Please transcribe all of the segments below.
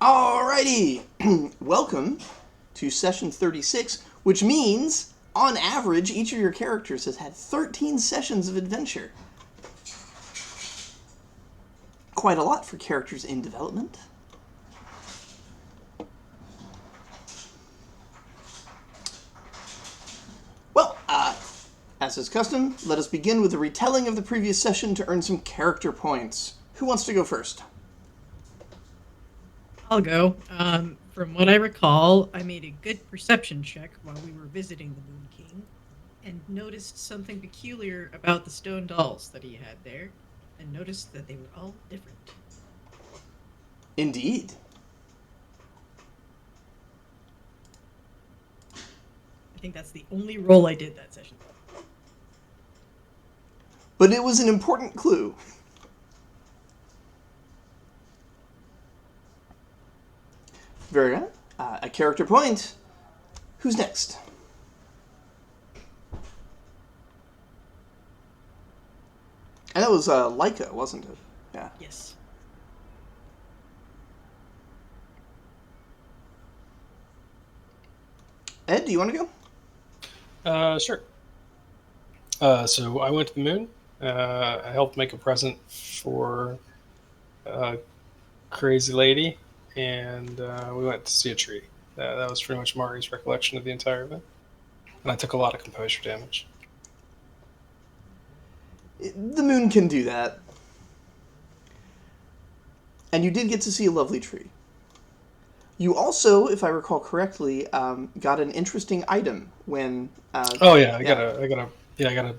Alrighty, welcome to session 36, which means, on average, each of your characters has had 13 sessions of adventure. Quite a lot for characters in development. Well, as is custom, let us begin with a retelling of the previous session to earn some character points. Who wants to go first? I'll go. From what I recall, I made a good perception check while we were visiting the Moon King and noticed something peculiar about the stone dolls that he had there, and noticed that they were all different. Indeed. I think that's the only roll I did that session. But it was an important clue. Very good. A character point. Who's next? And that was Leica, wasn't it? Yeah. Yes. Ed, do you want to go? Sure. So I went to the moon. I helped make a present for a crazy lady, and we went to see a tree. That was pretty much Mari's recollection of the entire event. And I took a lot of composure damage. The moon can do that. And you did get to see a lovely tree. You also, if I recall correctly, got an interesting item when. Oh yeah, I got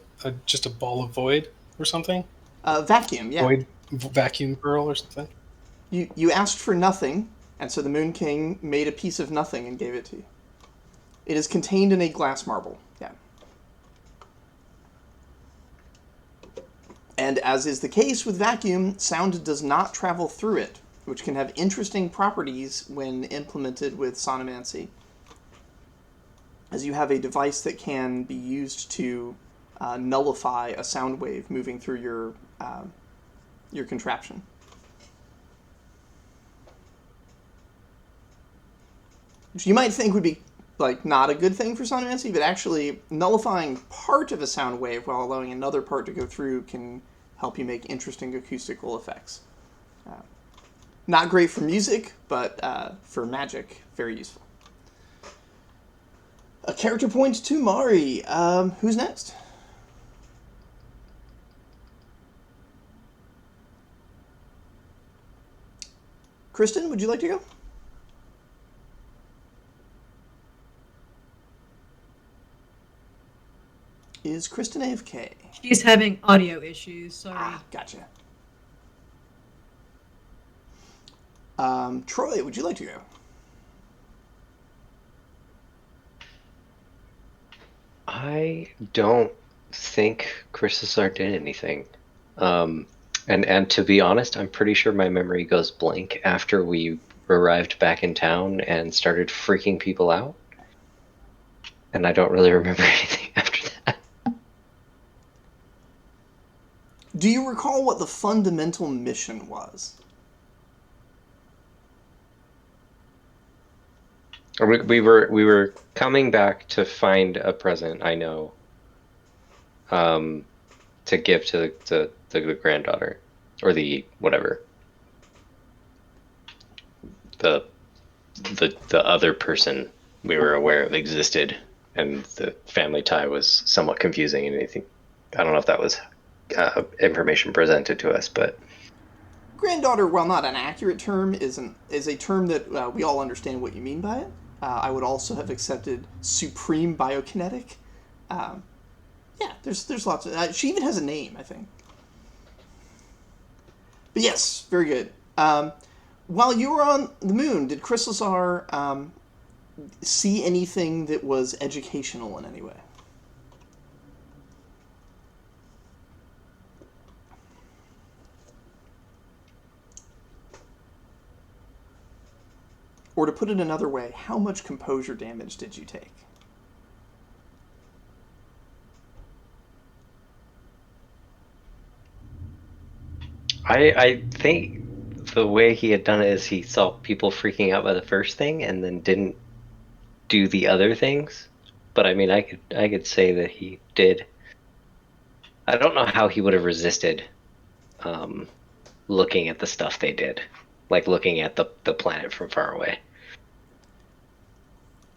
just a ball of void or something. Vacuum, yeah. Void vacuum pearl or something. You asked for nothing, and so the Moon King made a piece of nothing and gave it to you. It is contained in a glass marble, yeah. And as is the case with vacuum, sound does not travel through it, which can have interesting properties when implemented with sonomancy, as you have a device that can be used to nullify a sound wave moving through your contraption. Which you might think would be like not a good thing for sonomancy, but actually nullifying part of a sound wave while allowing another part to go through can help you make interesting acoustical effects. Not great for music, but for magic, very useful. A character point to Mari. Who's next? Kristen, would you like to go? Is Kristen AFK? She's having audio issues, sorry. Gotcha. Troy, would you like to go? I don't think Christosar did anything. And to be honest, I'm pretty sure my memory goes blank after we arrived back in town and started freaking people out. And I don't really remember anything after that. Do you recall what the fundamental mission was? We were coming back to find a present, I know, to give to the granddaughter, or the whatever, the other person we were aware of existed, and the family tie was somewhat confusing. And I don't know if that was information presented to us, but Granddaughter, while not an accurate term, is a term that we all understand what you mean by it. I would also have accepted supreme biokinetic. Yeah, there's lots of. She even has a name, I think. But yes, very good. While you were on the moon, did Chrysosar see anything that was educational in any way? Or to put it another way, how much composure damage did you take? I think the way he had done it is he saw people freaking out by the first thing and then didn't do the other things. But I mean, I could say that he did. I don't know how he would have resisted looking at the stuff they did, like looking at the planet from far away.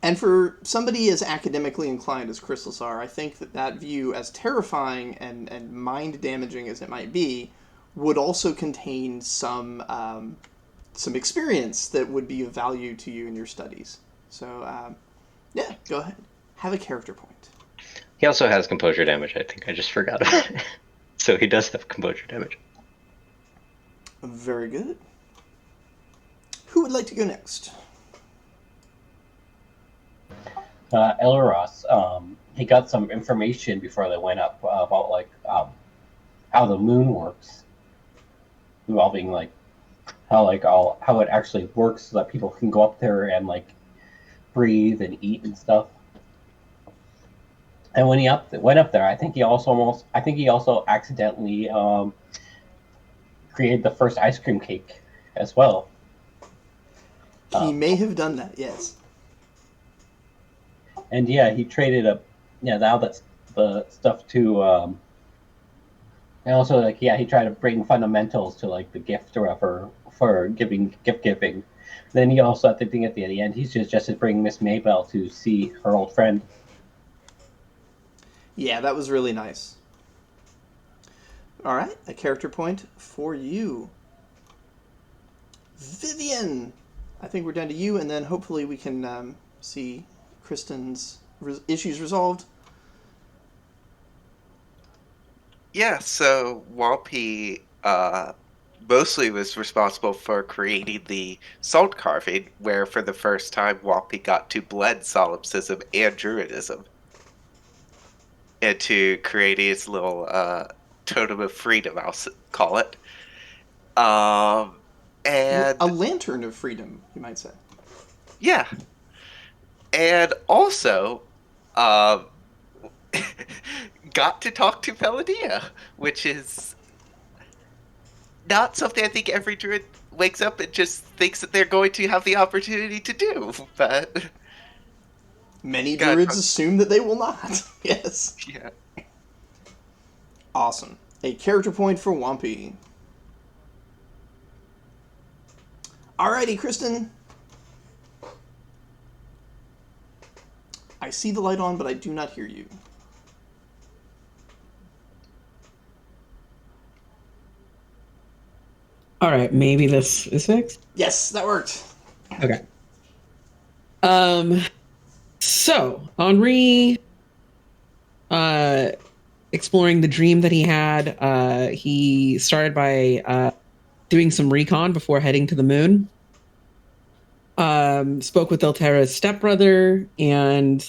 And for somebody as academically inclined as crystals are, I think that view, as terrifying and mind-damaging as it might be, would also contain some experience that would be of value to you in your studies. So, yeah, go ahead. Have a character point. He also has composure damage, I think. I just forgot about it. So he does have composure damage. Very good. Who would like to go next? Elros, he got some information before they went up about like how the moon works, involving like how it actually works, so that people can go up there and like breathe and eat and stuff. And when he went up there, I think he also accidentally created the first ice cream cake as well. He may have done that, yes. And yeah, he traded now that's the stuff to and also like he tried to bring fundamentals to like the gift or whatever for gift giving. Then he also at the end he's just to bring Miss Maybell to see her old friend. Yeah, that was really nice. All right, a character point for you. Vivian! I think we're down to you, and then hopefully we can see Kristen's issues resolved. Yeah, so Walpy mostly was responsible for creating the salt carving, where for the first time Walpy got to blend solipsism and druidism into creating his little totem of freedom, I'll call it. And A lantern of freedom, you might say. yeah. And also, got to talk to Peladia, which is not something I think every druid wakes up and just thinks that they're going to have the opportunity to do, but... Many druids assume that they will not. Yes. Yeah. Awesome. A character point for Wampy. Alrighty, Kristen. I see the light on, but I do not hear you. All right, maybe this is fixed. Yes, that worked. Okay. So Henri, exploring the dream that he had, he started by doing some recon before heading to the moon. Spoke with Delterra's stepbrother, and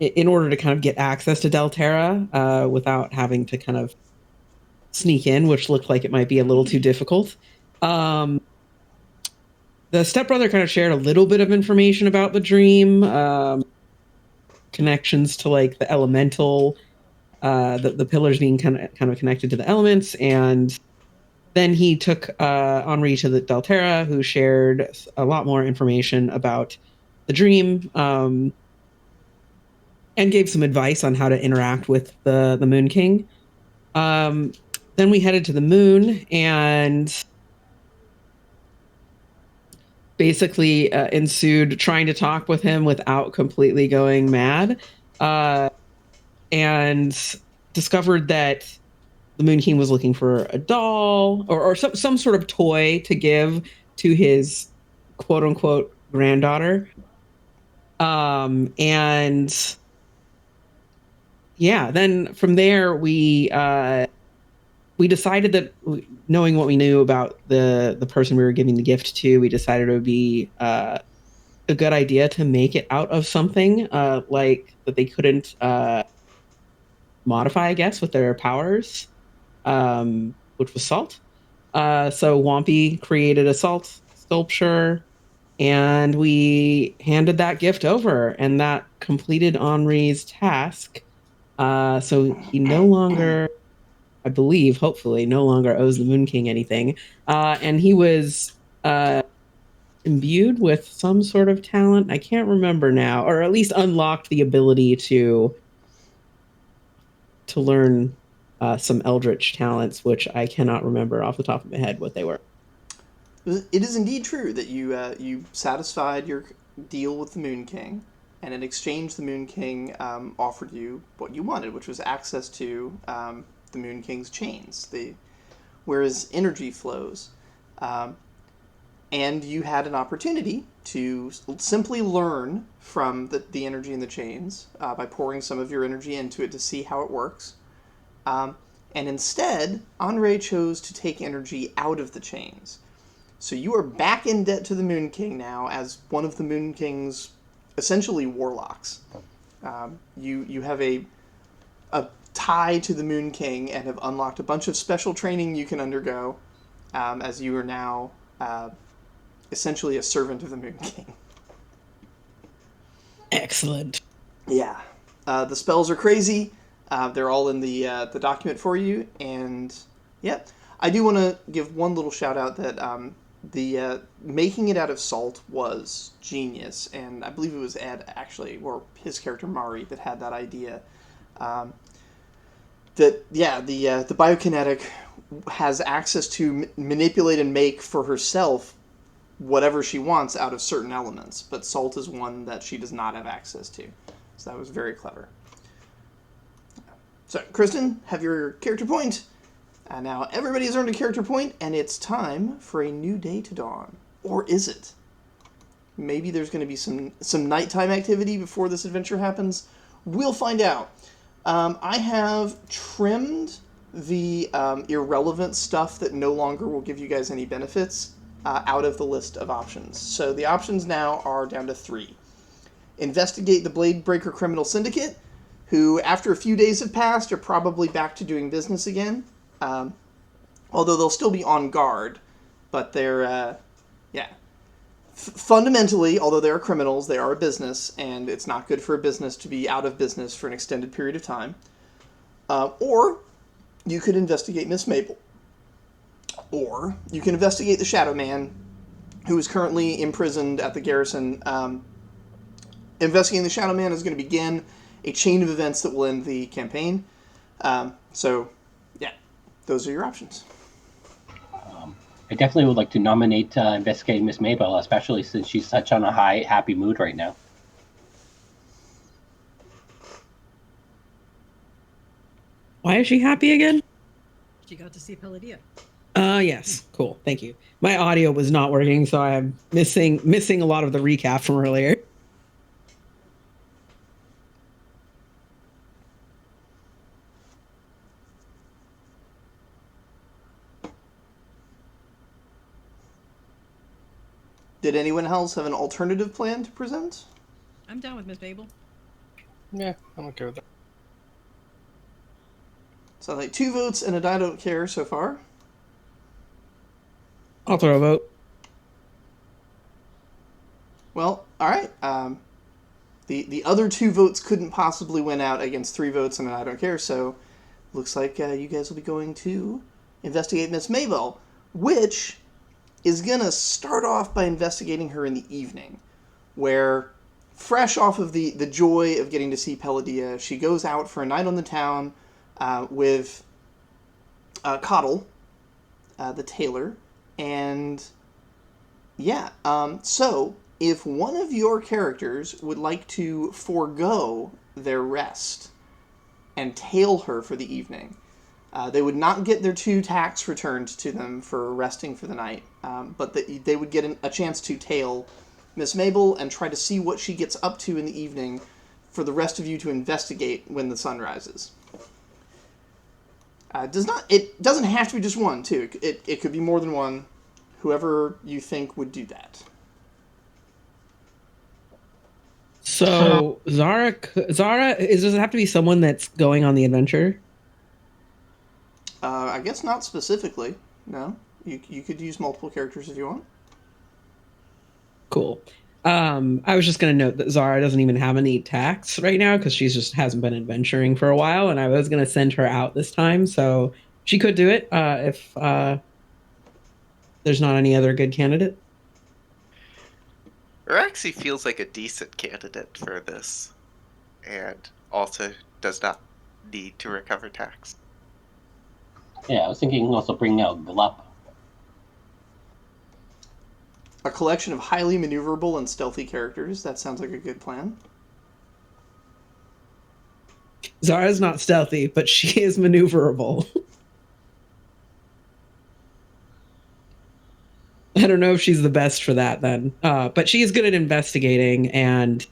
in order to kind of get access to Delterra without having to kind of sneak in, which looked like it might be a little too difficult. The stepbrother kind of shared a little bit of information about the dream, connections to like the elemental, the pillars being kind of connected to the elements, and then he took Henri to the Delterra, who shared a lot more information about the dream, and gave some advice on how to interact with the Moon King. Then we headed to the moon and basically ensued trying to talk with him without completely going mad, and discovered that the Moon King was looking for a doll or some sort of toy to give to his quote unquote granddaughter. And yeah, then from there we decided that, knowing what we knew about the person we were giving the gift to, we decided it would be a good idea to make it out of something like that they couldn't modify, I guess, with their powers, which was salt. So Wampy created a salt sculpture, and we handed that gift over, and that completed Henri's task. So he no longer I believe, hopefully, no longer owes the Moon King anything. And he was imbued with some sort of talent. I can't remember now, or at least unlocked the ability to learn some Eldritch talents, which I cannot remember off the top of my head what they were. It is indeed true that you satisfied your deal with the Moon King, and in exchange, the Moon King offered you what you wanted, which was access to the Moon King's chains, where his energy flows. And you had an opportunity to simply learn from the energy in the chains by pouring some of your energy into it to see how it works. And instead, Andre chose to take energy out of the chains. So you are back in debt to the Moon King now as one of the Moon King's essentially warlocks. You have a tie to the Moon King and have unlocked a bunch of special training you can undergo as you are now essentially a servant of the Moon King. Excellent. Yeah. The spells are crazy. They're all in the document for you. And yeah, I do want to give one little shout out that the making it out of salt was genius, and I believe it was Ed actually, or his character Mari, that had that idea. The biokinetic has access to manipulate and make for herself whatever she wants out of certain elements, but salt is one that she does not have access to. So that was very clever. So, Kristen, have your character point. Now, everybody has earned a character point, and it's time for a new day to dawn. Or is it? Maybe there's going to be some nighttime activity before this adventure happens. We'll find out. I have trimmed the irrelevant stuff that no longer will give you guys any benefits out of the list of options. So the options now are down to 3. Investigate the Blade Breaker Criminal Syndicate, who, after a few days have passed, are probably back to doing business again. Although they'll still be on guard, but they're, fundamentally, although they are criminals, they are a business, and it's not good for a business to be out of business for an extended period of time. Or you could investigate Miss Mabel. Or you can investigate the Shadow Man, who is currently imprisoned at the garrison. Investigating the Shadow Man is going to begin a chain of events that will end the campaign. Those are your options. I definitely would like to nominate investigating Miss Mabel, especially since she's such on a happy mood right now. Why is she happy again? She got to see Palladia. Yes. Cool. Thank you. My audio was not working, so I am missing a lot of the recap from earlier. Did anyone else have an alternative plan to present? I'm down with Miss Mabel. Yeah, I'm okay with that. So like 2 votes and I don't care so far. I'll throw a vote. Well, all right. The other 2 votes couldn't possibly win out against 3 votes and I don't care, so looks like you guys will be going to investigate Miss Mabel, which is going to start off by investigating her in the evening, where, fresh off of the joy of getting to see Palladia, she goes out for a night on the town with Coddle, the tailor, and so if one of your characters would like to forego their rest and tail her for the evening, they would not get their 2 tax returned to them for resting for the night, but they would get a chance to tail Miss Mabel and try to see what she gets up to in the evening for the rest of you to investigate when the sun rises. It doesn't have to be just one, too. It could be more than one. Whoever you think would do that. So Zara, does it have to be someone that's going on the adventure? I guess not specifically. No, you could use multiple characters if you want. Cool. I was just going to note that Zara doesn't even have any tax right now because she's just hasn't been adventuring for a while, and I was going to send her out this time. So She could do it if there's not any other good candidate. Araxi feels like a decent candidate for this, and also does not need to recover tax. Yeah, I was thinking also bring out Glup. A collection of highly maneuverable and stealthy characters. That sounds like a good plan. Zara's not stealthy, but she is maneuverable. I don't know if she's the best for that then. But she is good at investigating and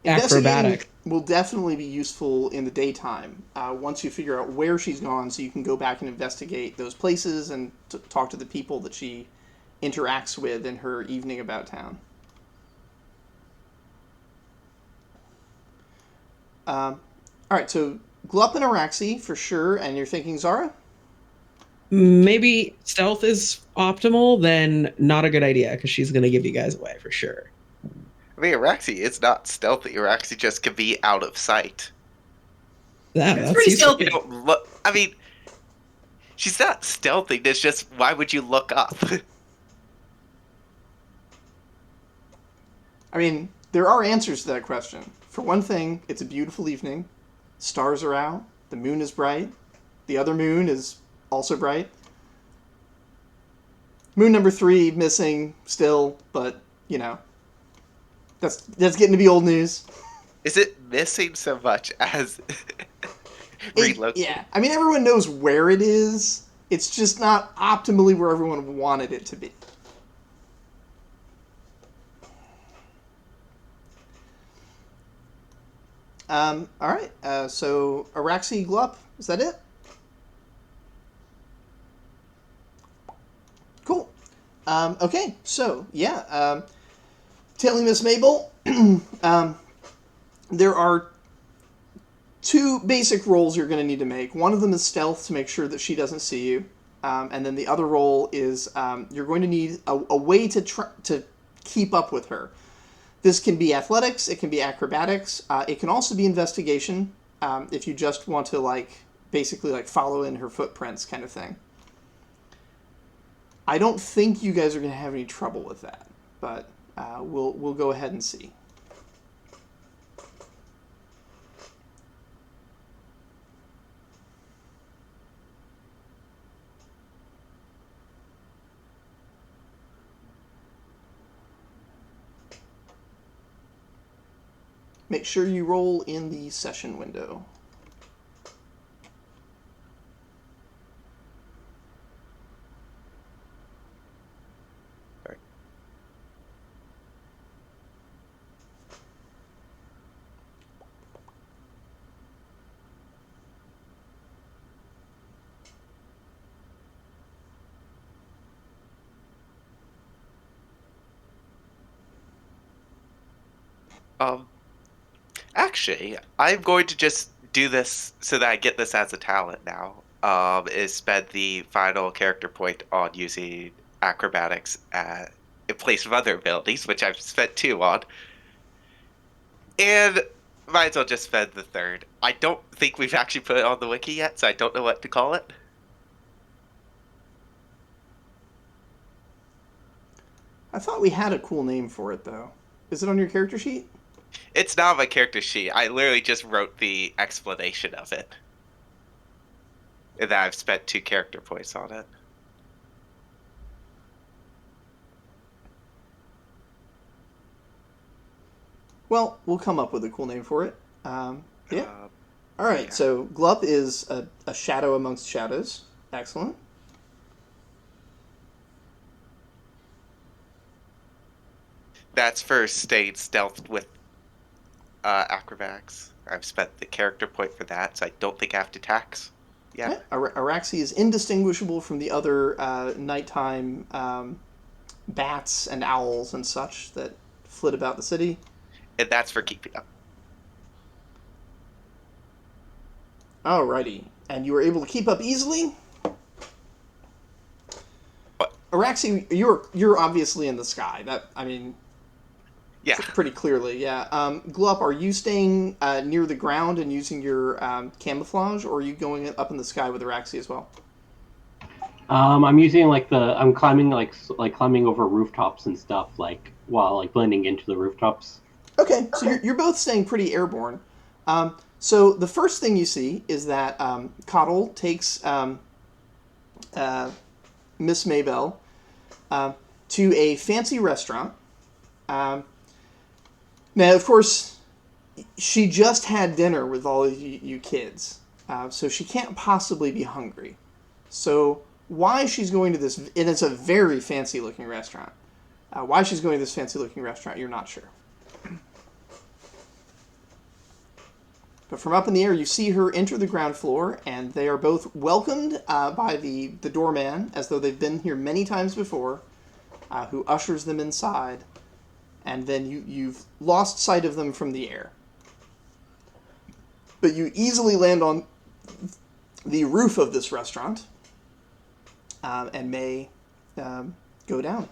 acrobatic. Will definitely be useful in the daytime once you figure out where she's gone, so you can go back and investigate those places and talk to the people that she interacts with in her evening about town. All right, so Glup and Araxi for sure, and you're thinking Zara? Maybe stealth is optimal, then not a good idea because she's going to give you guys away for sure. I mean, Araxi is not stealthy. Araxi just can be out of sight. That's pretty useful. stealthy. You don't look. I mean, she's not stealthy. It's just why would you look up? I mean, there are answers to that question. For one thing, it's a beautiful evening. Stars are out. The moon is bright. The other moon is also bright. Moon number 3 missing still, but, you know, that's getting to be old news. Is it missing so much as relocated? Yeah, I mean, everyone knows where it is. It's just not optimally where everyone wanted it to be. All right, so Araxi, Glup, is that it? Cool. Okay, so, yeah, Tailing Miss Mabel, there are 2 basic rolls you're going to need to make. One of them is stealth to make sure that she doesn't see you. And then the other roll is you're going to need a way to keep up with her. This can be athletics, it can be acrobatics, it can also be investigation if you just want to basically follow in her footprints kind of thing. I don't think you guys are going to have any trouble with that, but we'll go ahead and see. Make sure you roll in the session window. Actually, I'm going to just do this so that I get this as a talent now. Is spend the final character point on using acrobatics in place of other abilities, which I've spent 2 on. And might as well just spend the 3rd. I don't think we've actually put it on the wiki yet, so I don't know what to call it. I thought we had a cool name for it, though. Is it on your character sheet? It's not on my character sheet. I literally just wrote the explanation of it. And then I've spent 2 character points on it. Well, we'll come up with a cool name for it. Yeah. All right, yeah. so Glup is a shadow amongst shadows. Excellent. That's for staying stealth with acrobatics. I've spent the character point for that, so I don't think I have to tax. Yeah. Araxi is indistinguishable from the other nighttime bats and owls and such that flit about the city. And that's for keeping up. Alrighty, and you were able to keep up easily. What? Araxi, you're obviously in the sky. That, I mean, Yeah. Pretty clearly, yeah. Glup, are you staying near the ground and using your camouflage, or are you going up in the sky with Araxi as well? I'm using I'm climbing climbing over rooftops and stuff while blending into the rooftops. Okay, so you're both staying pretty airborne. So the first thing you see is that Coddle takes Miss Maybell to a fancy restaurant. Now, of course, she just had dinner with all of you kids, so she can't possibly be hungry. So why she's going to this, and it's a very fancy looking restaurant. Why she's going to this fancy looking restaurant, you're not sure. But from up in the air, you see her enter the ground floor, and they are both welcomed by the doorman, as though they've been here many times before, who ushers them inside, and then you've lost sight of them from the air. But you easily land on the roof of this restaurant, and may go down.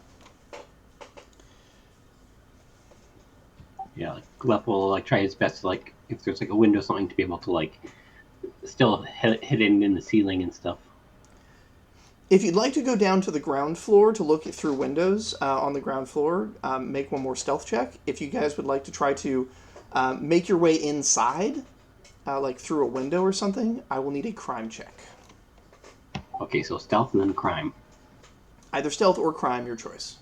Yeah, Glup will try his best to if there's a window or something to be able to still hidden in the ceiling and stuff. If you'd like to go down to the ground floor to look through windows on the ground floor, make one more stealth check. If you guys would like to try to make your way inside, through a window or something, I will need a crime check. Okay, so stealth and then crime. Either stealth or crime, your choice.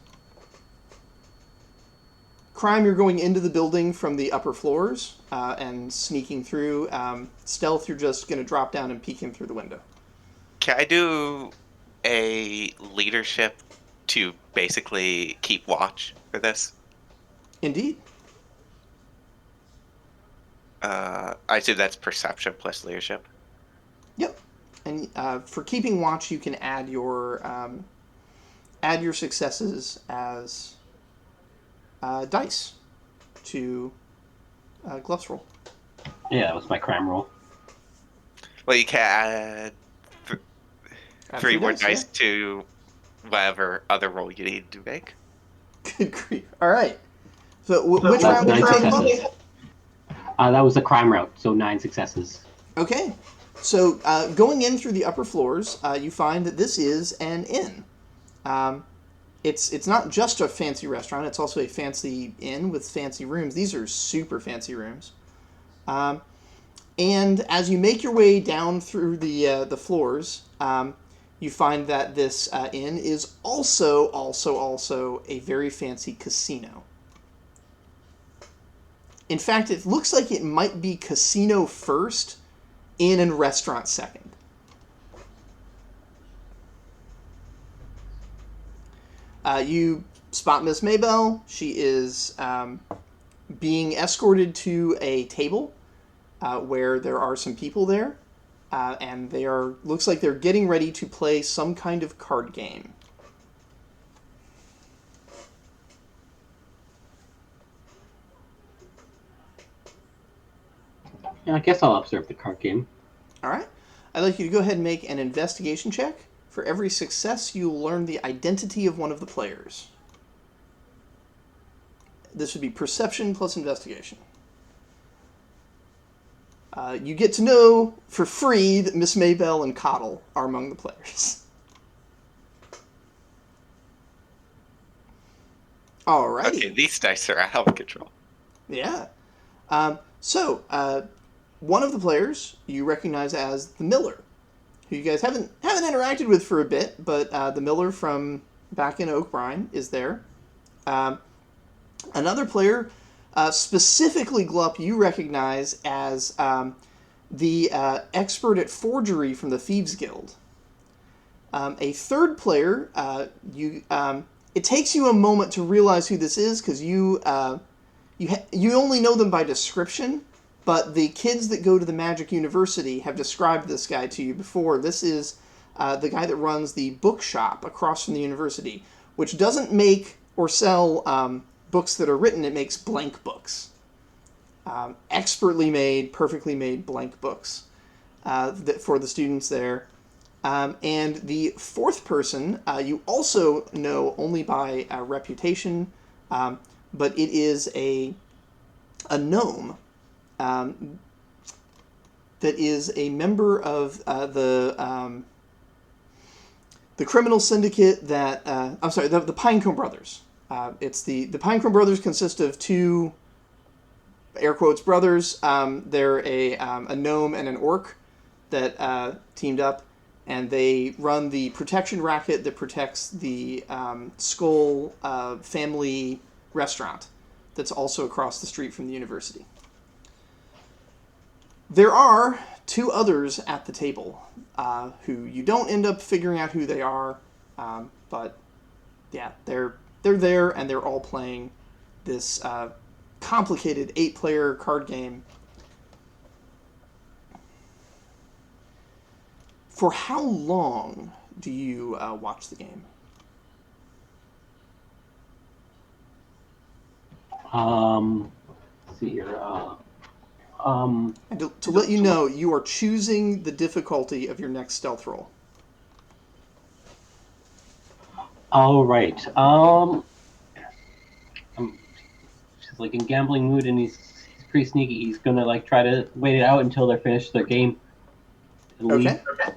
Crime, you're going into the building from the upper floors and sneaking through. Stealth, you're just going to drop down and peek in through the window. Can I do a leadership to basically keep watch for this? Indeed. I assume that's perception plus leadership. Yep. And for keeping watch, you can add your successes as dice to Glup's roll. Yeah, that was my crime roll. Well, you can add three more dice yeah. to whatever other roll you need to make. Good grief. All right. So which round did you take, Glub? That was the crime route, so 9 successes. Okay. So going in through the upper floors, you find that this is an inn. It's not just a fancy restaurant, it's also a fancy inn with fancy rooms. These are super fancy rooms. And as you make your way down through the floors, you find that this inn is also a very fancy casino. In fact, it looks like it might be casino first, inn and restaurant second. You spot Miss Maybell. She is being escorted to a table where there are some people there, and looks like they're getting ready to play some kind of card game. Yeah, I guess I'll observe the card game. All right. I'd like you to go ahead and make an investigation check. For every success, you'll learn the identity of one of the players. This would be perception plus investigation. You get to know for free that Miss Maybell and Coddle are among the players. All right. Okay, these dice are out of control. Yeah. So, one of the players you recognize as the Miller, who you guys haven't interacted with for a bit, but the Miller from back in Oakbrine is there. Another player, specifically Glup, you recognize as the expert at forgery from the Thieves Guild. A third player, it takes you a moment to realize who this is because you only know them by description. But the kids that go to the Magic University have described this guy to you before. This is the guy that runs the bookshop across from the university, which doesn't make or sell books that are written. It makes blank books. Expertly made, perfectly made blank books for the students there. And the fourth person, you also know only by reputation, but it is a gnome that is a member of the criminal syndicate that I'm sorry, the Pinecone Brothers. It's the Pinecone Brothers consist of two, air quotes, brothers. They're a gnome and an orc that teamed up, and they run the protection racket that protects the Skull family restaurant that's also across the street from the university. There are two others at the table who you don't end up figuring out who they are, but yeah, they're there, and they're all playing this complicated 8-player card game. For how long do you watch the game? Let's see here. And to let you know, you are choosing the difficulty of your next stealth roll. All right. She's like in gambling mood, and he's pretty sneaky. He's gonna like try to wait it out until they're finished their game. And leave. Okay.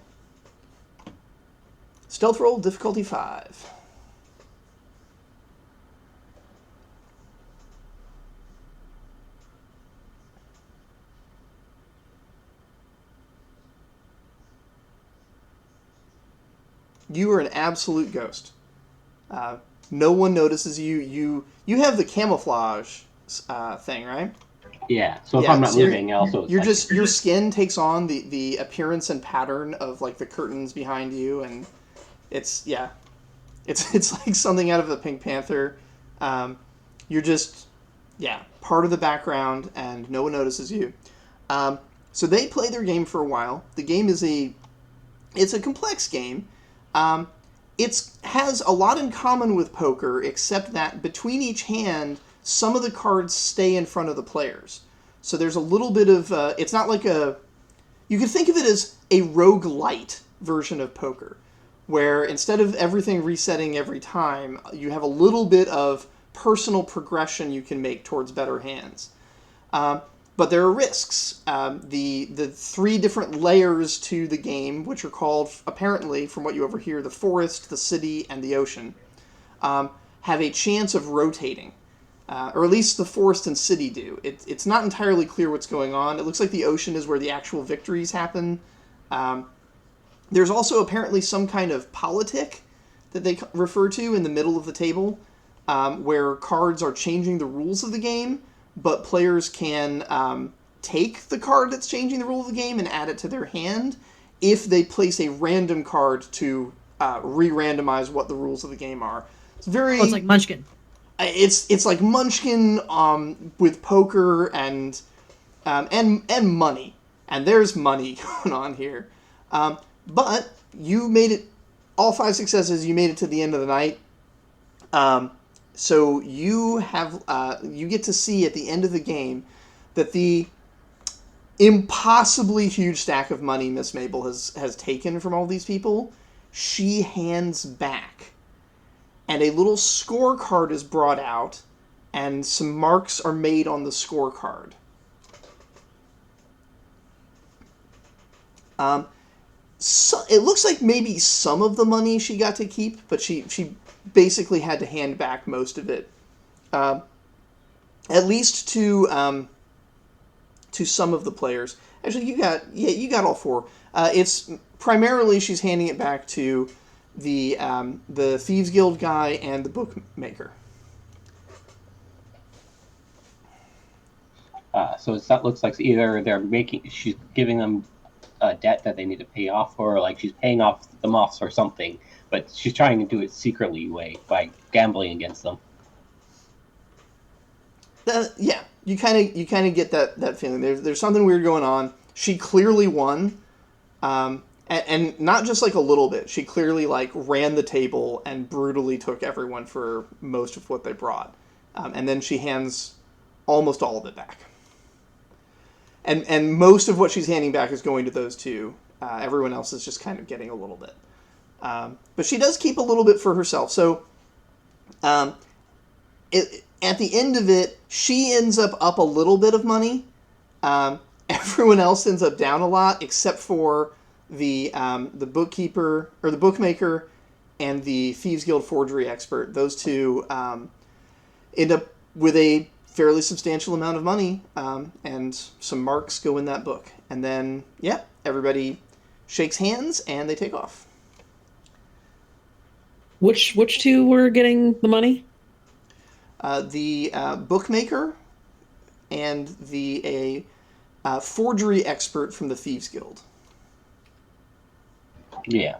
Stealth roll, difficulty 5. You are an absolute ghost. No one notices you. You have the camouflage thing, right? Yeah. So if I'm not moving, also you're just your skin takes on the appearance and pattern of like the curtains behind you, and it's like something out of the Pink Panther. You're just part of the background, and no one notices you. So they play their game for a while. The game is it's a complex game. It has a lot in common with poker, except that between each hand, some of the cards stay in front of the players. So there's a little bit of... it's not like a... You can think of it as a roguelite version of poker, where instead of everything resetting every time, you have a little bit of personal progression you can make towards better hands. But there are risks. The 3 different layers to the game, which are called, apparently, from what you overhear, the forest, the city, and the ocean, have a chance of rotating. Or at least the forest and city do. It's not entirely clear what's going on. It looks like the ocean is where the actual victories happen. There's also apparently some kind of politic that they refer to in the middle of the table, where cards are changing the rules of the game, but players can take the card that's changing the rule of the game and add it to their hand if they place a random card to re-randomize what the rules of the game are. It's very... Oh, it's like Munchkin. It's like Munchkin with poker and money. And there's money going on here. But you made it, all 5 successes, you made it to the end of the night. So you have you get to see at the end of the game that the impossibly huge stack of money Miss Mabel has taken from all these people, she hands back. And a little scorecard is brought out, and some marks are made on the scorecard. So it looks like maybe some of the money she got to keep, but she basically had to hand back most of it, at least to some of the players. Actually, you got all 4. It's primarily she's handing it back to the Thieves Guild guy and the bookmaker. So it looks like either she's giving them a debt that they need to pay off, or like she's paying them off or something. But she's trying to do it secretly by gambling against them. Yeah, you kind of get that feeling. There's something weird going on. She clearly won, and not just like a little bit. She clearly like ran the table and brutally took everyone for most of what they brought, and then she hands almost all of it back. And most of what she's handing back is going to those 2. Everyone else is just kind of getting a little bit. But she does keep a little bit for herself. So At the end of it, she ends up a little bit of money. Everyone else ends up down a lot, except for the bookkeeper or the bookmaker and the Thieves Guild forgery expert. Those two end up with a fairly substantial amount of money, and some marks go in that book. And then, yeah, everybody shakes hands and they take off. Which two were getting the money? The bookmaker and the forgery expert from the Thieves Guild. Yeah.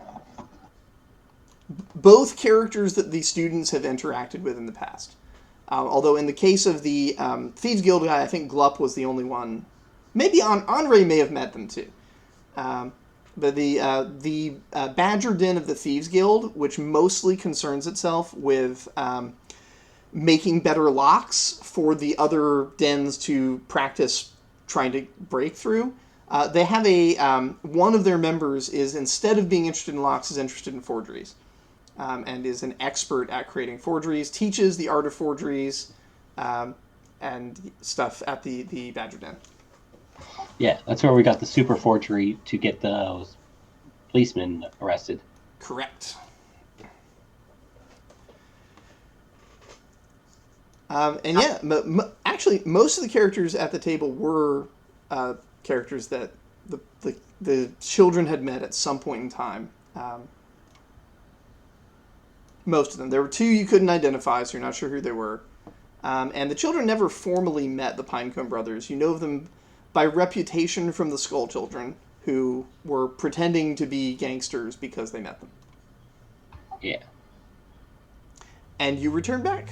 Both characters that the students have interacted with in the past. Although in the case of the Thieves Guild guy, I think Glup was the only one. Maybe Andre may have met them too. But the Badger Den of the Thieves Guild, which mostly concerns itself with making better locks for the other dens to practice trying to break through. They have one of their members is, instead of being interested in locks, is interested in forgeries. And is an expert at creating forgeries, teaches the art of forgeries, and stuff at the Badger Den. Yeah, that's where we got the super forgery to get those policemen arrested. Correct. And yeah, actually, most of the characters at the table were characters that the children had met at some point in time. Most of them. There were two you couldn't identify, so you're not sure who they were. And the children never formally met the Pinecone brothers. You know them by reputation from the Skull Children, who were pretending to be gangsters because they met them. Yeah. And you return back.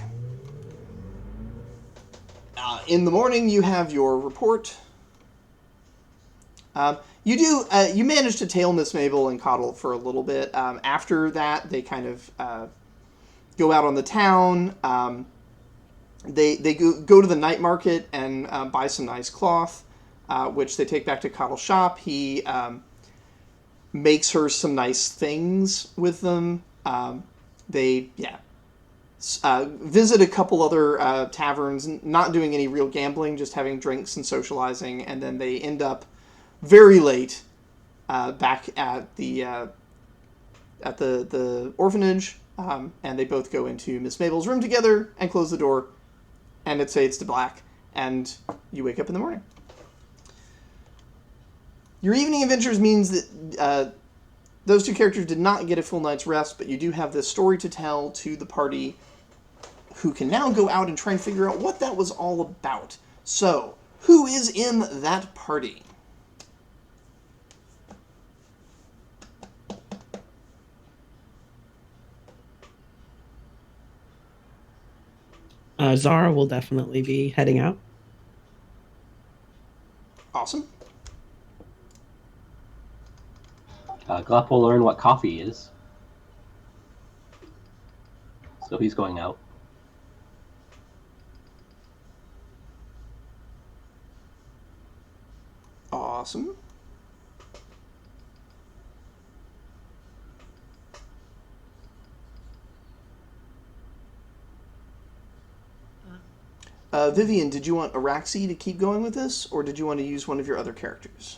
In the morning, you have your report. You manage to tail Miss Mabel and Coddle for a little bit. After that, they kind of go out on the town. They go to the night market and buy some nice cloth, which they take back to Coddle's shop. He makes her some nice things with them. They visit a couple other taverns, not doing any real gambling, just having drinks and socializing, and then they end up very late back at the orphanage, and they both go into Miss Mabel's room together and close the door, and it fades to black, and you wake up in the morning. Your evening adventures means that those two characters did not get a full night's rest, but you do have this story to tell to the party, who can now go out and try and figure out what that was all about. So, who is in that party? Zara will definitely be heading out. Awesome. Glup will learn what coffee is. So he's going out. Awesome. Vivian, did you want Araxi to keep going with this, or did you want to use one of your other characters?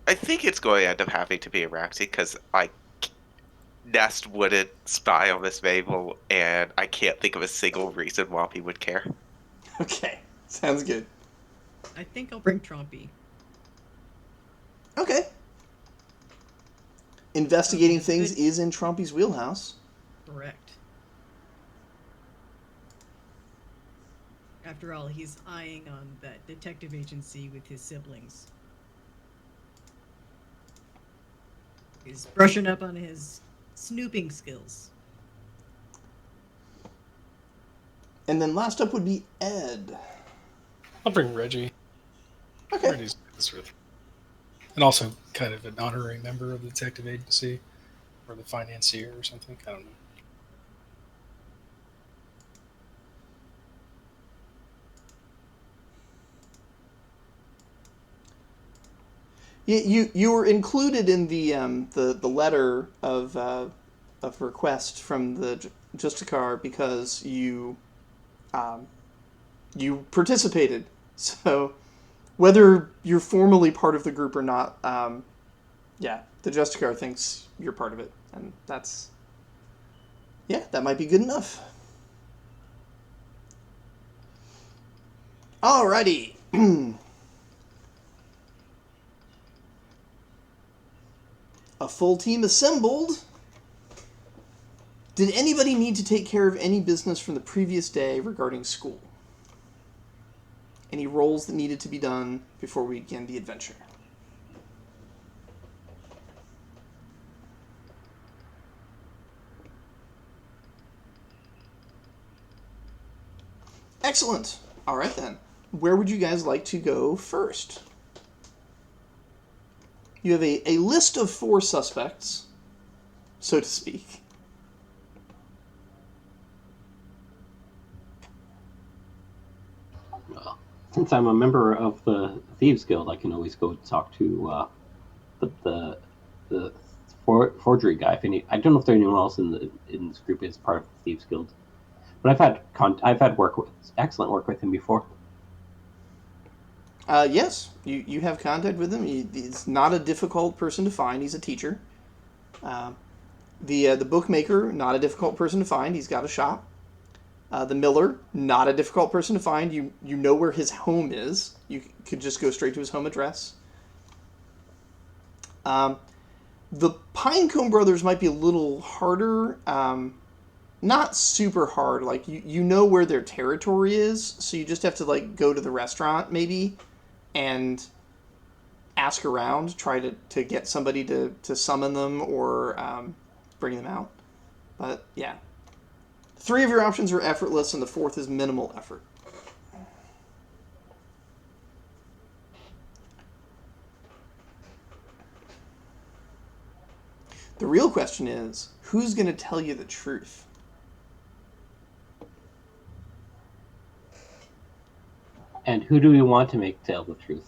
I think it's going to end up having to be Araxi, because Nest wouldn't spy on Miss Mabel, and I can't think of a single reason Whoppy would care. Okay, sounds good. I think I'll bring Trumpy. Okay. Investigating things is in Trumpy's wheelhouse. Correct. After all, he's eyeing on that detective agency with his siblings. He's brushing up on his snooping skills. And then last up would be Ed. I'll bring Reggie. Okay. Reggie's with, and also kind of an honorary member of the detective agency, or the financier or something. I don't know. You were included in the letter of request from Justicar because you participated. So whether you're formally part of the group or not, yeah, the Justicar thinks you're part of it, and that might be good enough. Alrighty. A full team assembled. Did anybody need to take care of any business from the previous day regarding school? Any roles that needed to be done before we begin the adventure? Excellent. All right, then. Where would you guys like to go first? You have a list of 4 suspects, so to speak. Well, since I'm a member of the Thieves Guild, I can always go talk to the forgery guy. I don't know if there's anyone else in this group is part of the Thieves Guild, but I've had excellent work with him before. Yes, you have contact with him. He's not a difficult person to find. He's a teacher. The bookmaker, not a difficult person to find. He's got a shop. The miller, not a difficult person to find. You know where his home is. You could just go straight to his home address. The Pinecomb brothers might be a little harder. Not super hard. Like you know where their territory is, so you just have to like go to the restaurant maybe and ask around, try to get somebody to summon them or bring them out. But yeah, 3 of your options are effortless, and the 4th is minimal effort. The real question is, who's going to tell you the truth? And who do we want to tell the truth?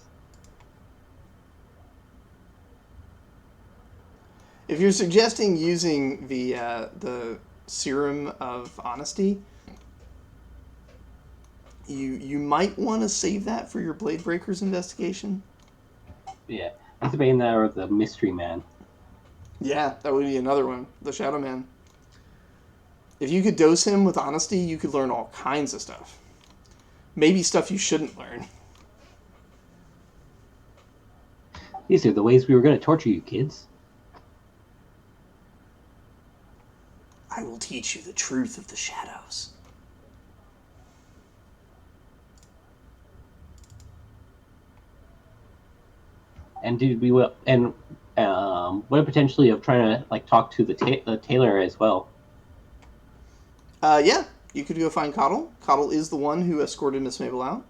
If you're suggesting using the serum of honesty, you might want to save that for your Blade Breakers investigation. Yeah, it's being there with the mystery man. Yeah, that would be another one, the Shadow Man. If you could dose him with honesty, you could learn all kinds of stuff. Maybe stuff you shouldn't learn. These are the ways we were going to torture you, kids. I will teach you the truth of the shadows. And what potentially of trying to like talk to the tailor as well? Yeah, you could go find Coddle. Coddle is the one who escorted Miss Mabel out.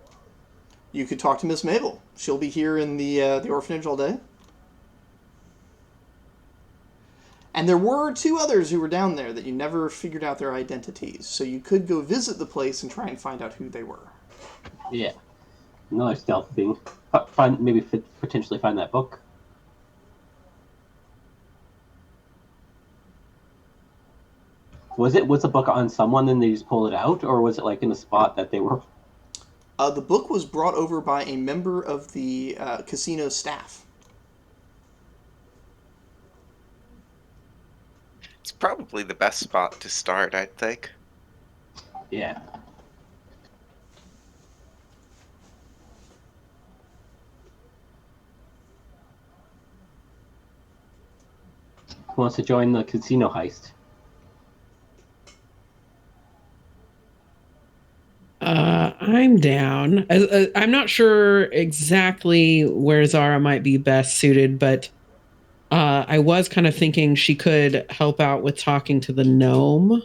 You could talk to Miss Mabel. She'll be here in the orphanage all day. And there were 2 others who were down there that you never figured out their identities. So you could go visit the place and try and find out who they were. Yeah, another stealth thing. Potentially find that book. Was the book on someone and they just pulled it out, or was it like in a spot that they were? The book was brought over by a member of the casino staff. It's probably the best spot to start, I think. Yeah. Who wants to join the casino heist? I'm down. I'm not sure exactly where Zara might be best suited, but I was kind of thinking she could help out with talking to the gnome,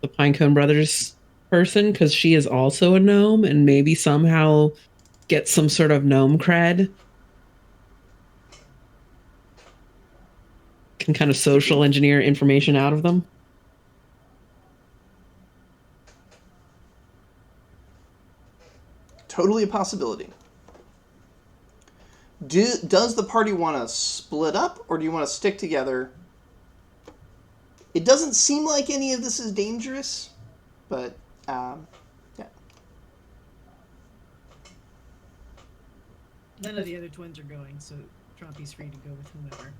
the Pinecone Brothers person, because she is also a gnome and maybe somehow get some sort of gnome cred. Can kind of social engineer information out of them. Totally a possibility. Does the party want to split up, or do you want to stick together? It doesn't seem like any of this is dangerous, but yeah. None of the other twins are going, so Trumpy's free to go with whomever.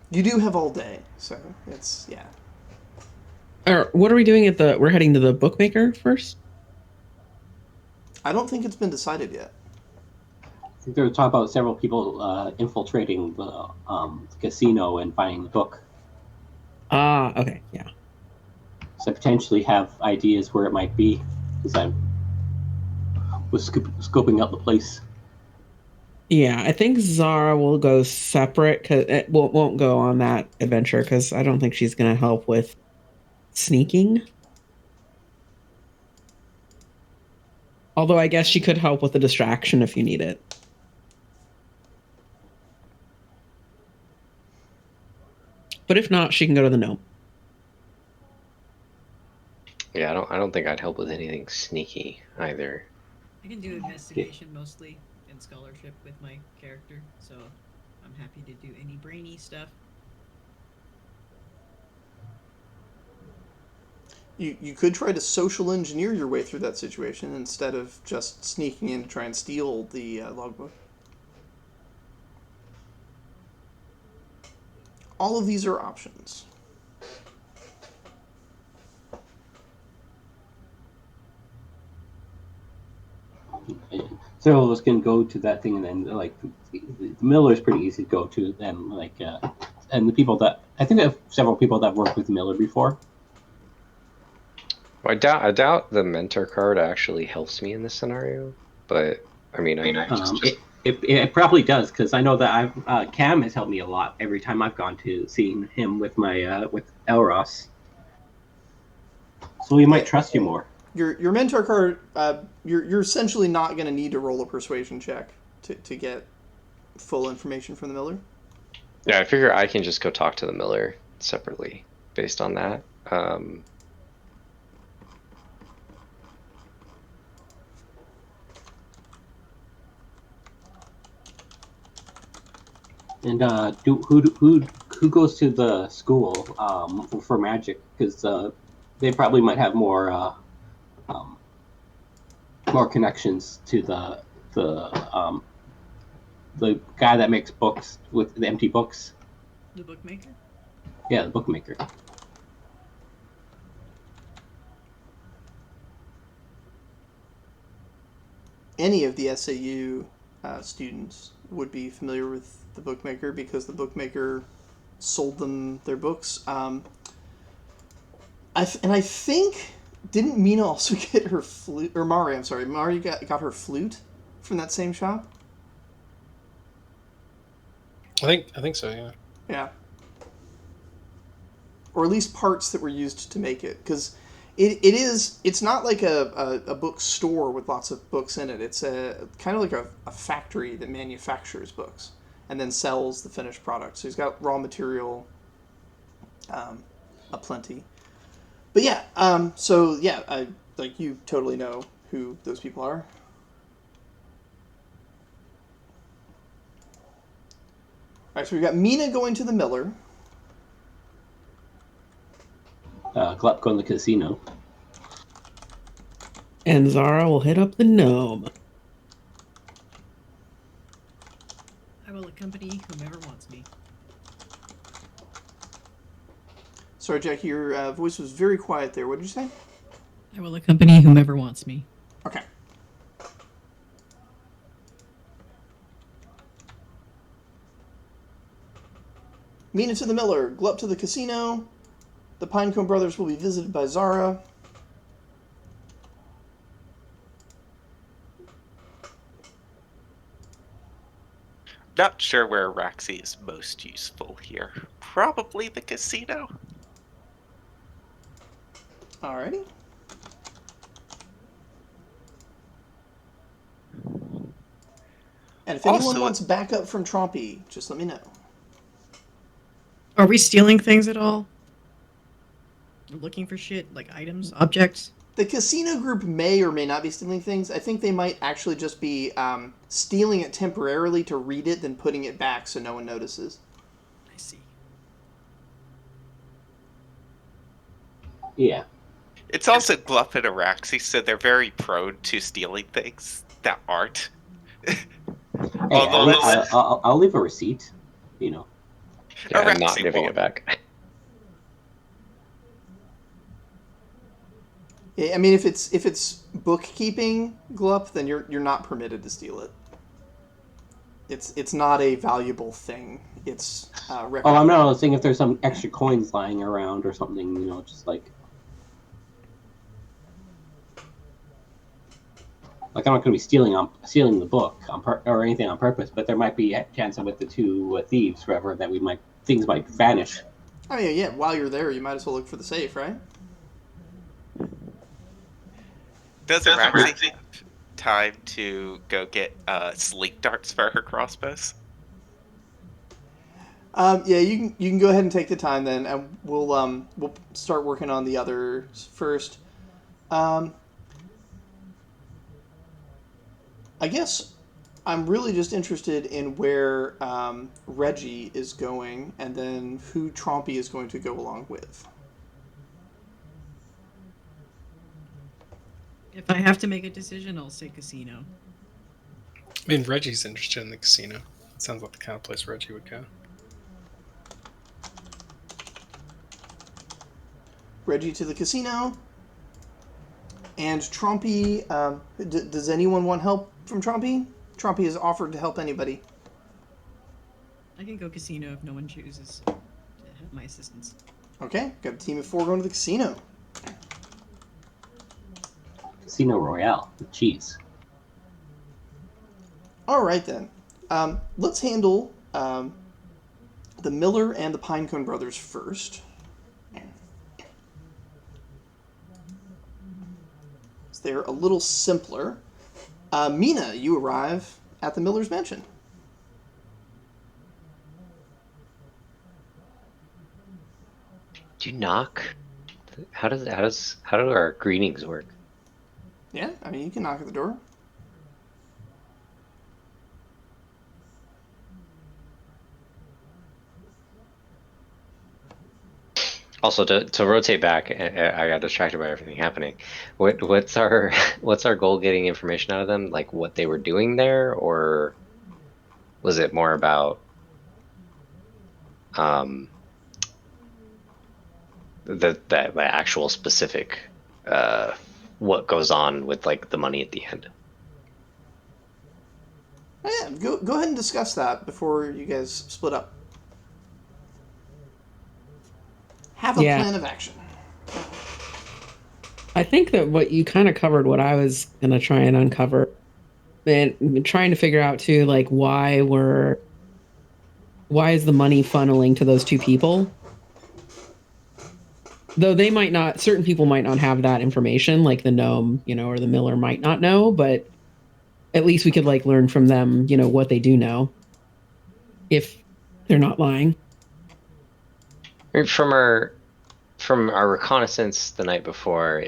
You do have all day, so it's, yeah. What are we doing at the? We're heading to the bookmaker first. I don't think it's been decided yet. I think they were talking about several people infiltrating the casino and finding the book. Ah, okay, yeah. So I potentially have ideas where it might be, because I was scoping out the place. Yeah, I think Zara will go separate because it won't go on that adventure because I don't think she's going to help with sneaking. Although I guess she could help with the distraction if you need it. But if not, she can go to the gnome. Yeah, I don't think I'd help with anything sneaky either. I can do investigation mostly and scholarship with my character, so I'm happy to do any brainy stuff. You could try to social engineer your way through that situation instead of just sneaking in to try and steal the logbook. All of these are options. Several of us can go to that thing, and then like the Miller is pretty easy to go to. Then and the people that I think I have several people that have worked with the Miller before. Well, I doubt the mentor card actually helps me in this scenario, but I mean, It probably does, because I know that Cam has helped me a lot every time I've gone to seeing him with my with Elros. So he might trust you more. Your mentor card, you're essentially not going to need to roll a persuasion check to get full information from the Miller. Yeah, I figure I can just go talk to the Miller separately based on that. And who goes to the school for magic? Because they probably might have more connections to the guy that makes books with the empty books. The bookmaker? Yeah, the bookmaker. Any of the SAU students would be familiar with the bookmaker because the bookmaker sold them their books. I think, didn't Mina also get her flute? Or Mari, I'm sorry. Mari got her flute from that same shop? I think so, yeah. Yeah. Or at least parts that were used to make it. Because it's not like a bookstore with lots of books in it. It's kind of like a factory that manufactures books and then sells the finished product. So he's got raw material aplenty. But yeah, you totally know who those people are. Alright, so we've got Mina going to the Miller. Glup going to the casino. And Zara will hit up the gnome. I will accompany whomever wants me. Sorry, Jackie, your voice was very quiet there. What did you say? I will accompany whomever wants me. Okay. Mina to the Miller, Glup to the casino. The Pinecone brothers will be visited by Zara. Not sure where Raxi is most useful here. Probably the casino. Alrighty. And if anyone Also- wants backup from Trompy, just let me know. Are we stealing things at all? Looking for shit, like items, objects? The casino group may or may not be stealing things. I think they might actually just be stealing it temporarily to read it, then putting it back so no one notices. I see. Yeah. It's also Gluff and Araxi, so they're very prone to stealing things that aren't. Hey, Although that's I'll leave a receipt. You know. Yeah, I'm not Araxi giving won't. it back. Yeah, I mean, if it's bookkeeping glup, then you're not permitted to steal it. It's not a valuable thing. It's Oh, I'm not saying if there's some extra coins lying around or something. You know, just like I'm not going to be stealing the book or anything on purpose, but there might be a chance with the two thieves, forever, that things might vanish. I mean, yeah. While you're there, you might as well look for the safe, right? Does Araxi have time to go get sleek darts for her crossbows? Yeah, you can go ahead and take the time then, and we'll start working on the others first. I guess I'm really just interested in where Reggie is going, and then who Trompy is going to go along with. If I have to make a decision, I'll say casino. I mean, Reggie's interested in the casino. It sounds like the kind of place Reggie would go. Reggie to the casino, and Trompy. Does anyone want help from Trompy? Trompy has offered to help anybody. I can go casino if no one chooses to have my assistance. Okay, got a team of 4 going to the casino. Casino Royale with cheese. All right then. Let's handle the Miller and the Pinecone brothers first. They're a little simpler. Mina, you arrive at the Miller's mansion. Do you knock? How do our greetings work? Yeah, I mean, you can knock at the door. Also, to rotate back, I got distracted by everything happening. What's our goal? Getting information out of them, like what they were doing there, or was it more about the actual specific what goes on with like the money at the end? Oh, yeah, go ahead and discuss that before you guys split up. Have a plan of action. I think that what you kind of covered what I was going to try and uncover, and trying to figure out too, like why is the money funneling to those two people? Though they might not, certain people might not have that information, like the gnome, or the Miller might not know, but at least we could like learn from them, what they do know, if they're not lying. From our reconnaissance the night before,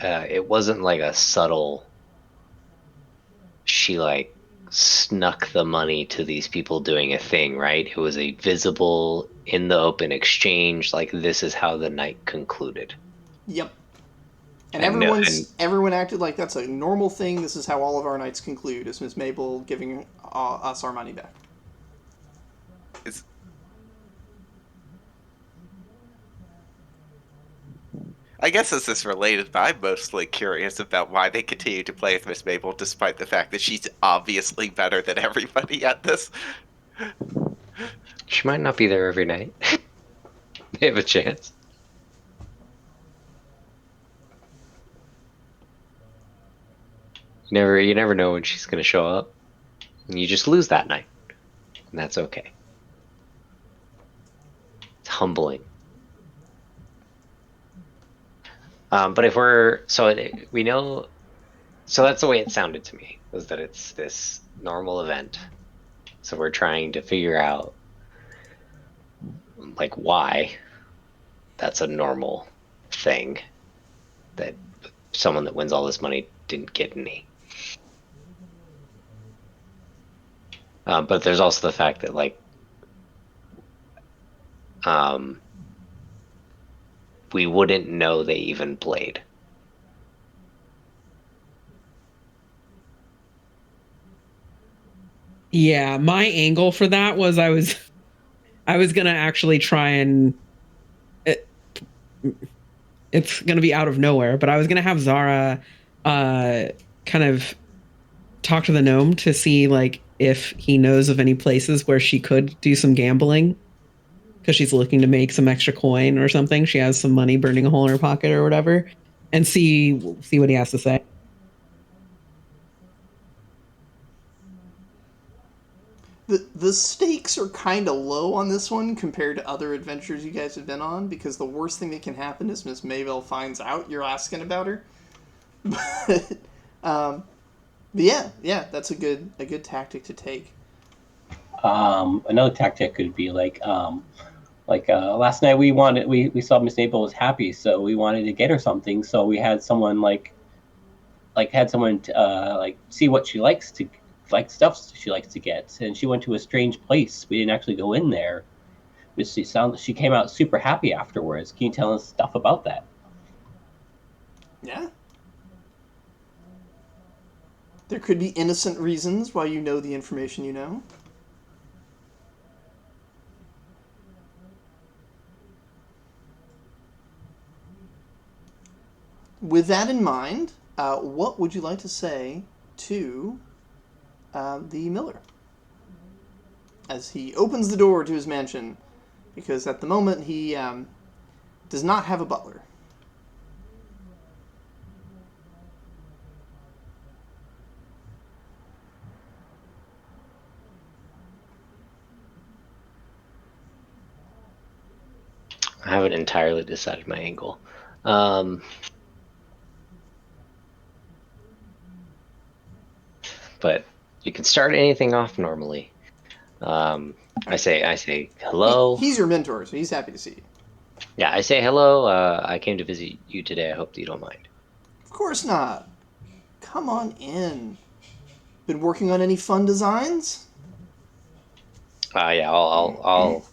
it wasn't like a subtle. She like snuck the money to these people doing a thing, right? It was a visible, in the open exchange. Like this is how the night concluded. Yep. And everyone acted like that's a normal thing. This is how all of our nights conclude. Is Miss Mabel giving us our money back? I guess this is related, but I'm mostly curious about why they continue to play with Miss Mabel despite the fact that she's obviously better than everybody at this. She might not be there every night. They have a chance. You never know when she's going to show up. And you just lose that night. And that's okay. It's humbling. But if we know, so that's the way it sounded to me, was that it's this normal event. So we're trying to figure out like why that's a normal thing, that someone that wins all this money didn't get any. But there's also the fact that like we wouldn't know they even played. Yeah, my angle for that was I was gonna actually try and it's gonna be out of nowhere, but I was gonna have Zara kind of talk to the gnome to see like if he knows of any places where she could do some gambling because she's looking to make some extra coin or something. She has some money burning a hole in her pocket or whatever, and see what he has to say. The stakes are kind of low on this one compared to other adventures you guys have been on, because the worst thing that can happen is Miss Mayville finds out you're asking about her. But, but yeah, that's a good tactic to take. Another tactic could be last night we saw Miss Mabel was happy, so we wanted to get her something. So we had someone see what she likes to like stuff she likes to get, and she went to a strange place. We didn't actually go in there, but she came out super happy afterwards. Can you tell us stuff about that? Yeah. There could be innocent reasons why you know the information you know. With that in mind, what would you like to say to the miller as he opens the door to his mansion? Because at the moment he does not have a butler. I haven't entirely decided my angle. But you can start anything off normally. I say hello. He's your mentor, so he's happy to see you. Yeah, I say hello. I came to visit you today. I hope that you don't mind. Of course not. Come on in. Been working on any fun designs? Yeah, I'll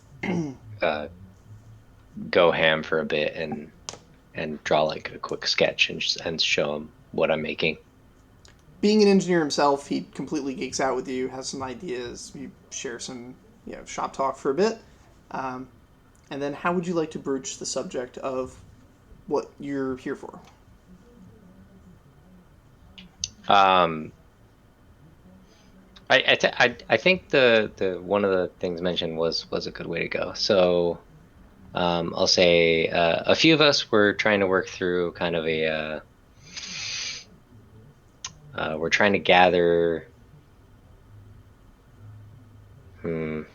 go ham for a bit and draw like a quick sketch and show him what I'm making. Being an engineer himself, he completely geeks out with you, has some ideas, you share some shop talk for a bit. And then how would you like to broach the subject of what you're here for? I think the one of the things mentioned was a good way to go. So I'll say a few of us were trying to work through kind of we're trying to gather I'm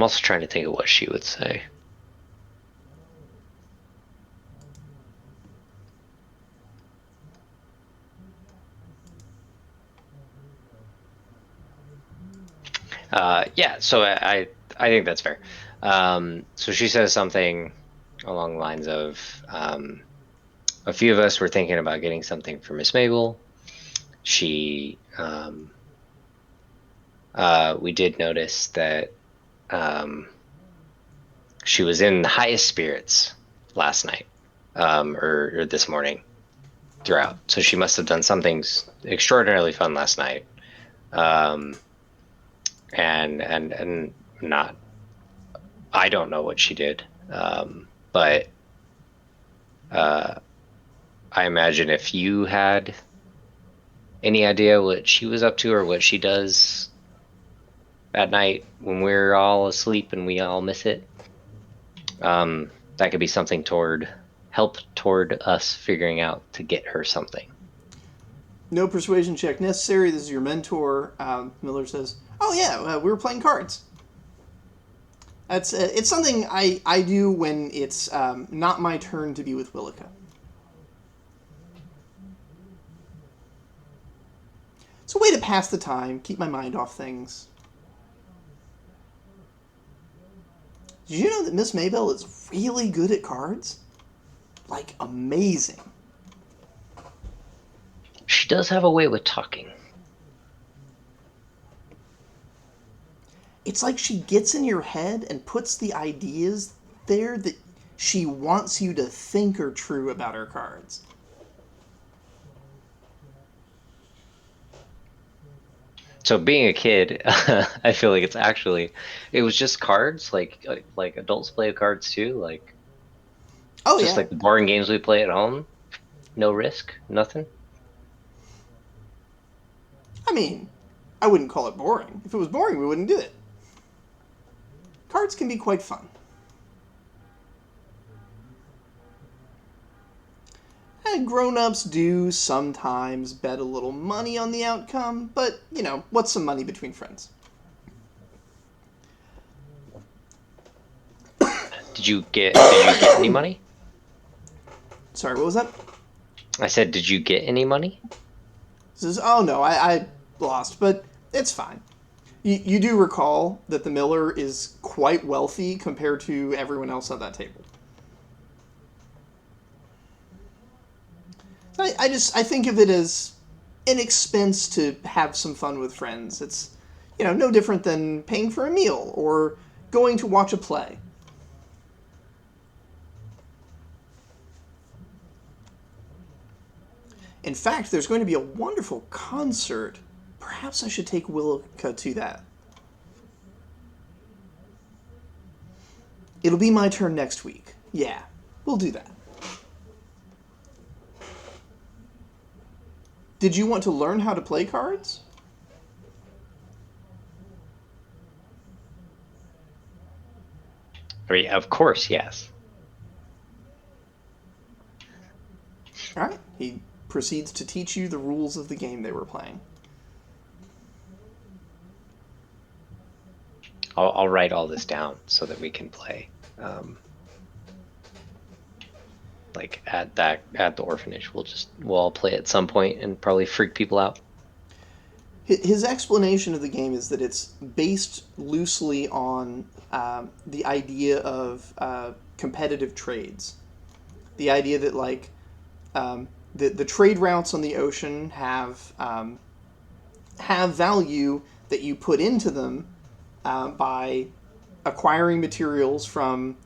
also trying to think of what she would say. Yeah, so I think that's fair. So she says something along the lines of a few of us were thinking about getting something for Miss Mabel. She we did notice that she was in the highest spirits last night or this morning throughout. So she must have done something extraordinarily fun last night. And not, I don't know what she did. But I imagine if you had any idea what she was up to or what she does at night when we're all asleep and we all miss it, that could be something help toward us figuring out to get her something. No persuasion check necessary. This is your mentor. Miller says, "Oh yeah, we were playing cards." That's it's something I do when it's not my turn to be with Willica. It's a way to pass the time, keep my mind off things. Did you know that Miss Maybell is really good at cards? Like, amazing. She does have a way with talking. It's like she gets in your head and puts the ideas there that she wants you to think are true about her cards. So being a kid, I feel like it was just cards, like adults play cards too, like Oh, just yeah. like the boring games we play at home. No risk, nothing. I mean, I wouldn't call it boring. If it was boring, we wouldn't do it. Cards can be quite fun. And grown-ups do sometimes bet a little money on the outcome, but, you know, what's some money between friends? Did you get any money? Sorry, what was that? I said, did you get any money? Oh no, I lost, but it's fine. You do recall that the miller is quite wealthy compared to everyone else at that table. I think of it as an expense to have some fun with friends. It's, you know, no different than paying for a meal or going to watch a play. In fact, there's going to be a wonderful concert. Perhaps I should take Wilka to that. It'll be my turn next week. Yeah, we'll do that. Did you want to learn how to play cards? I mean, of course, yes. All right. He proceeds to teach you the rules of the game they were playing. I'll write all this down so that we can play. Like at the orphanage, we'll all play at some point and probably freak people out. His explanation of the game is that it's based loosely on the idea of competitive trades. The idea that, like, the trade routes on the ocean have value that you put into them by acquiring materials from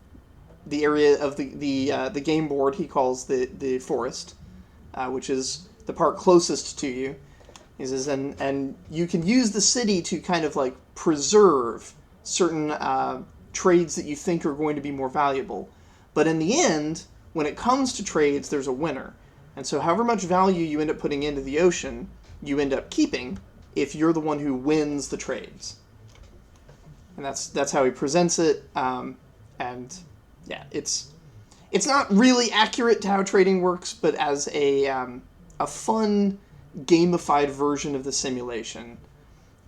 the area of the game board he calls the forest, which is the part closest to you. He says, and you can use the city to kind of like preserve certain trades that you think are going to be more valuable. But in the end, when it comes to trades, there's a winner. And so however much value you end up putting into the ocean, you end up keeping if you're the one who wins the trades. And that's how he presents it. And yeah, it's not really accurate to how trading works, but as a fun gamified version of the simulation.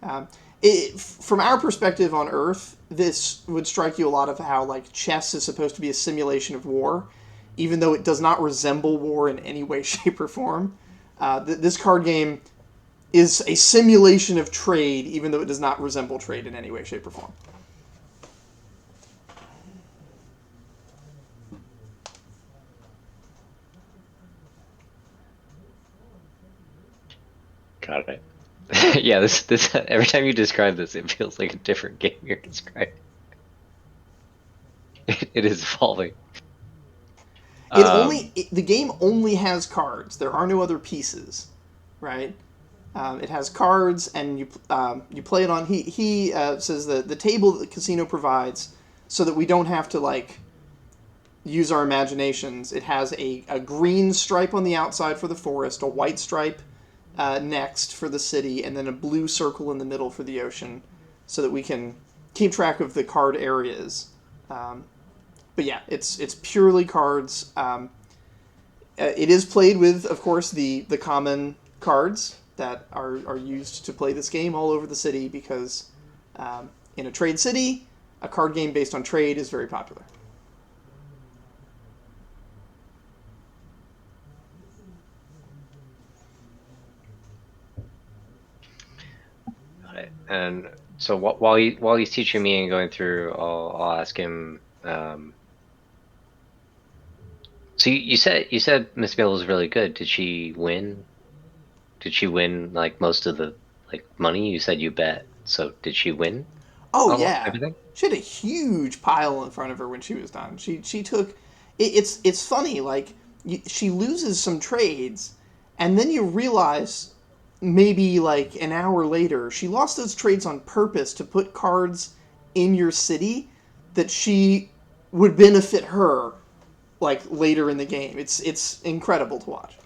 From our perspective on Earth, this would strike you a lot of how, like, chess is supposed to be a simulation of war, even though it does not resemble war in any way, shape, or form. This card game is a simulation of trade, even though it does not resemble trade in any way, shape, or form. Got it. Yeah, this every time you describe this, it feels like a different game you're describing. It is evolving. The game only has cards. There are no other pieces, right? It has cards, and you play it on. He says that the table that the casino provides, so that we don't have to, like, use our imaginations. It has a green stripe on the outside for the forest, a white stripe next for the city, and then a blue circle in the middle for the ocean, so that we can keep track of the card areas. But yeah, it's purely cards. It is played with, of course, the common cards that are used to play this game all over the city, because in a trade city, a card game based on trade is very popular. And So while he's teaching me and going through, I'll ask him. So you said Miss Mill was really good. Did she win? Did she win like most of the like money? You said you bet. So did she win? Oh Oh, yeah, everything. she had a huge pile in front of her when she was done. She took. It's funny, like she loses some trades, and then you realize maybe like an hour later she lost those trades on purpose to put cards in your city that she would benefit her like later in the game. It's incredible to watch.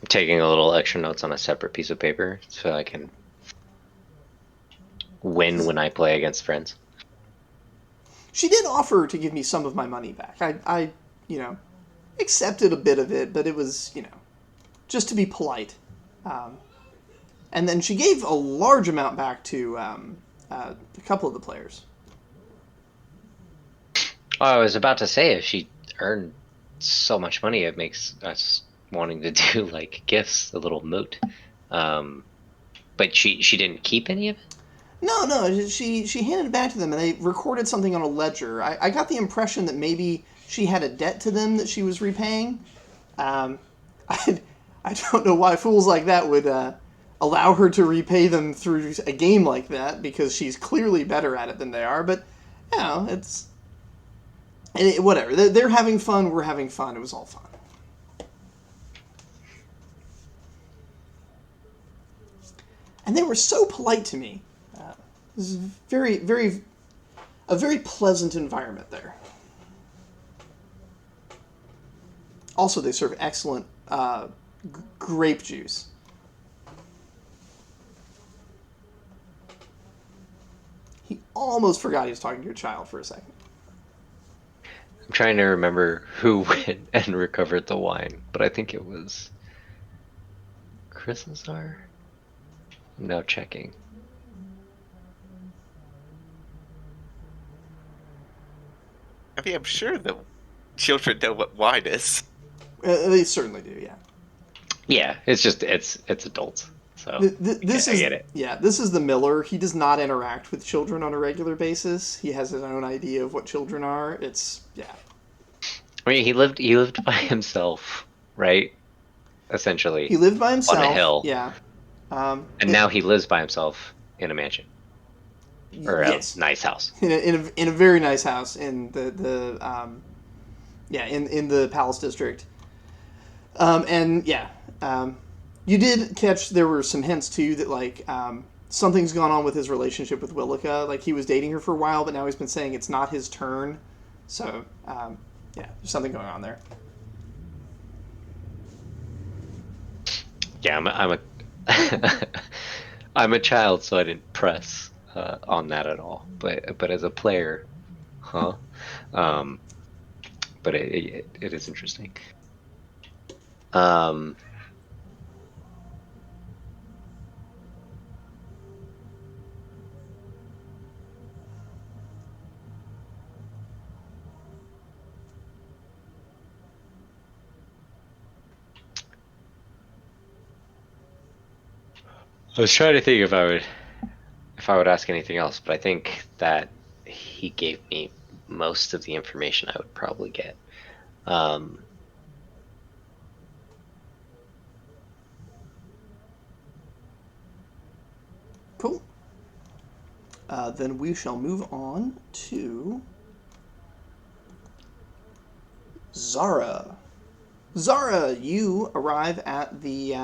I'm taking a little extra notes on a separate piece of paper so I can win when I play against friends. She did offer to give me some of my money back. I accepted a bit of it, but it was, just to be polite. And then she gave a large amount back to a couple of the players. Oh, I was about to say if she earned so much money, it makes us wanting to do like gifts a little moot. But she didn't keep any of it. No, she handed it back to them, and they recorded something on a ledger. I got the impression that maybe she had a debt to them that she was repaying. I I don't know why fools like that would allow her to repay them through a game like that, because she's clearly better at it than they are. But it's whatever. They're having fun. We're having fun. It was all fun. And they were so polite to me. It was a very pleasant environment there. Also, they serve excellent grape juice. He almost forgot he was talking to a child for a second. I'm trying to remember who went and recovered the wine, but I think it was Christazar. I'm now checking. I mean, I'm sure the children know what wine is. They certainly do, yeah. Yeah, it's just it's adults. So This I is get it. Yeah, this is the Miller. He does not interact with children on a regular basis. He has his own idea of what children are. I mean, he lived by himself, right? Essentially, He lived by himself. on a hill. Yeah. And now he lives by himself in a mansion or yes, a nice house. in a very nice house in the in the Palace district. You did catch there were some hints too that like something's gone on with his relationship with Willica. Like he was dating her for a while, but now he's been saying it's not his turn. So there's something going on there. Yeah, I'm a I'm a child, so I didn't press on that at all. But as a player, huh? But it is interesting. I was trying to think if I would ask anything else, but I think that he gave me most of the information I would probably get. Cool. Then we shall move on to Zara. Zara, you arrive at the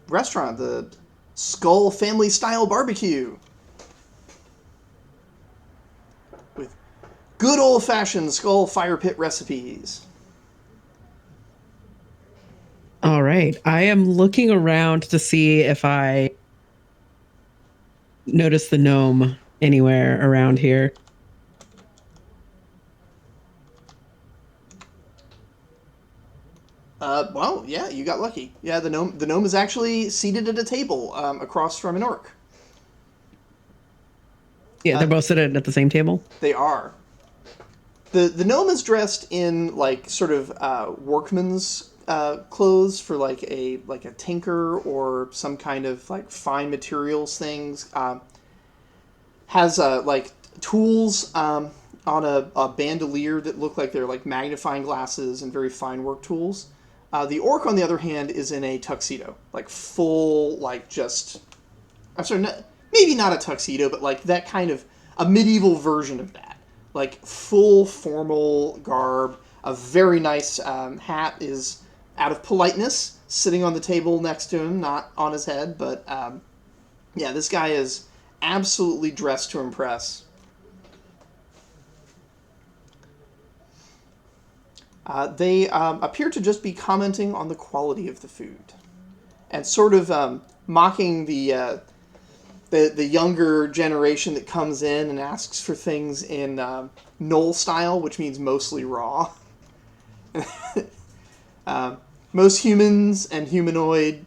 restaurant, the Skull Family Style Barbecue, with good old-fashioned Skull fire pit recipes. All right. I am looking around to see if I notice the gnome anywhere around here. Well, yeah, you got lucky. Yeah, the gnome is actually seated at a table across from an orc. Yeah, they're both sitting at the same table. They are. The gnome is dressed in like sort of workman's clothes for like a tinker or some kind of like fine materials things. Has like tools on a bandolier that look like they're like magnifying glasses and very fine work tools. The orc, on the other hand, is in a tuxedo, like full, like just. I'm sorry, maybe not a tuxedo, but like that kind of a medieval version of that, like full formal garb. A very nice hat is out of politeness sitting on the table next to him, not on his head, but yeah, this guy is absolutely dressed to impress. They appear to just be commenting on the quality of the food and sort of mocking the younger generation that comes in and asks for things in Knoll style, which means mostly raw. Most humans and humanoid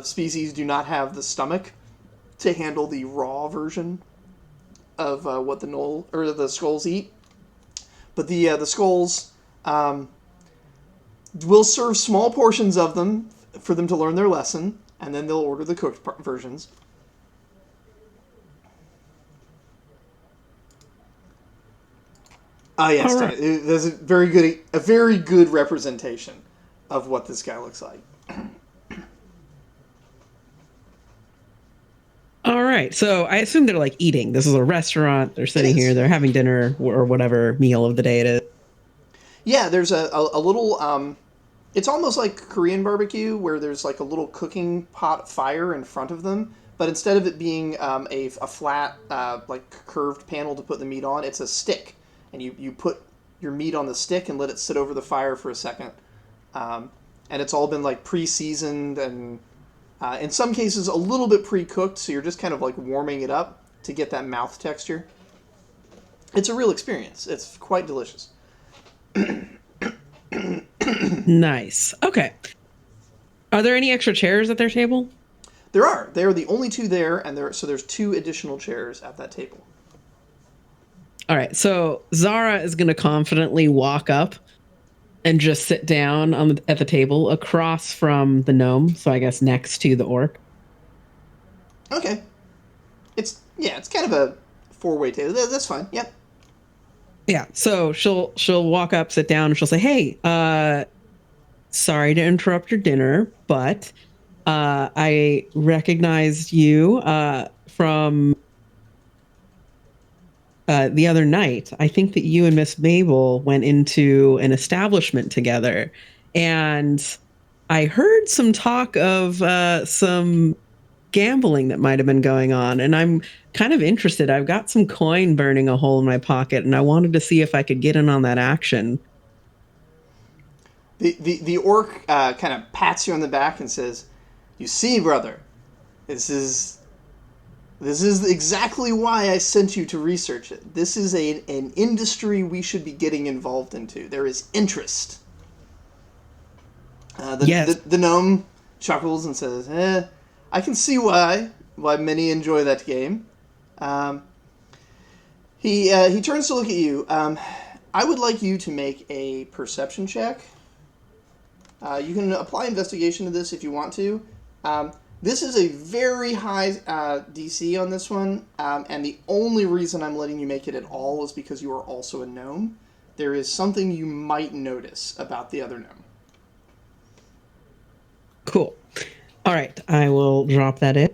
species do not have the stomach to handle the raw version of what the Knoll or the skulls eat, but the skulls will serve small portions of them for them to learn their lesson, and then they'll order the cooked versions. Oh yes, right. There's a very good representation of what this guy looks like. All right, so I assume they're like eating. This is a restaurant. They're sitting here. They're having dinner or whatever meal of the day it is. Yeah, there's a little. It's almost like Korean barbecue, where there's like a little cooking pot fire in front of them, but instead of it being a flat, like curved panel to put the meat on, it's a stick, and you put your meat on the stick and let it sit over the fire for a second, and it's all been like pre-seasoned and in some cases a little bit pre-cooked, so you're just kind of like warming it up to get that mouth texture. It's a real experience. It's quite delicious. Nice. Okay. Are there any extra chairs at their table? There are. They are the only two there, and there's 2 additional chairs at that table. All right. So Zara is going to confidently walk up and just sit down at the table across from the gnome. So I guess next to the orc. Okay. It's kind of a 4-way table. That's fine. Yep. Yeah. So she'll walk up, sit down, and she'll say, "Hey, sorry to interrupt your dinner, but I recognized you from the other night. I think that you and Miss Mabel went into an establishment together, and I heard some talk of some gambling that might have been going on, and I'm kind of interested. I've got some coin burning a hole in my pocket, and I wanted to see if I could get in on that action." The orc kind of pats you on the back and says, "You see, brother, this is exactly why I sent you to research it. This is an industry we should be getting involved into. There is interest." Yes. The gnome chuckles and says, "I can see why many enjoy that game." He turns to look at you. I would like you to make a perception check. You can apply investigation to this if you want to. This is a very high DC on this one, and the only reason I'm letting you make it at all is because you are also a gnome. There is something you might notice about the other gnome. Cool. All right, I will drop that in.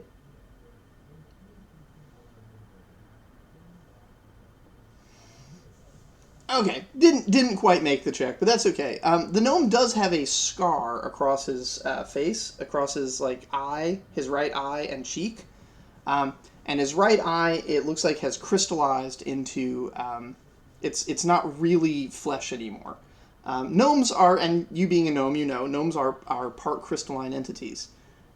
Okay, didn't quite make the check, but that's okay. The gnome does have a scar across his face, across his eye, his right eye and cheek, and his right eye, it looks like, has crystallized into. It's not really flesh anymore. Gnomes are, and you being a gnome, you know, gnomes are part crystalline entities,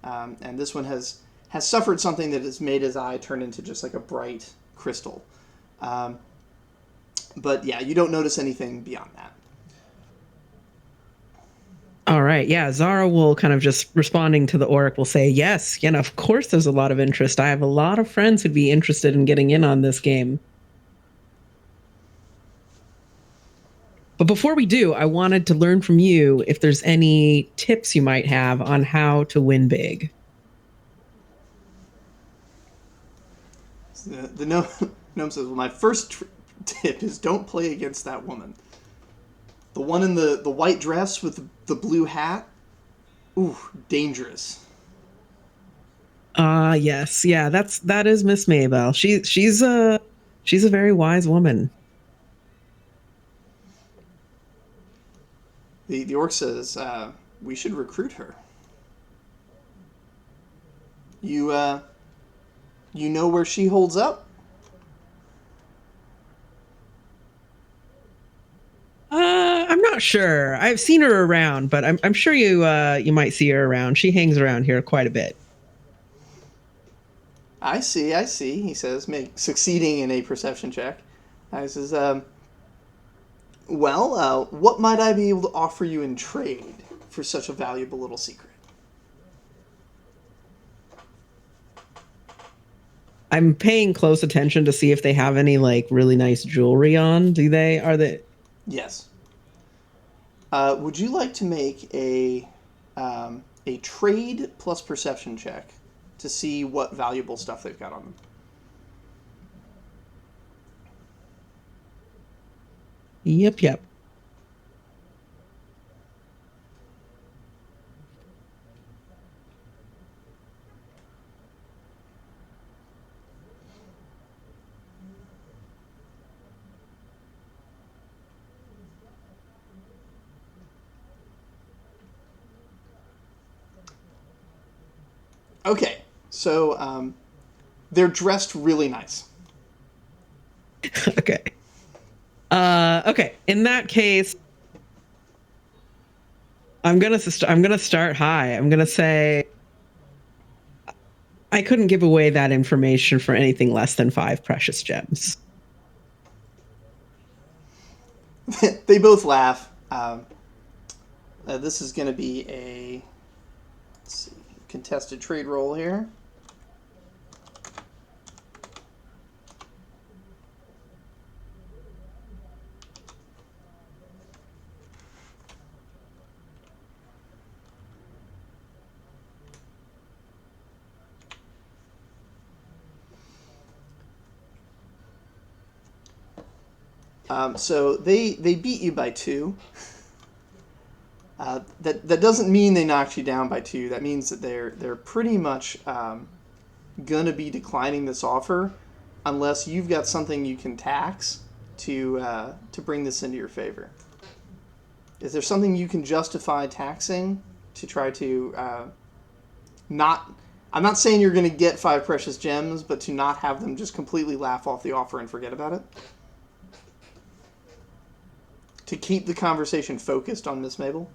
and this one has suffered something that has made his eye turn into just like a bright crystal. But yeah, you don't notice anything beyond that. All right. Yeah. Zara will kind of just responding to the orc will say, yes, of course there's a lot of interest. I have a lot of friends who'd be interested in getting in on this game. But before we do, I wanted to learn from you if there's any tips you might have on how to win big. The gnome says, well, my first tip is don't play against that woman. The one in the white dress with the blue hat? Ooh, dangerous. Yes. Yeah, that is Miss Mabel. She's a very wise woman. The orc says, we should recruit her. You know where she holds up? I'm not sure. I've seen her around, but I'm sure you might see her around. She hangs around here quite a bit. I see, he says, succeeding in a perception check. He says, what might I be able to offer you in trade for such a valuable little secret? I'm paying close attention to see if they have any like really nice jewelry on. Are they? Yes. Would you like to make a trade plus perception check to see what valuable stuff they've got on them? Yep. Okay, so they're dressed really nice. Okay. Okay. In that case, I'm gonna start high. I'm gonna say I couldn't give away that information for anything less than 5 precious gems. They both laugh. This is going to be a contested trade roll here. So they beat you by 2. That doesn't mean they knocked you down by 2. That means that they're pretty much gonna be declining this offer unless you've got something you can tax to bring this into your favor. Is there something you can justify taxing to try to not? I'm not saying you're going to get 5 precious gems, but to not have them just completely laugh off the offer and forget about it. To keep the conversation focused on Miss Mabel.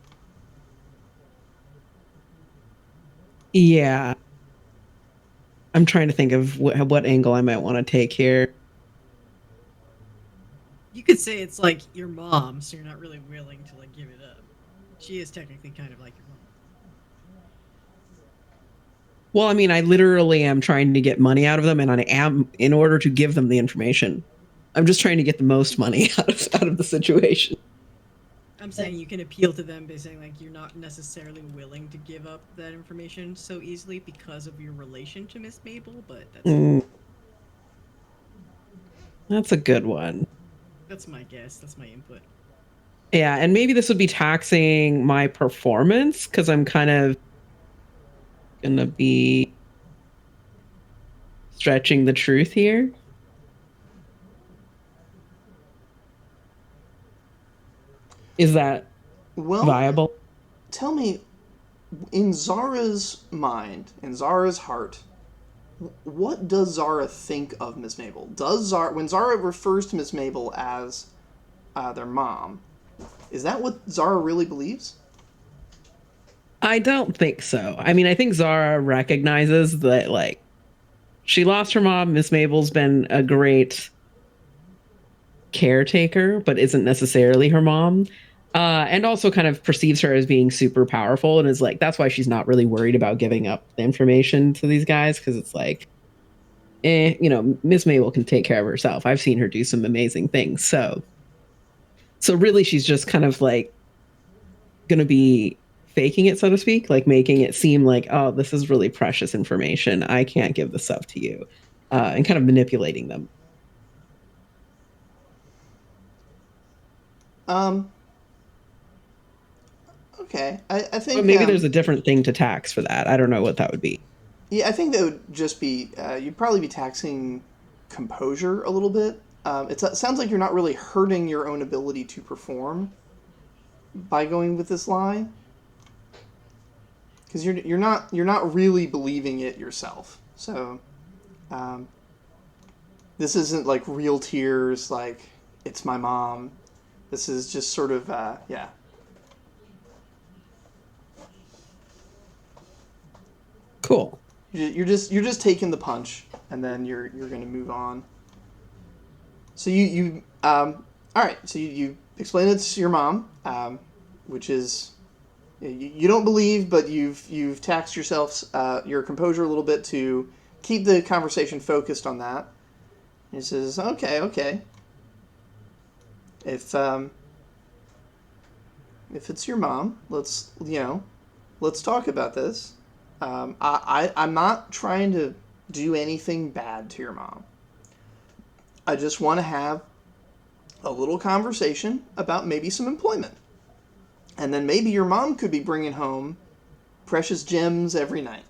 Yeah. I'm trying to think of what angle I might want to take here. You could say it's like your mom, so you're not really willing to like give it up. She is technically kind of like your mom. Well, I mean, I literally am trying to get money out of them, and I am in order to give them the information. I'm just trying to get the most money out of the situation. I'm saying you can appeal to them by saying like you're not necessarily willing to give up that information so easily because of your relation to Miss Mabel, but That's a good one. That's my guess. That's my input. Yeah, and maybe this would be taxing my performance because I'm kind of gonna be stretching the truth here. Is that viable? Tell me, in Zara's mind, in Zara's heart, what does Zara think of Miss Mabel? When Zara refers to Miss Mabel as their mom, is that what Zara really believes? I don't think so. I mean, I think Zara recognizes that, like, she lost her mom. Miss Mabel's been a great caretaker, but isn't necessarily her mom. And also kind of perceives her as being super powerful and is like, that's why she's not really worried about giving up the information to these guys, because it's like, Miss Mabel can take care of herself. I've seen her do some amazing things. So So really, she's just kind of like going to be faking it, so to speak, like making it seem like, oh, this is really precious information. I can't give this up to you, and kind of manipulating them. Okay, I think But maybe there's a different thing to tax for that. I don't know what that would be. yeah, I think that would just be you'd probably be taxing composure a little bit. It sounds like you're not really hurting your own ability to perform by going with this lie, because you're not really believing it yourself. So this isn't like real tears, like it's my mom. This is just sort of yeah. Cool. You're just taking the punch, and then you're going to move on. So you all right. So you explain it to your mom, which is you don't believe, but you've taxed yourself your composure a little bit to keep the conversation focused on that. And he says, okay. If it's your mom, let's talk about this. I'm not trying to do anything bad to your mom. I just want to have a little conversation about maybe some employment. And then maybe your mom could be bringing home precious gems every night.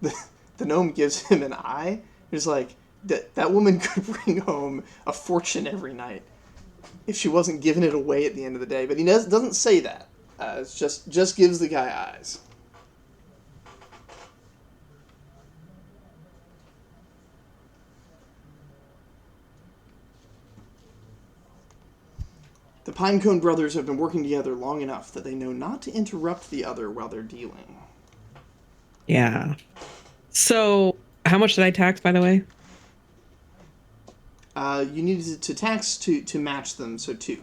The gnome gives him an eye. He's like, that woman could bring home a fortune every night if she wasn't giving it away at the end of the day. But he doesn't say that. It's just gives the guy eyes. The Pinecone brothers have been working together long enough that they know not to interrupt the other while they're dealing. Yeah. So, how much did I tax, by the way? You needed to tax to match them, so 2.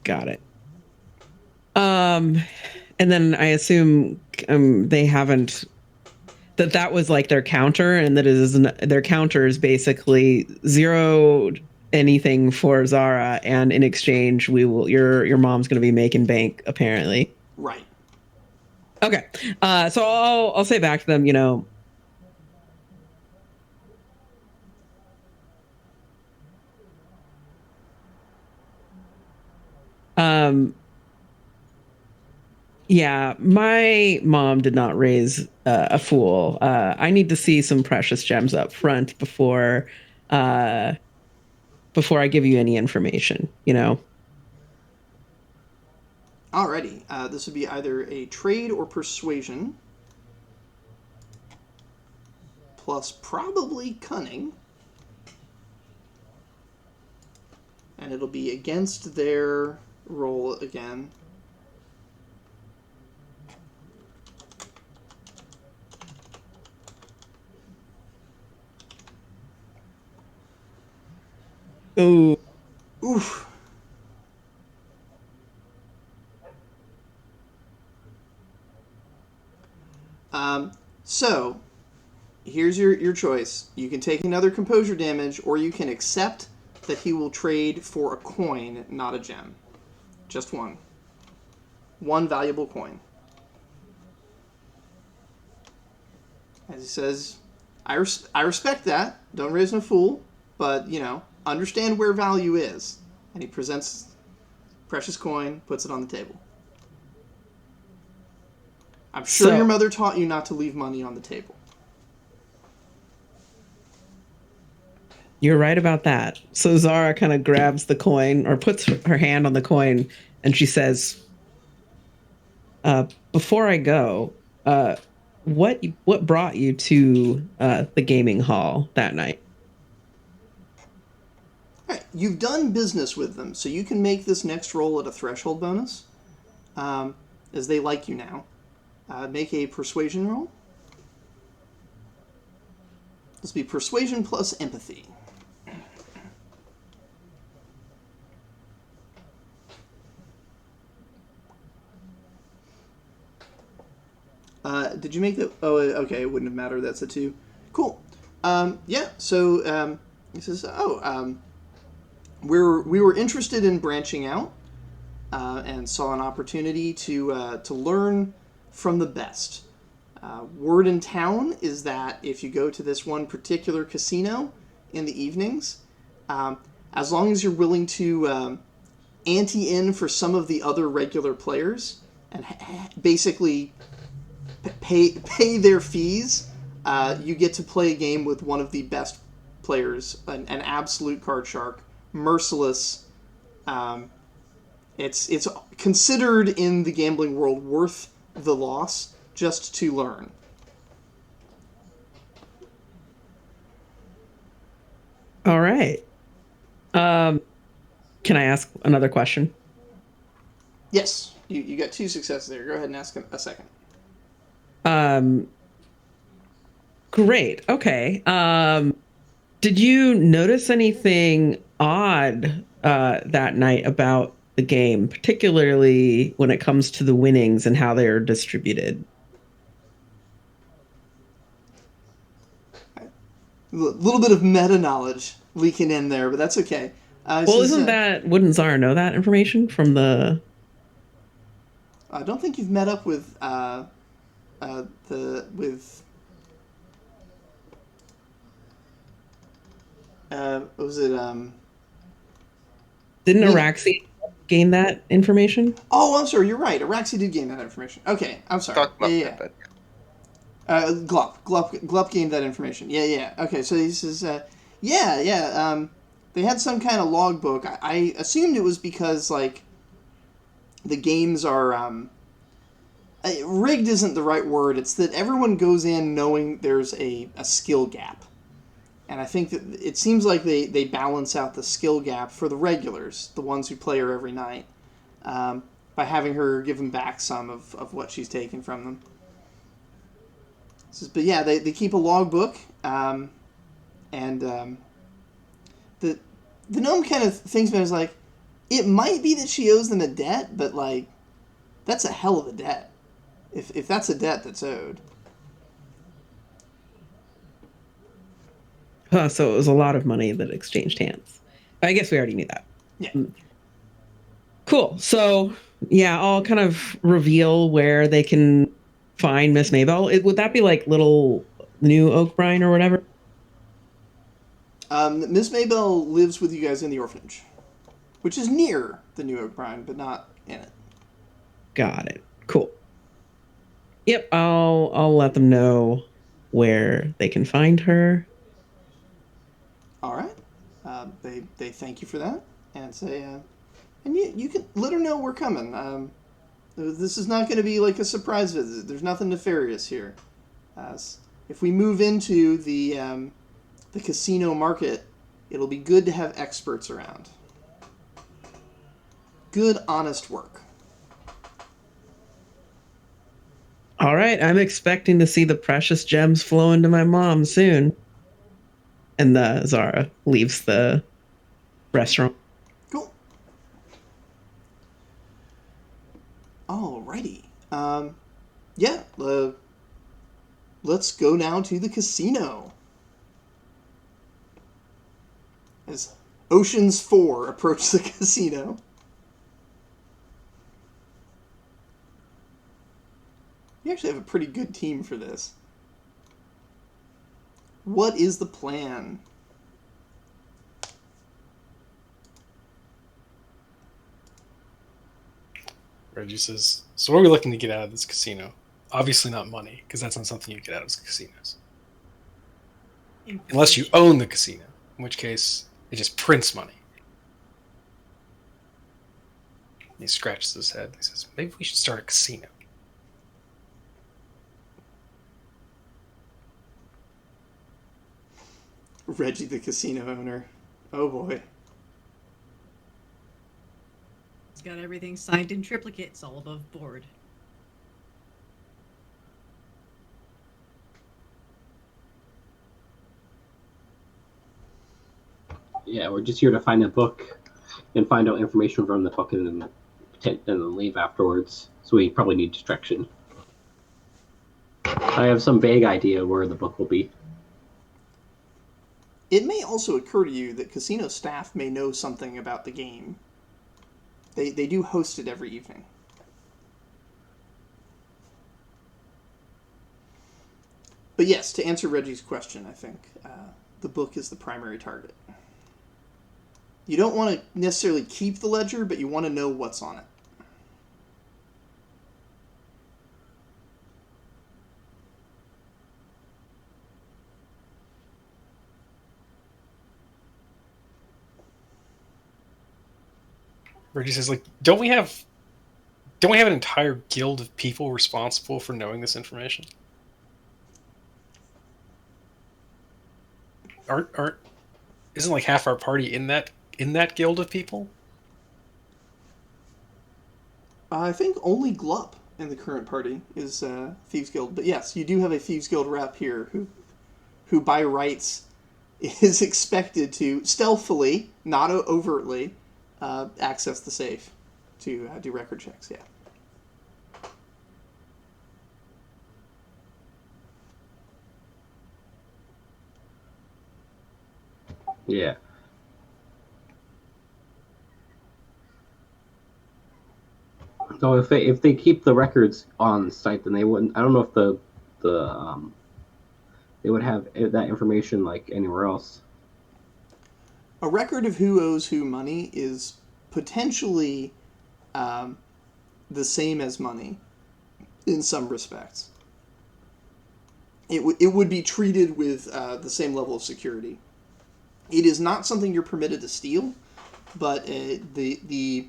Got it. And then I assume they haven't. That was like their counter, and that is their counter is basically 0 anything for Zara, and in exchange, your mom's going to be making bank, apparently. Right. Okay. So I'll say back to them, yeah, my mom did not raise a fool. I need to see some precious gems up front before I give you any information, Alrighty. This would be either a trade or persuasion, plus probably cunning, and it'll be against their roll again. Ooh. Oof. So, here's your choice. You can take another composure damage, or you can accept that he will trade for a coin, not a gem. Just one. One valuable coin. As he says, I respect that. Don't raise no fool. But, understand where value is. And he presents precious coin, puts it on the table. I'm sure your mother taught you not to leave money on the table. You're right about that. So Zara kind of grabs the coin, or puts her hand on the coin, and she says, before I go, what brought you to the gaming hall that night? All right, you've done business with them, so you can make this next roll at a threshold bonus, as they like you now. Make a persuasion roll. This will be persuasion plus empathy. Did you make that? Oh, okay. It wouldn't have mattered. That's a 2. Cool. Yeah. So he says, we were interested in branching out and saw an opportunity to learn from the best. Word in town is that if you go to this one particular casino in the evenings, as long as you're willing to ante in for some of the other regular players and basically pay their fees, you get to play a game with one of the best players, an absolute card shark, merciless. It's considered in the gambling world worth the loss just to learn. All right. Can I ask another question? Yes, you got 2 successes there. Go ahead and ask a second. Great. Okay. Did you notice anything odd that night about the game, particularly when it comes to the winnings and how they're distributed? A little bit of meta knowledge leaking in there, but that's okay. Wouldn't Zara know that information from the... I don't think you've met up with was it Didn't Yeah. Araxi gain that information? Oh, I'm sorry. You're right. Araxi did gain that information. Okay, I'm sorry. Talk about Yeah. that. Glup gained that information. Yeah. Okay, so he says, they had some kind of logbook. I assumed it was because, like, the games are, rigged isn't the right word. It's that everyone goes in knowing there's a skill gap. And I think that it seems like they balance out the skill gap for the regulars, the ones who play her every night, by having her give them back some of what she's taken from them. But yeah, they keep a logbook, and the gnome kind of thinks about it as like, it might be that she owes them a debt, but like, that's a hell of a debt. If that's a debt that's owed. So it was a lot of money that exchanged hands. I guess we already knew that. Yeah. Cool. So yeah, I'll kind of reveal where they can find Miss Maybell. Would that be like little New Oakbrine or whatever? Miss Maybell lives with you guys in the orphanage, which is near the New Oakbrine, but not in it. Got it. Cool. Yep, I'll let them know where they can find her. All right. They thank you for that and say, and you can let her know we're coming. This is not going to be like a surprise visit. There's nothing nefarious here. If we move into the casino market, it'll be good to have experts around. Good, honest work. All right, I'm expecting to see the precious gems flow into my mom soon. And Zara leaves the restaurant. Cool. Alrighty. Let's go now to the casino. As Oceans 4 approach the casino. You actually have a pretty good team for this. What is the plan? Reggie says, so what are we looking to get out of this casino? Obviously not money, because that's not something you get out of casinos. Unless you own the casino, in which case it just prints money. He scratches his head. He says, maybe we should start a casino. Reggie, the casino owner. Oh boy. He's got everything signed in triplicate. It's all above board. Yeah, we're just here to find a book and find out information from the book and then leave afterwards. So we probably need distraction. I have some vague idea where the book will be. It may also occur to you that casino staff may know something about the game. They do host it every evening. But yes, to answer Reggie's question, I think the book is the primary target. You don't want to necessarily keep the ledger, but you want to know what's on it. Reggie says, like, don't we have an entire guild of people responsible for knowing this information? Isn't like half our party in that guild of people? I think only Glup in the current party is Thieves Guild. But yes, you do have a Thieves Guild rep here who by rights is expected to stealthily, not overtly, access the safe to do record checks. Yeah. Yeah. So if they keep the records on site, then they wouldn't. I don't know if they would have that information like anywhere else. A record of who owes who money is potentially the same as money in some respects. It would be treated with the same level of security. It is not something you're permitted to steal, but the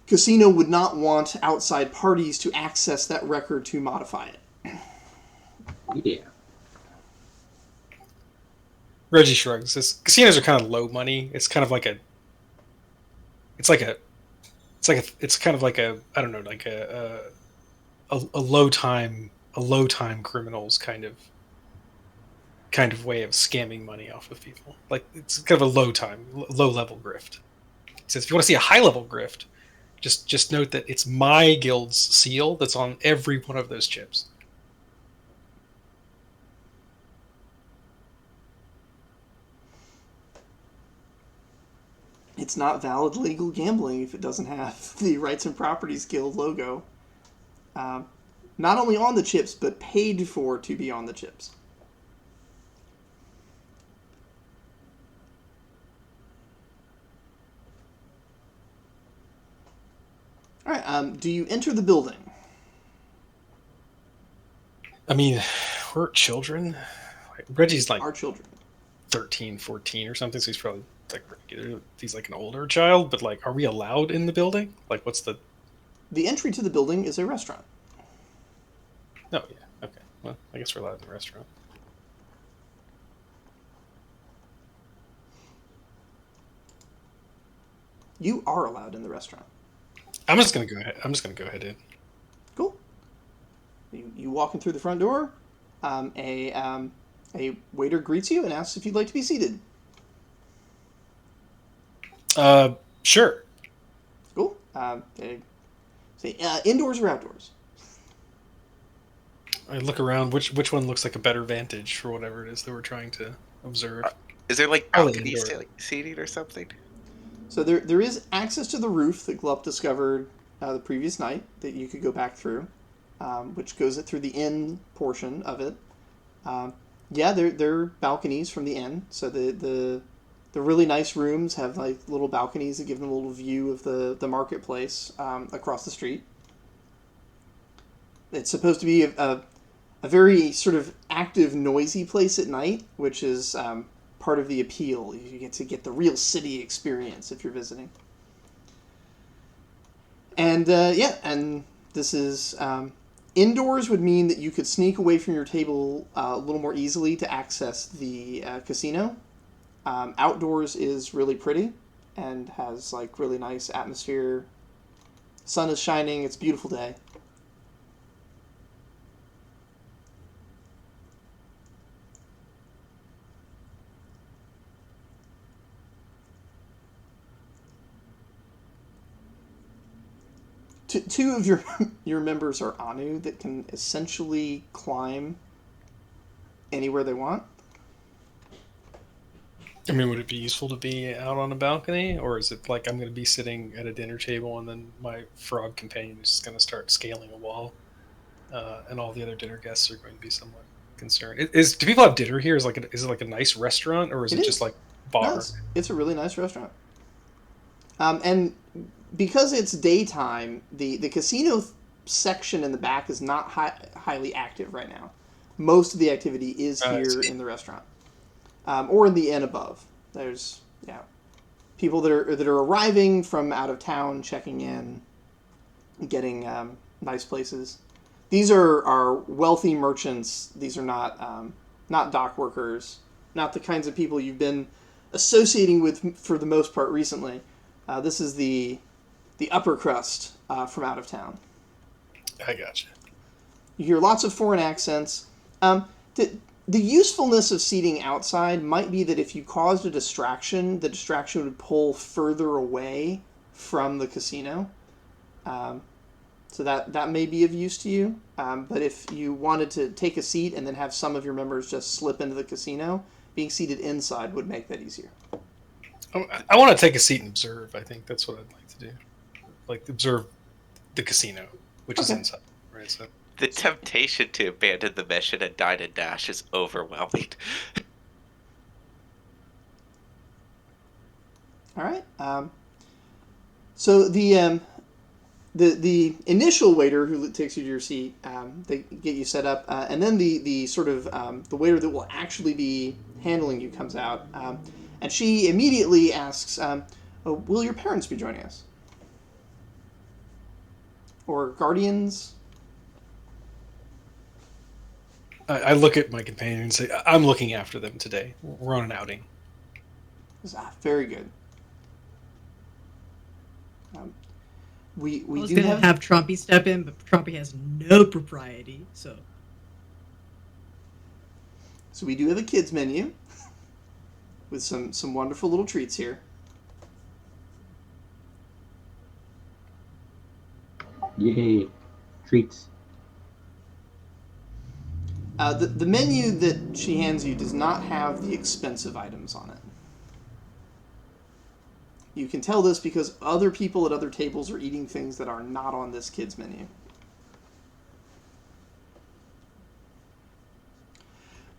casino would not want outside parties to access that record to modify it. Yeah. Reggie shrugs. Says, casinos are kind of low money. It's kind of like it's kind of like a I don't know, like a low time criminals kind of way of scamming money off of people. Like, it's kind of a low level grift. He says, if you want to see a high level grift, just note that it's my guild's seal that's on every one of those chips. It's not valid legal gambling if it doesn't have the Rights and Properties Guild logo. Not only on the chips, but paid for to be on the chips. All right, do you enter the building? I mean, we're children. Reggie's like Our children. 13, 14 or something, so he's probably like he's like an older child, but like, are we allowed in the building? Like, what's the entry to the building is a restaurant. Oh yeah, okay. Well, I guess we're allowed in the restaurant. You are allowed in the restaurant. I'm just gonna go ahead in. Cool. You walking through the front door. A waiter greets you and asks if you'd like to be seated. Sure. Cool. They say indoors or outdoors. I look around. Which one looks like a better vantage for whatever it is that we're trying to observe? Is there like Probably balcony indoor. seating or something? So there is access to the roof that Glup discovered the previous night that you could go back through, which goes it through the inn portion of it. Yeah, there are balconies from the inn. So the really nice rooms have like little balconies that give them a little view of the marketplace across the street. It's supposed to be a very sort of active, noisy place at night, which is part of the appeal. You get to get the real city experience if you're visiting. And and this is indoors would mean that you could sneak away from your table a little more easily to access the casino. Outdoors is really pretty and has like really nice atmosphere. Sun is shining. It's a beautiful day. Two of your members are Anu that can essentially climb anywhere they want. I mean, would it be useful to be out on a balcony, or is it like I'm going to be sitting at a dinner table and then my frog companion is just going to start scaling a wall, and all the other dinner guests are going to be somewhat concerned? Do people have dinner here? Is it like a nice restaurant, or is It it just is. like No, bar? it's a really nice restaurant. And because it's daytime, the casino section in the back is not highly active right now. Most of the activity is I here see. in the restaurant, or in the inn above. There's people that are arriving from out of town, checking in, getting nice places. These are wealthy merchants. These are not dock workers, not the kinds of people you've been associating with for the most part recently. This is the upper crust from out of town. I gotcha. You hear lots of foreign accents. The usefulness of seating outside might be that if you caused a distraction, the distraction would pull further away from the casino. So that may be of use to you. But if you wanted to take a seat and then have some of your members just slip into the casino, being seated inside would make that easier. I want to take a seat and observe. I think that's what I'd like to do. Like observe the casino, which is Okay. inside, right? So The temptation to abandon the mission and dine and dash is overwhelming. All right. So the initial waiter who takes you to your seat, they get you set up, and then the sort of the waiter that will actually be handling you comes out, and she immediately asks, "Will your parents be joining us, or guardians?" I look at my companion and say, "I'm looking after them today. We're on an outing." Very good. We I was do gonna have Trumpy step in, but Trumpy has no propriety, so we do have a kids menu with some wonderful little treats here. Yay, treats. The menu that she hands you does not have the expensive items on it. You can tell this because other people at other tables are eating things that are not on this kid's menu.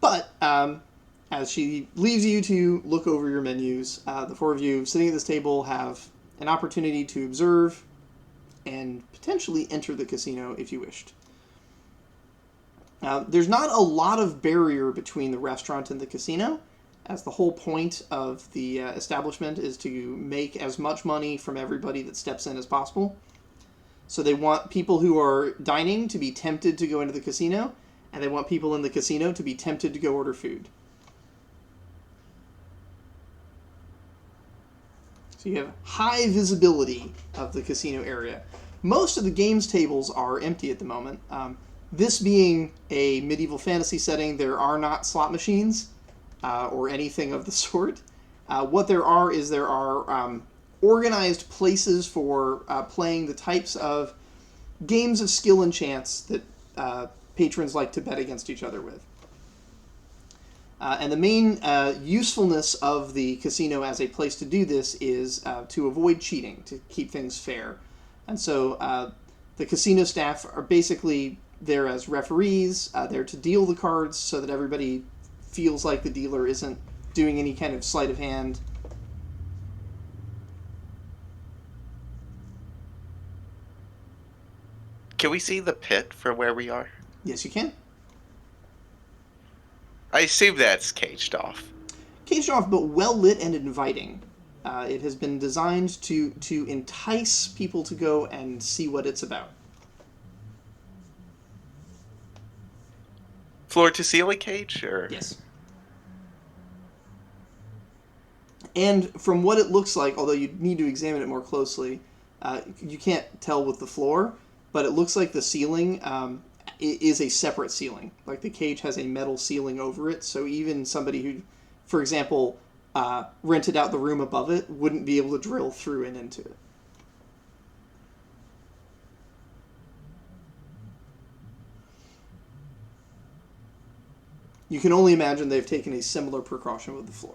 But as she leaves you to look over your menus, the four of you sitting at this table have an opportunity to observe and potentially enter the casino if you wished. There's not a lot of barrier between the restaurant and the casino, as the whole point of the establishment is to make as much money from everybody that steps in as possible. So they want people who are dining to be tempted to go into the casino, and they want people in the casino to be tempted to go order food. So you have high visibility of the casino area. Most of the games tables are empty at the moment. This being a medieval fantasy setting, there are not slot machines or anything of the sort. What there are organized places for playing the types of games of skill and chance that patrons like to bet against each other with. And the main usefulness of the casino as a place to do this is to avoid cheating, to keep things fair. And so the casino staff are basically there as referees, there to deal the cards so that everybody feels like the dealer isn't doing any kind of sleight of hand. Can we see the pit from where we are? Yes, you can. I assume that's caged off. Caged off, but well lit and inviting. It has been designed to entice people to go and see what it's about. Floor to ceiling cage, or Yes. And from what it looks like, although you need to examine it more closely, you can't tell with the floor, but it looks like the ceiling is a separate ceiling. Like the cage has a metal ceiling over it, so even somebody who, for example, rented out the room above it wouldn't be able to drill through and into it. You can only imagine they've taken a similar precaution with the floor.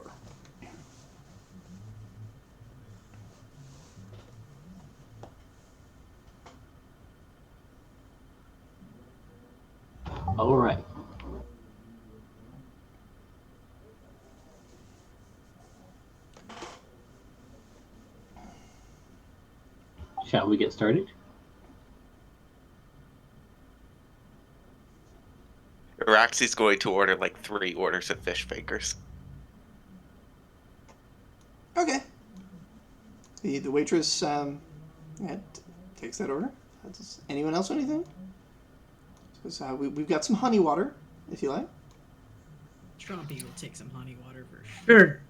shall we get started? Roxy's going to order like 3 orders of fish fingers. Okay. The waitress takes that order. Does anyone else want anything? So, we've got some honey water, if you like. Trumpy will take some honey water for sure.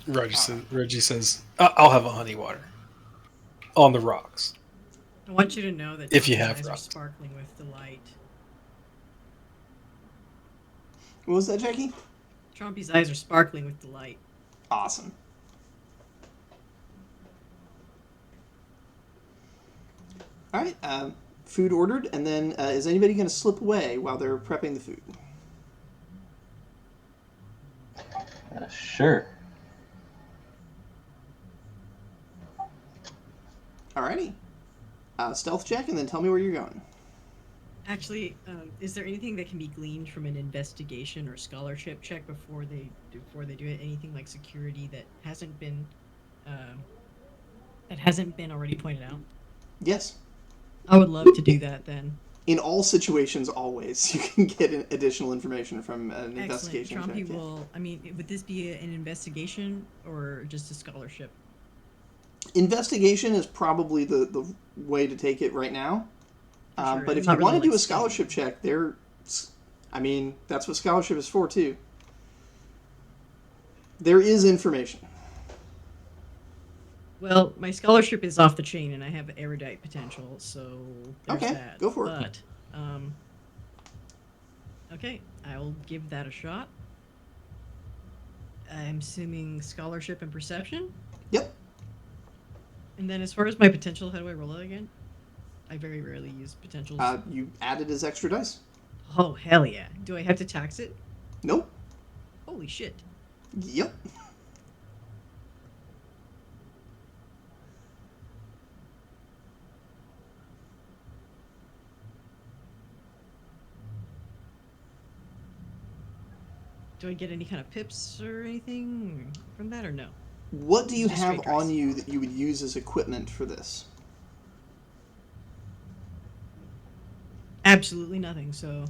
Reggie says, "I'll have a honey water on the rocks." I want you to know that If you Trumpy's have eyes are rocks. sparkling with delight. What was that, Jackie? Trumpy's eyes are sparkling with delight. Awesome. All right. Food ordered, and then is anybody going to slip away while they're prepping the food? Sure. Alrighty. Stealth check, and then tell me where you're going. Actually, is there anything that can be gleaned from an investigation or scholarship check before they do it? Anything like security that hasn't been already pointed out? Yes. I would love to do that then. In all situations, always you can get additional information from an investigation Excellent. check. Trumpy will. I mean, would this be an investigation or just a scholarship? Investigation is probably the way to take it right now. Sure, But I'm if you not want to really, do a like, scholarship check, that's what scholarship is for too. There is information. Well, my scholarship is off the chain, and I have erudite potential, so there's Okay, that. go for it. But, okay, I'll give that a shot. I'm assuming scholarship and perception. Yep. And then, as far as my potential, how do I roll it again? I very rarely use potentials. You add it as extra dice. Oh hell yeah! Do I have to tax it? Nope. Holy shit! Yep. Do I get any kind of pips or anything from that, or no? What do you Just have straight on dice. you that you would use as equipment for this? Absolutely nothing. So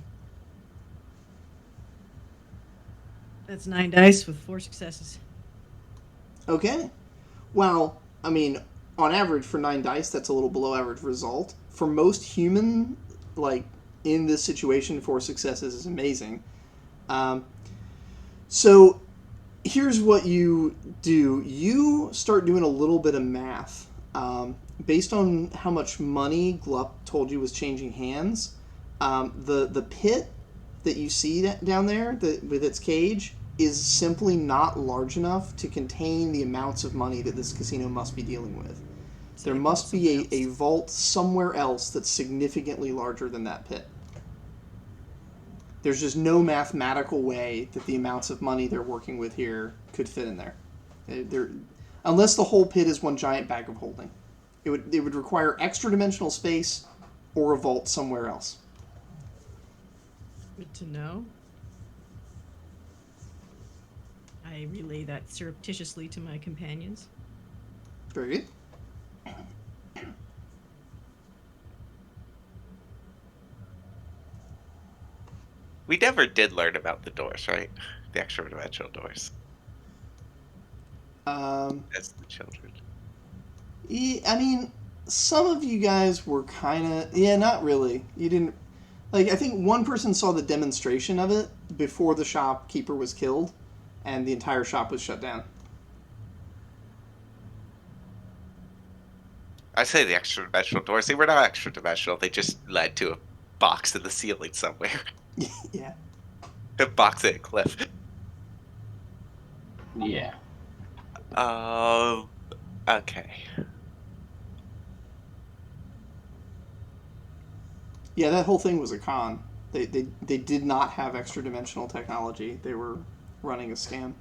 that's 9 dice with 4 successes. Okay. Well, I mean, on average for 9 dice, that's a little below average result. For most human, like, in this situation, 4 successes is amazing. So, here's what you do. You start doing a little bit of math. Based on how much money Glup told you was changing hands, the pit that you see down there with its cage is simply not large enough to contain the amounts of money that this casino must be dealing with. So There I must roll be something a else. vault somewhere else that's significantly larger than that pit. There's just no mathematical way that the amounts of money they're working with here could fit in there. Unless the whole pit is one giant bag of holding. It would require extra dimensional space or a vault somewhere else. Good to know. I relay that surreptitiously to my companions. Very good. We never did learn about the doors, right? The extra dimensional doors. As the children. I mean, some of you guys were kind of... Yeah, not really. You didn't... Like, I think one person saw the demonstration of it before the shopkeeper was killed, and the entire shop was shut down. I say the extra dimensional doors. They were not extra dimensional. They just led to a box in the ceiling somewhere. Yeah. A box in a cliff. Yeah. Okay. Yeah, that whole thing was a con. They did not have extra dimensional technology. They were running a scam.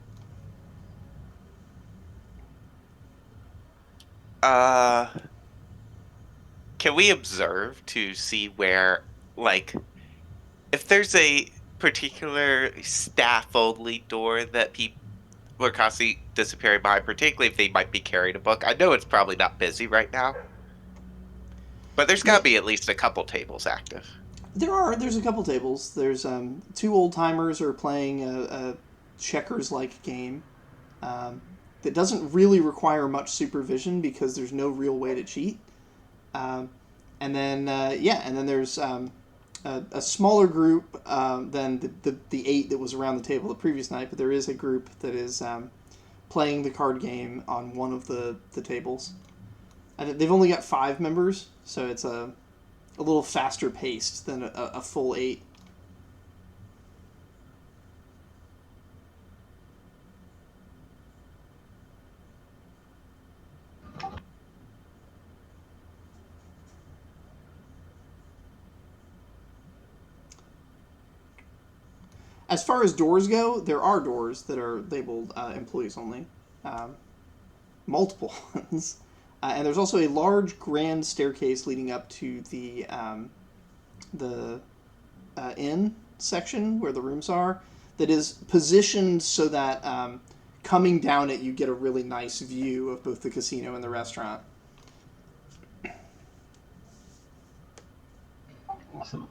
Can we observe to see where, like, if there's a particular staff-only door that people are constantly disappearing behind, particularly if they might be carrying a book? I know it's probably not busy right now, But there's got to be at least a couple tables active. There's a couple tables. There's two old timers are playing a checkers like game that doesn't really require much supervision because there's no real way to cheat. And then there's a smaller group than the 8 that was around the table the previous night, but there is a group that is playing the card game on one of the tables. And they've only got 5 members, so it's a little faster paced than a full 8. As far as doors go, there are doors that are labeled employees only. Multiple ones. And there's also a large grand staircase leading up to the inn section where the rooms are that is positioned so that coming down it you get a really nice view of both the casino and the restaurant. Awesome.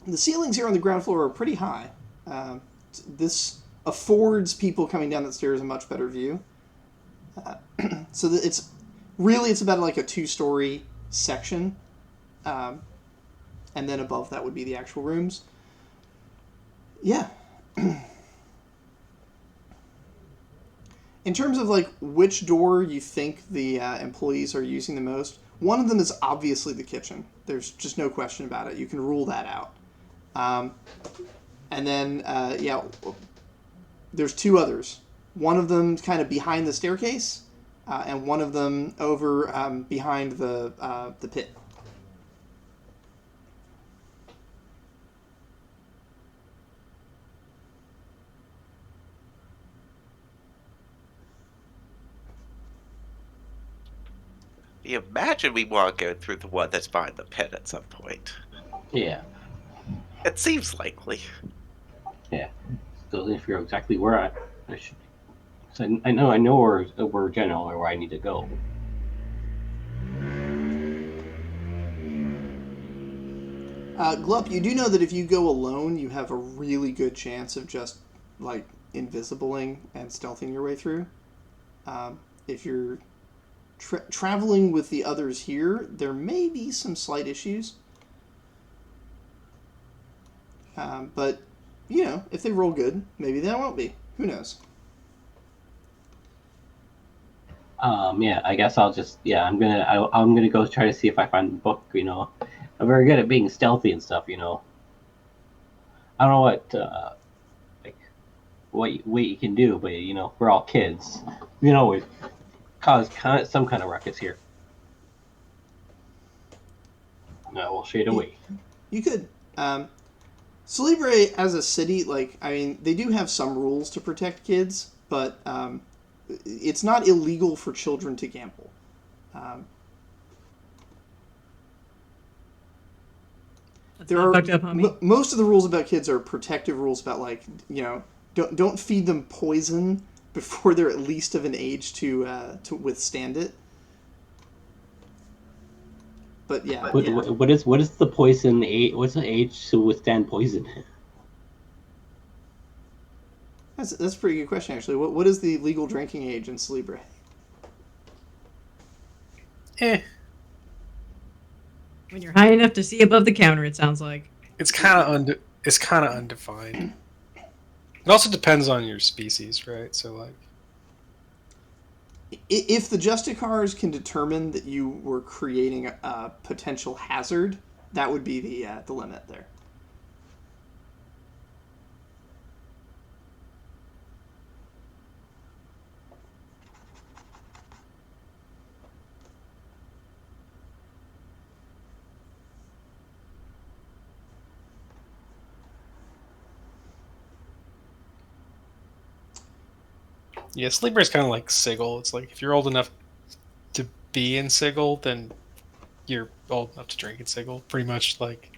The ceilings here on the ground floor are pretty high. This affords people coming down the stairs a much better view. So that it's about like a 2-story section, and then above that would be the actual rooms. Yeah. In terms of like which door you think the employees are using the most, one of them is obviously the kitchen. There's just no question about it. You can rule that out. And then, there's 2 others. One of them kind of behind the staircase, and one of them over behind the pit. You imagine we want to go through the one that's behind the pit at some point. Yeah. It seems likely. Yeah. Still didn't figure out exactly where I should. So I know where generally where I need to go. Glup, you do know that if you go alone, you have a really good chance of just like invisibling and stealthing your way through. If you're traveling with the others here, there may be some slight issues. But, you know, if they roll good, maybe they won't be. Who knows? Yeah, I guess I'll just I'm gonna go try to see if I find the book. You know, I'm very good at being stealthy and stuff. You know, I don't know what you can do, but you know, we're all kids. You know, it cause some kind of ruckus here. No, we'll shade away. You could. Celebre as a city, like, I mean, they do have some rules to protect kids, but it's not illegal for children to gamble. There are fucked up, homie. Most of the rules about kids are protective rules about, like, you know, don't feed them poison before they're at least of an age to withstand it. But yeah. What is the poison age? What's the age to withstand poison? That's a pretty good question, actually. What is the legal drinking age in Celebre? Eh. When you're high enough to see above the counter, it sounds like. It's kind of undefined. It also depends on your species, right? So like, if the Justicars can determine that you were creating a potential hazard, that would be the limit there. yeah, Sleeper is kind of like Sigil. It's like if you're old enough to be in Sigil, then you're old enough to drink in Sigil. Pretty much like.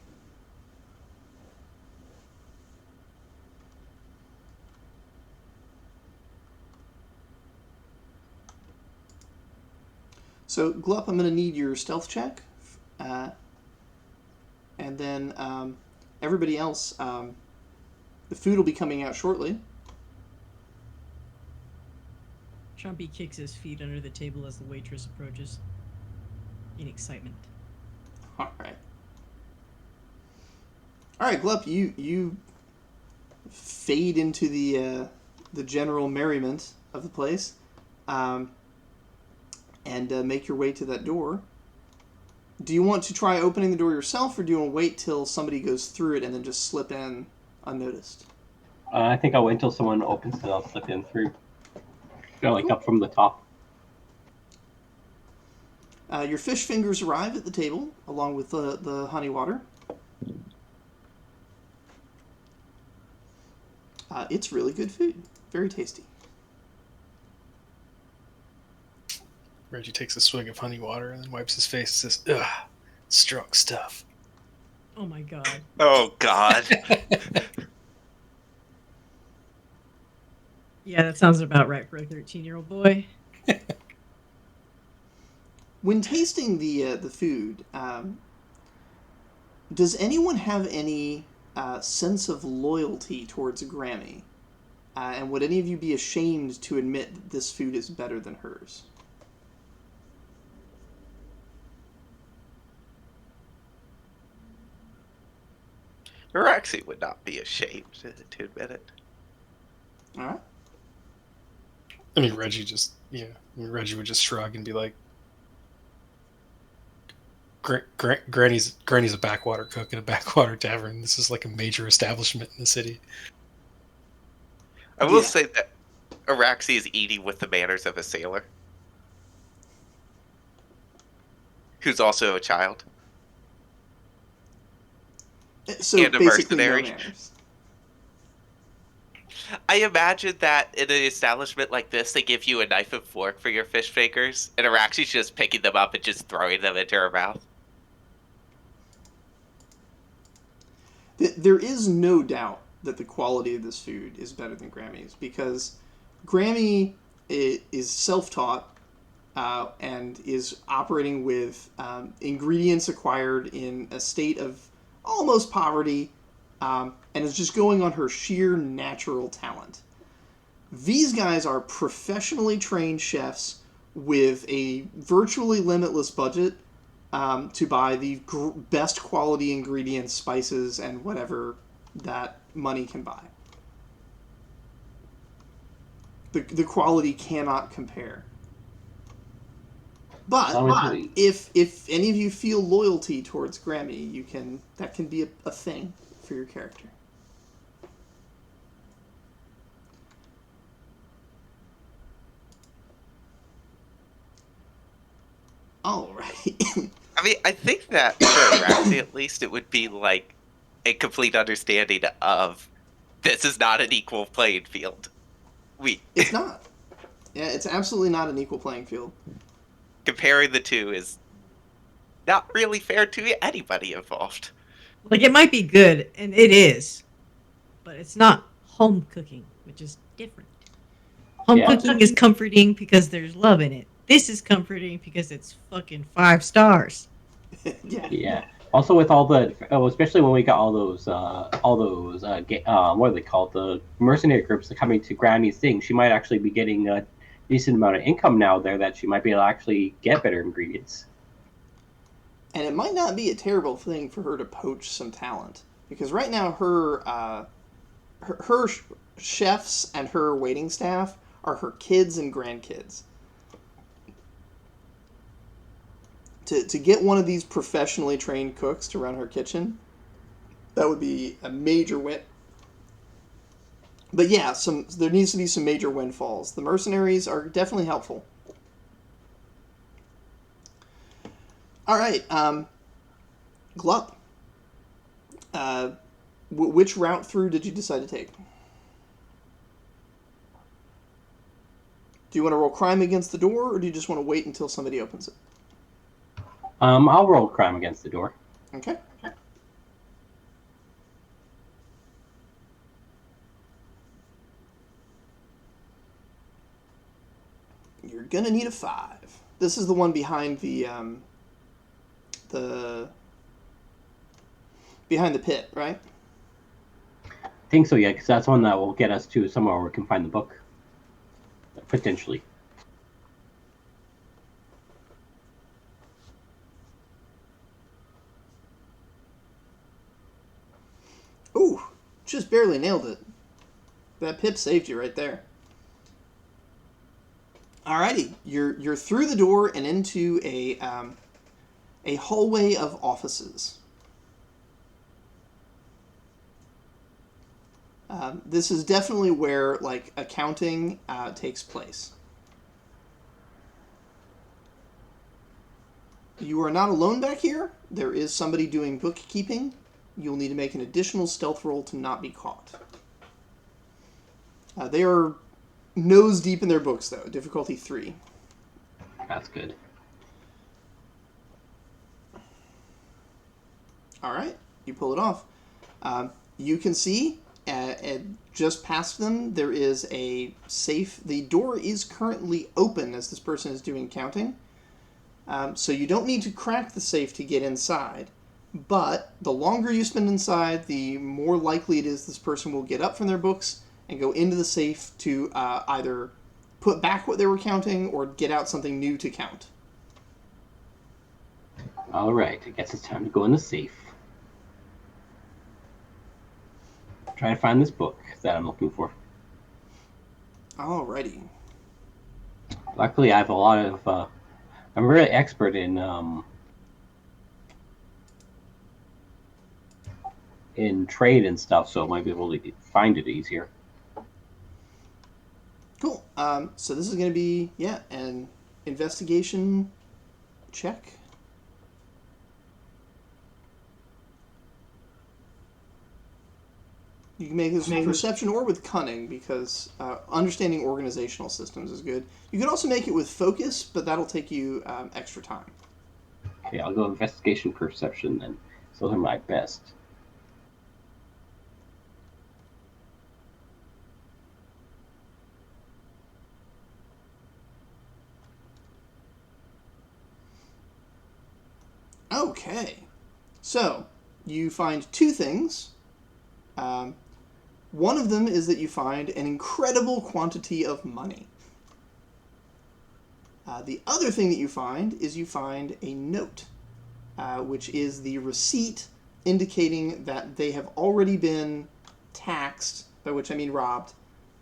So, Glup, I'm going to need your stealth check. And then everybody else, the food will be coming out shortly. Chompy kicks his feet under the table as the waitress approaches. In excitement. All right. All right, Glup, you fade into the general merriment of the place, and make your way to that door. Do you want to try opening the door yourself, or do you want to wait till somebody goes through it and then just slip in unnoticed? I think I'll wait until someone opens it. I'll slip in through. Like up from the top. Your fish fingers arrive at the table along with the honey water. It's really good food. Very tasty. Reggie takes a swig of honey water and then wipes his face and says, ugh, strong stuff. Oh my god. Oh, God. Yeah, that sounds about right for a 13-year-old boy. When tasting the food, does anyone have any sense of loyalty towards Grammy? And would any of you be ashamed to admit that this food is better than hers? Roxy would not be ashamed to admit it. All right. I mean, Reggie would just shrug and be like, Granny's a backwater cook in a backwater tavern. This is like a major establishment in the city. I will say that Araxi is eating with the manners of a sailor. Who's also a child. So And a basically no mercenary. manners. I imagine that in an establishment like this, they give you a knife and fork for your fish fingers, and Araxi's just picking them up and just throwing them into her mouth. There is no doubt that the quality of this food is better than Grammy's, because Grammy is self-taught and is operating with ingredients acquired in a state of almost poverty, and is just going on her sheer natural talent. These guys are professionally trained chefs with a virtually limitless budget to buy the best quality ingredients, spices, and whatever that money can buy. The quality cannot compare. But if any of you feel loyalty towards Grammy, that can be a thing for your character. All right. I mean, I think that for Araxi at least, it would be like a complete understanding of this is not an equal playing field. It's not. Yeah, it's absolutely not an equal playing field. Comparing the two is not really fair to anybody involved. Like, it might be good, and it is, but it's not home cooking, which is different. Home cooking is comforting because there's love in it. This is comforting because it's fucking 5 stars. Yeah. Also, with all the, especially when we got all those, what are they called? The mercenary groups coming to Granny's thing. She might actually be getting a decent amount of income now there that she might be able to actually get better ingredients. And it might not be a terrible thing for her to poach some talent, because right now her chefs and her waiting staff are her kids and grandkids. To get one of these professionally trained cooks to run her kitchen, that would be a major win. But yeah, there needs to be some major windfalls. The mercenaries are definitely helpful. All right, Glup. Which route through did you decide to take? Do you want to roll crime against the door, or do you just want to wait until somebody opens it? I'll roll crime against the door. Okay. You're gonna need a 5. This is the one behind the behind the pit, right? I think so, yeah, because that's one that will get us to somewhere where we can find the book. Potentially. Ooh, just barely nailed it. That pip saved you right there. Alrighty, you're through the door and into a hallway of offices. This is definitely where like accounting takes place. You are not alone back here. There is somebody doing bookkeeping. You'll need to make an additional stealth roll to not be caught. They are nose deep in their books, though. Difficulty 3. That's good. All right, you pull it off. You can see just past them there is a safe. The door is currently open as this person is doing counting. So you don't need to crack the safe to get inside. But the longer you spend inside, the more likely it is this person will get up from their books and go into the safe to either put back what they were counting or get out something new to count. All right, I guess it's time to go in the safe. Try to find this book that I'm looking for. Alrighty. Luckily, I have a lot of... I'm really expert in trade and stuff, so I might be able to find it easier. Cool. So this is going to be, an investigation check. You can make this with perception or with cunning, because understanding organizational systems is good. You can also make it with focus, but that'll take you extra time. Okay, I'll go investigation perception then. So those are my best. Okay. So, you find two things. One of them is that you find an incredible quantity of money. The other thing that you find is you find a note, which is the receipt indicating that they have already been taxed, by which I mean robbed,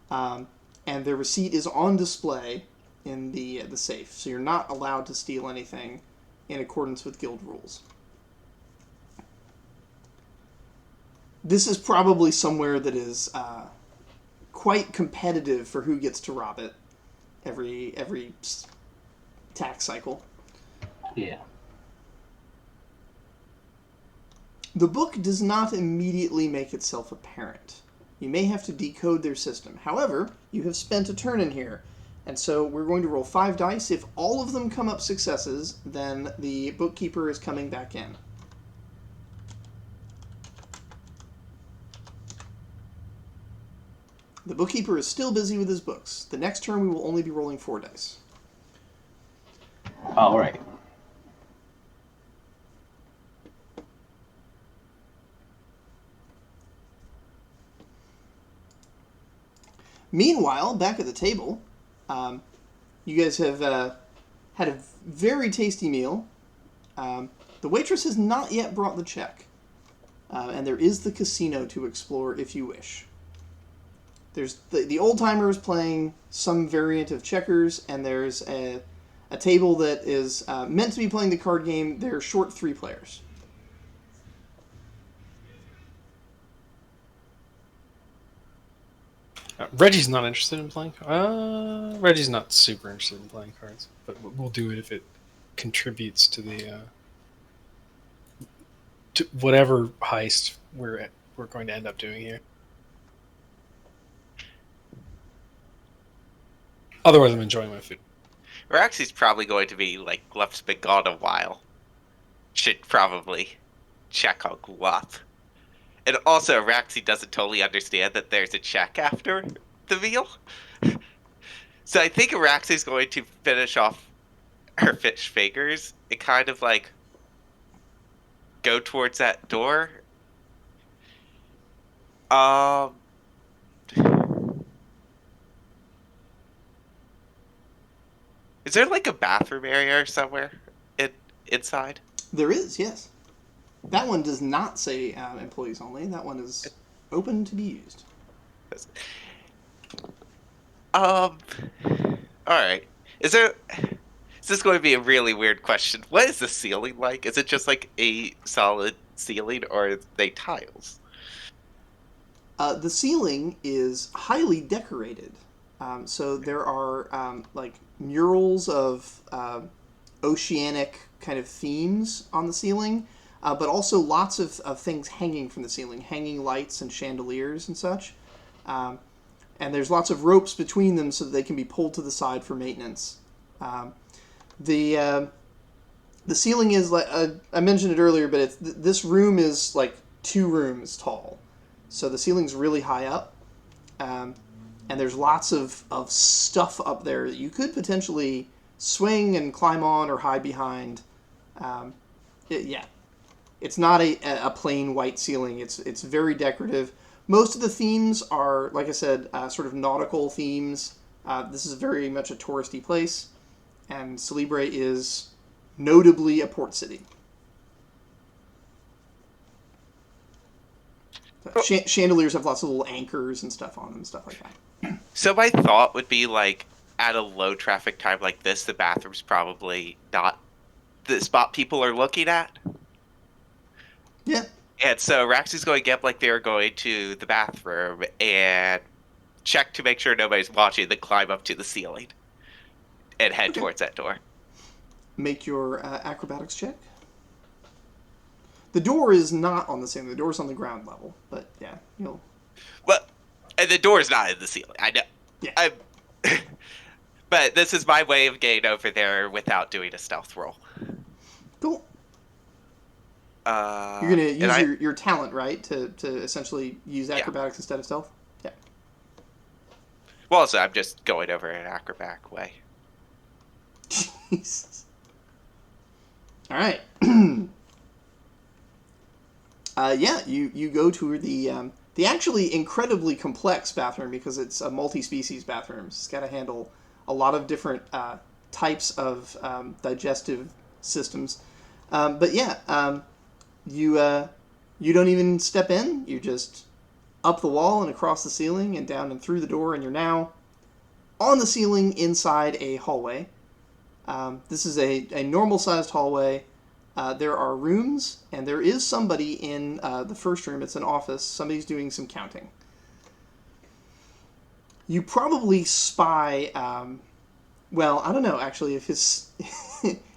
and their receipt is on display in the safe. So you're not allowed to steal anything in accordance with guild rules. This is probably somewhere that is quite competitive for who gets to rob it every tax cycle. Yeah. The book does not immediately make itself apparent. You may have to decode their system. However, you have spent a turn in here, and so we're going to roll 5 dice. If all of them come up successes, then the bookkeeper is coming back in. The bookkeeper is still busy with his books. The next turn we will only be rolling 4 dice. All right. Meanwhile, back at the table, you guys have had a very tasty meal. The waitress has not yet brought the check. And there is the casino to explore if you wish. There's the old-timers playing some variant of checkers, and there's a table that is meant to be playing the card game. They're short 3 players. Reggie's not interested in playing. Reggie's not super interested in playing cards, but we'll do it if it contributes to the to whatever heist we're going to end up doing here. Otherwise, I'm enjoying my food. Raxi's probably going to be like Gluff's been gone a while. Should probably check on Gluff. And also, Raxi doesn't totally understand that there's a check after the meal. So I think Raxi's going to finish off her fish fingers and kind of like go towards that door. Um, is there like a bathroom area or somewhere inside? There is, yes. That one does not say employees only. That one is open to be used. All right. Is this going to be a really weird question? What is the ceiling like? Is it just like a solid ceiling, or are they tiles? The ceiling is highly decorated. So there are like murals of oceanic kind of themes on the ceiling, but also lots of things hanging from the ceiling, hanging lights and chandeliers and such. And there's lots of ropes between them so that they can be pulled to the side for maintenance. The ceiling is like I mentioned it earlier, but this room is like 2 rooms tall, so the ceiling's really high up, and there's lots of stuff up there that you could potentially swing and climb on or hide behind. Yeah, it's not a plain white ceiling. It's very decorative. Most of the themes are, like I said, sort of nautical themes. This is very much a touristy place, and Celebre is notably a port city. Chandeliers have lots of little anchors and stuff on them, stuff like that. So my thought would be like at a low traffic time like this, the bathroom's probably not the spot people are looking at. Yeah. And so Raxy's going to get like they're going to the bathroom and check to make sure nobody's watching, then climb up to the ceiling and head towards that door. Make your acrobatics check. The door is not on the ceiling. The door's on the ground level, but yeah, you'll. Well, and the door's not in the ceiling. I know. Yeah. But this is my way of getting over there without doing a stealth roll. Cool. You're gonna use your talent, right, to essentially use acrobatics instead of stealth. Yeah. Well, also I'm just going over an acrobatic way. Jesus. All right. Yeah, you go to the actually incredibly complex bathroom because it's a multi-species bathroom. It's got to handle a lot of different types of digestive systems. But yeah, you don't even step in. You just up the wall and across the ceiling and down and through the door, and you're now on the ceiling inside a hallway. This is a normal-sized hallway. There are rooms, and there is somebody in the first room. It's an office. Somebody's doing some counting. You probably spy. Well, I don't know. Actually, if his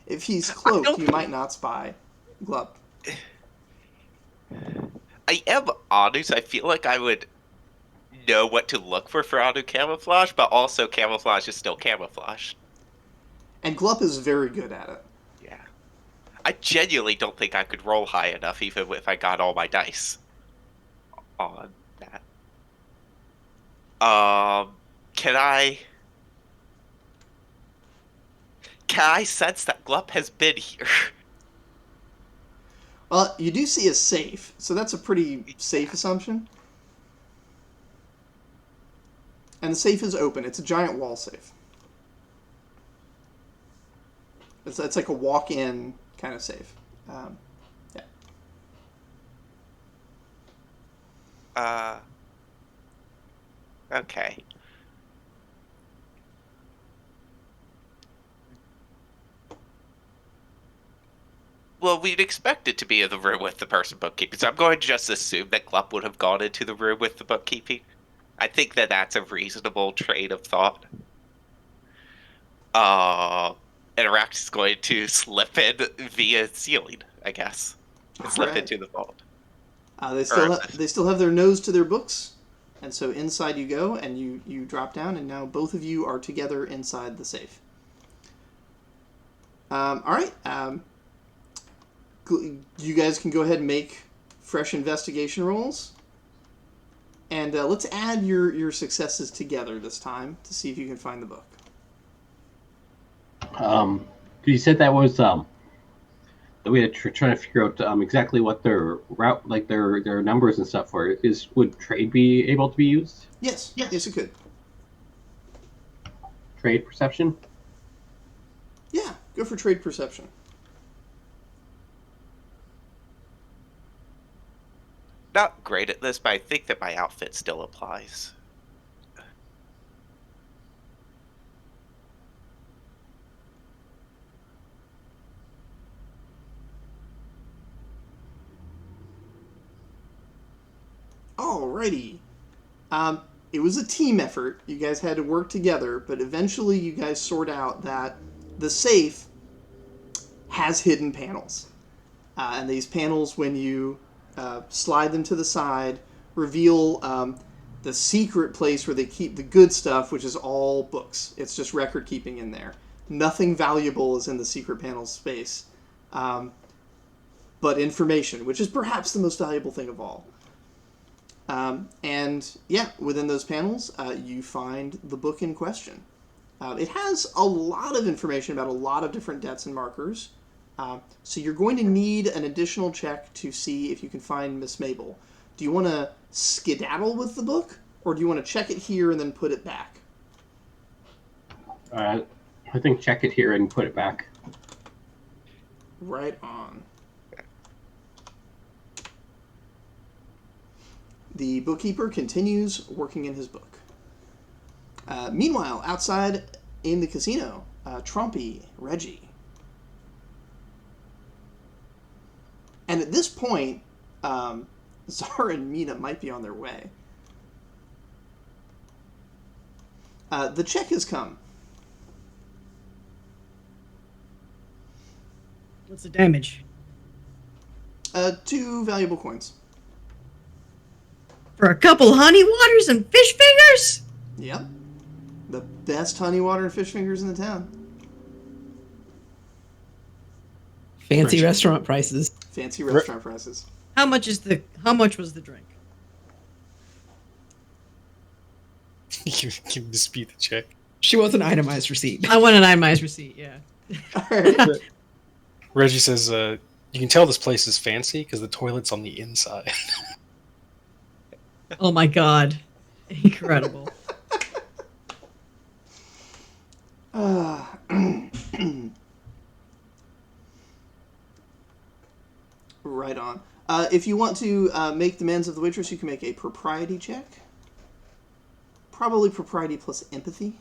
if he's cloaked, you might not spy Glup. I am honest. I feel like I would know what to look for auto camouflage, but also camouflage is still camouflage. And Glup is very good at it. Yeah. I genuinely don't think I could roll high enough, even if I got all my dice on that. Can I sense that Glup has been here? Well, you do see a safe, so that's a pretty safe assumption. And the safe is open. It's a giant wall safe. It's like a walk-in kind of safe. Yeah. Okay. Well, we'd expect it to be in the room with the person bookkeeping, so I'm going to just assume that Glup would have gone into the room with the bookkeeping. I think that that's a reasonable train of thought. And Arax is going to slip in via ceiling, I guess. Slip into the vault. They still have their nose to their books, and so inside you go, and you drop down, and now both of you are together inside the safe. All right. You guys can go ahead and make fresh investigation rolls. And let's add your successes together this time to see if you can find the book. You said that was that we had trying to figure out exactly what their route, like their numbers and stuff were. Would trade be able to be used? Yes, yes, it could. Trade perception. Yeah, go for trade perception. Not great at this, but I think that my outfit still applies. Alrighty. It was a team effort. You guys had to work together, but eventually you guys sort out that the safe has hidden panels. And these panels, when you slide them to the side, reveal the secret place where they keep the good stuff, which is all books. It's just record keeping in there. Nothing valuable is in the secret panel space, but information, which is perhaps the most valuable thing of all. And yeah, within those panels, you find the book in question. It has a lot of information about a lot of different debts and markers. So you're going to need an additional check to see if you can find Miss Mabel. Do you want to skedaddle with the book, or do you want to check it here and then put it back? I think check it here and put it back. Right on. The bookkeeper continues working in his book. Meanwhile, outside in the casino, Trumpy, Reggie. And at this point, Zara and Mina might be on their way. The check has come. What's the damage? 2 valuable coins. For a couple honey waters and fish fingers? Yep. The best honey water and fish fingers in the town. Fancy restaurant prices. Fancy restaurant prices. How much was the drink? You can dispute the check. She wants an itemized receipt. I want an itemized receipt, yeah. Alright. Reggie says, you can tell this place is fancy because the toilet's on the inside. Oh my god. Incredible. Right on. If you want to make demands of the waitress, you can make a propriety check. Probably propriety plus empathy.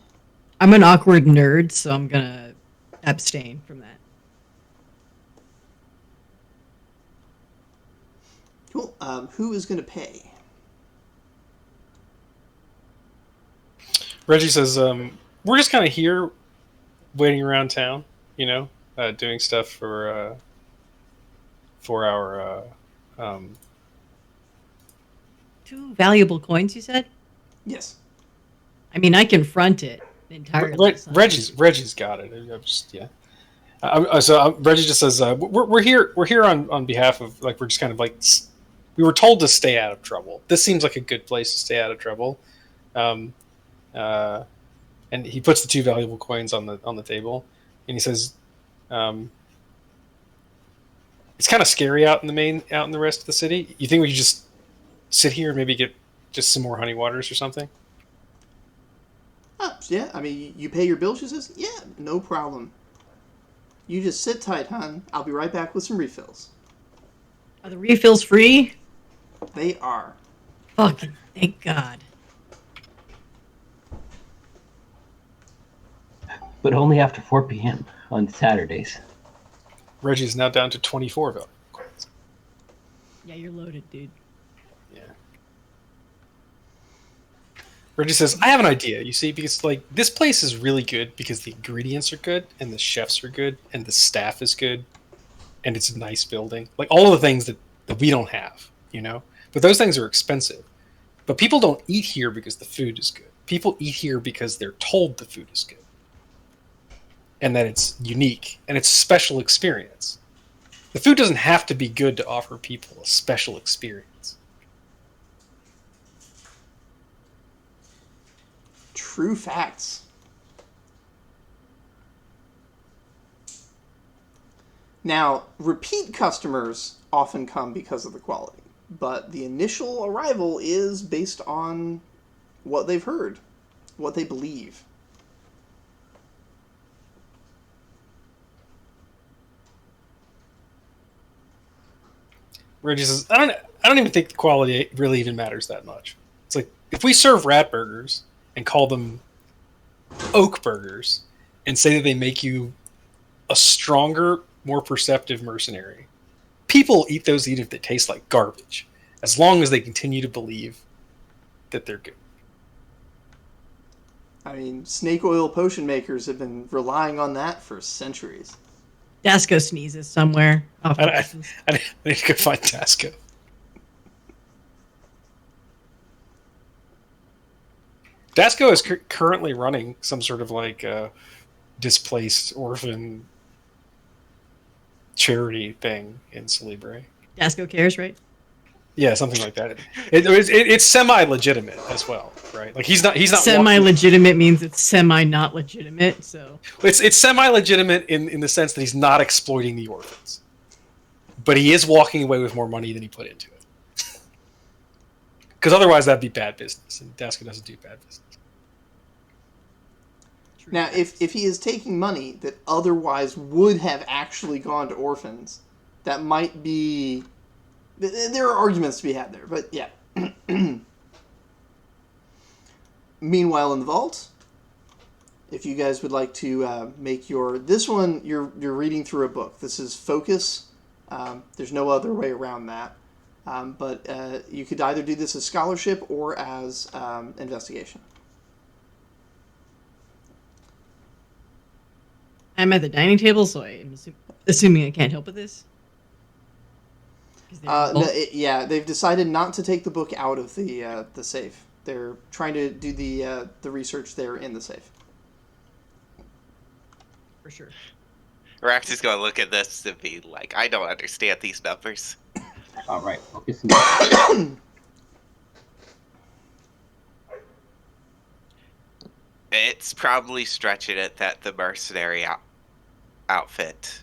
I'm an awkward nerd, so I'm gonna abstain from that. Cool. Who is going to pay? Reggie says, we're just kind of here waiting around town, you know, doing stuff for our... 2 valuable coins, you said? Yes. I mean, I confront it entirely. Reggie's got it. I'm just, yeah. Reggie just says, we're here on behalf of, like, we're just kind of like, we were told to stay out of trouble. This seems like a good place to stay out of trouble. And he puts the 2 valuable coins on the table, and he says, it's kind of scary out in the rest of the city. You think we could just sit here and maybe get just some more honey waters or something? Yeah, I mean, you pay your bill, she says? Yeah, no problem. You just sit tight, hon. I'll be right back with some refills. Are the refills free? They are. Fucking thank God. But only after 4 p.m. on Saturdays. Reggie's now down to 24 valuable coins. Yeah, you're loaded, dude. Yeah. Reggie says, I have an idea, you see, because, like, this place is really good because the ingredients are good, and the chefs are good, and the staff is good, and it's a nice building. Like, all of the things that we don't have, you know? But those things are expensive. But people don't eat here because the food is good. People eat here because they're told the food is good. And that it's unique, and it's a special experience. The food doesn't have to be good to offer people a special experience. True facts. Now, repeat customers often come because of the quality, but the initial arrival is based on what they've heard, what they believe. Reggie says, I don't even think the quality really even matters that much. It's like, if we serve rat burgers and call them oak burgers and say that they make you a stronger, more perceptive mercenary, people eat those even if they taste like garbage, as long as they continue to believe that they're good. I mean, snake oil potion makers have been relying on that for centuries. Dasco sneezes somewhere. Off the I distance. need to go find Tasco. Dasco is currently running some sort of like displaced orphan charity thing in Celebre. Dasco cares, right? Yeah, something like that. It's semi-legitimate as well, right? Like he's not Semi-legitimate means it's semi-not legitimate. So It's semi-legitimate in the sense that he's not exploiting the orphans, but he is walking away with more money than he put into it. Because otherwise, that'd be bad business, and Dasco doesn't do bad business. Now, if he is taking money that otherwise would have actually gone to orphans, that might be... There are arguments to be had there, but yeah. Meanwhile, in the vault, if you guys would like to make your... This one, you're reading through a book. This is focus. There's no other way around that. But you could either do this as scholarship or as investigation. I'm at the dining table, so I'm assuming I can't help with this. Yeah, they've decided not to take the book out of the safe. They're trying to do the research there in the safe. For sure. Rax is going to look at this and be like, I don't understand these numbers. All right, focus. It's probably stretching it that the mercenary outfit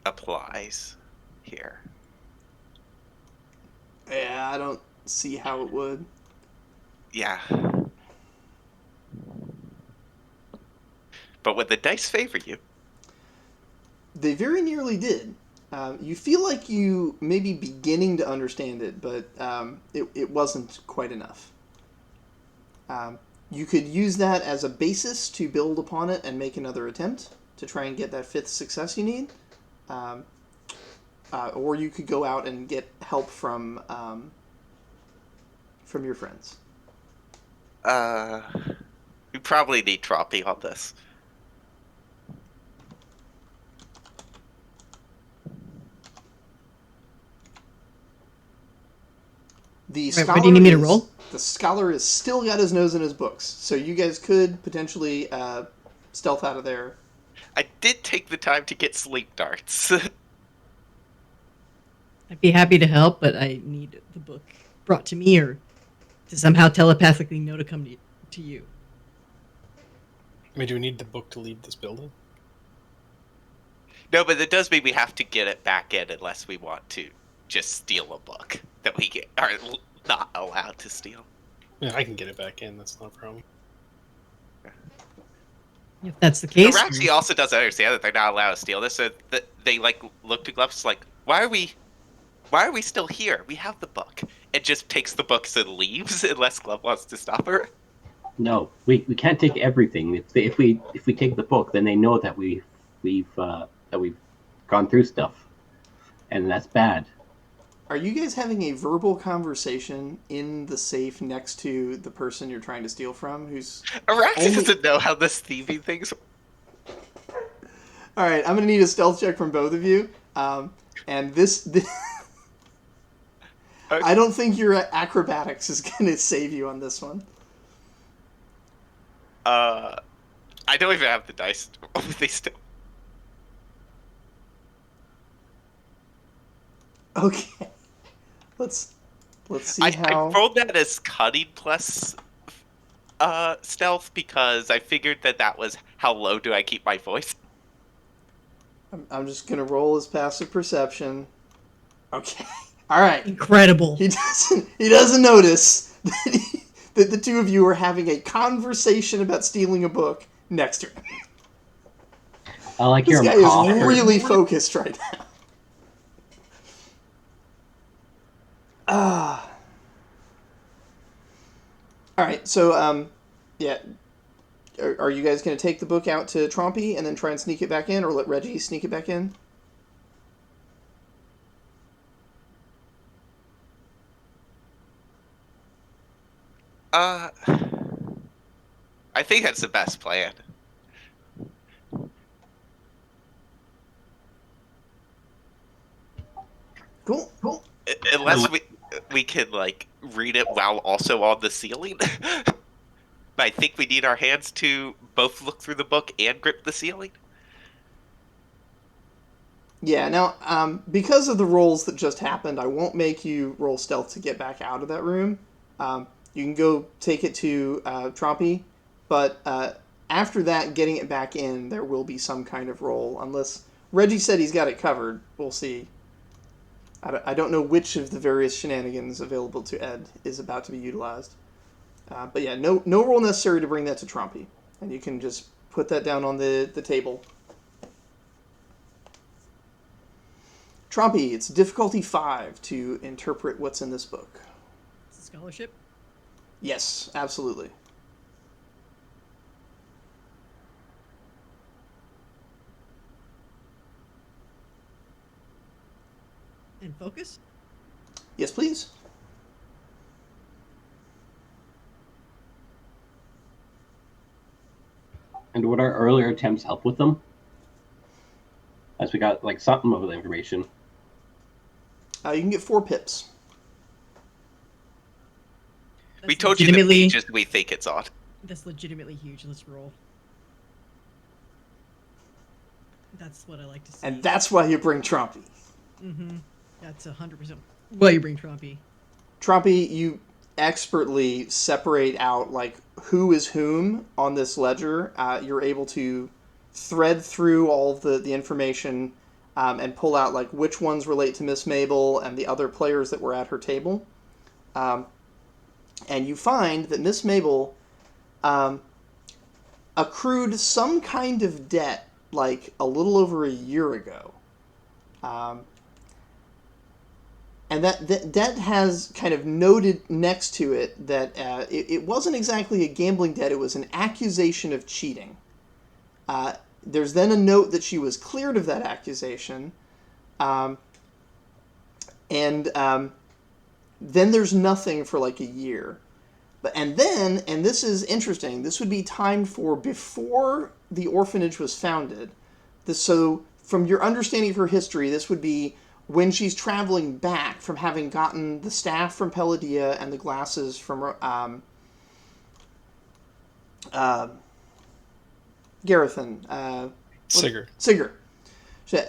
applies here. Yeah, I don't see how it would. Yeah. But would the dice favor you? They very nearly did. You feel like you may be beginning to understand it, but it wasn't quite enough. You could use that as a basis to build upon it and make another attempt to try and get that 5th success you need. Or you could go out and get help from your friends. We probably need Troppy on this. The Right, what do you need me to is- roll? The scholar has still got his nose in his books, so you guys could potentially stealth out of there. I did take the time to get sleep darts. I'd be happy to help, but I need the book brought to me or to somehow telepathically know to come to you. I mean, do we need the book to leave this building? No, but it does mean we have to get it back in unless we want to just steal a book that we are not allowed to steal. Yeah, I can get it back in. That's not a problem. If that's the case, Raxi also doesn't understand that they're not allowed to steal this, so that they look to Gloves like, why are we still here? We have the book. It just takes the books and leaves unless Glove wants to stop her. No, we can't take everything. If we take the book, then they know that we've gone through stuff, and that's bad. Are you guys having a verbal conversation in the safe next to the person you're trying to steal from? Who's Raxi doesn't know how this thieving thing's. All right, I'm gonna need a stealth check from both of you. And this I don't think your acrobatics is gonna save you on this one. I don't even have the dice. They still. Okay. Let's see how. I rolled that as cunning plus stealth because I figured that was how low do I keep my voice. I'm just gonna roll his passive perception. Okay. All right. Incredible. He doesn't notice that the two of you are having a conversation about stealing a book next to him. I like This your guy is really focused right now. All right, so yeah, are you guys going to take the book out to Trompy and then try and sneak it back in, or let Reggie sneak it back in? I think that's the best plan. Cool. Unless we can like read it while also on the ceiling. But I think we need our hands to both look through the book and grip the ceiling. Yeah, now, because of the rolls that just happened, I won't make you roll stealth to get back out of that room. You can go take it to Trompy, but after that, getting it back in, there will be some kind of roll, unless Reggie said he's got it covered. We'll see. I don't know which of the various shenanigans available to Ed is about to be utilized. But yeah, no roll necessary to bring that to Trompy. And you can just put that down on the table. Trompy, it's difficulty 5 to interpret what's in this book. Scholarship? Yes, absolutely. And focus? Yes, please. And would our earlier attempts help with them? As we got like something of the information. You can get 4 pips. We told you the pages we think it's on. That's legitimately huge. Let's roll. That's what I like to see. And that's why you bring Trompy. Mm-hmm. That's 100% why you bring Trompy. Trompy, you expertly separate out like who is whom on this ledger. You're able to thread through all of the information and pull out like which ones relate to Miss Mabel and the other players that were at her table. And you find that Miss Mabel accrued some kind of debt like a little over a year ago. And that debt has kind of noted next to it that it wasn't exactly a gambling debt, it was an accusation of cheating. There's then a note that she was cleared of that accusation. And then there's nothing for like a year. And this is interesting, this would be timed for before the orphanage was founded. So from your understanding of her history, this would be when she's traveling back from having gotten the staff from Pelladia and the glasses from Garathan. Sigurd.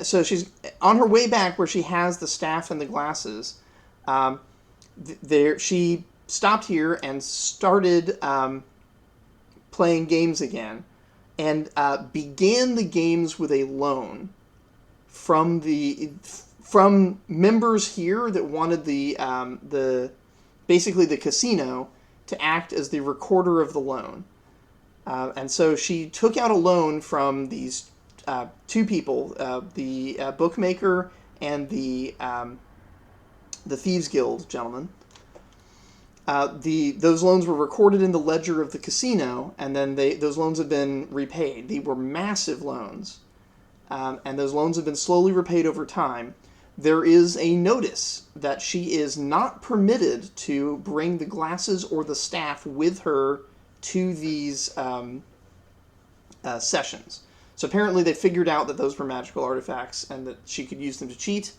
So she's on her way back where she has the staff and the glasses. She stopped here and started playing games again, and began the games with a loan from members here that wanted basically the casino to act as the recorder of the loan. And so she took out a loan from these 2 people, the bookmaker and the Thieves Guild gentleman. Those loans were recorded in the ledger of the casino, and then those loans have been repaid. They were massive loans, and those loans have been slowly repaid over time. There is a notice that she is not permitted to bring the glasses or the staff with her to these sessions. So apparently they figured out that those were magical artifacts and that she could use them to cheat,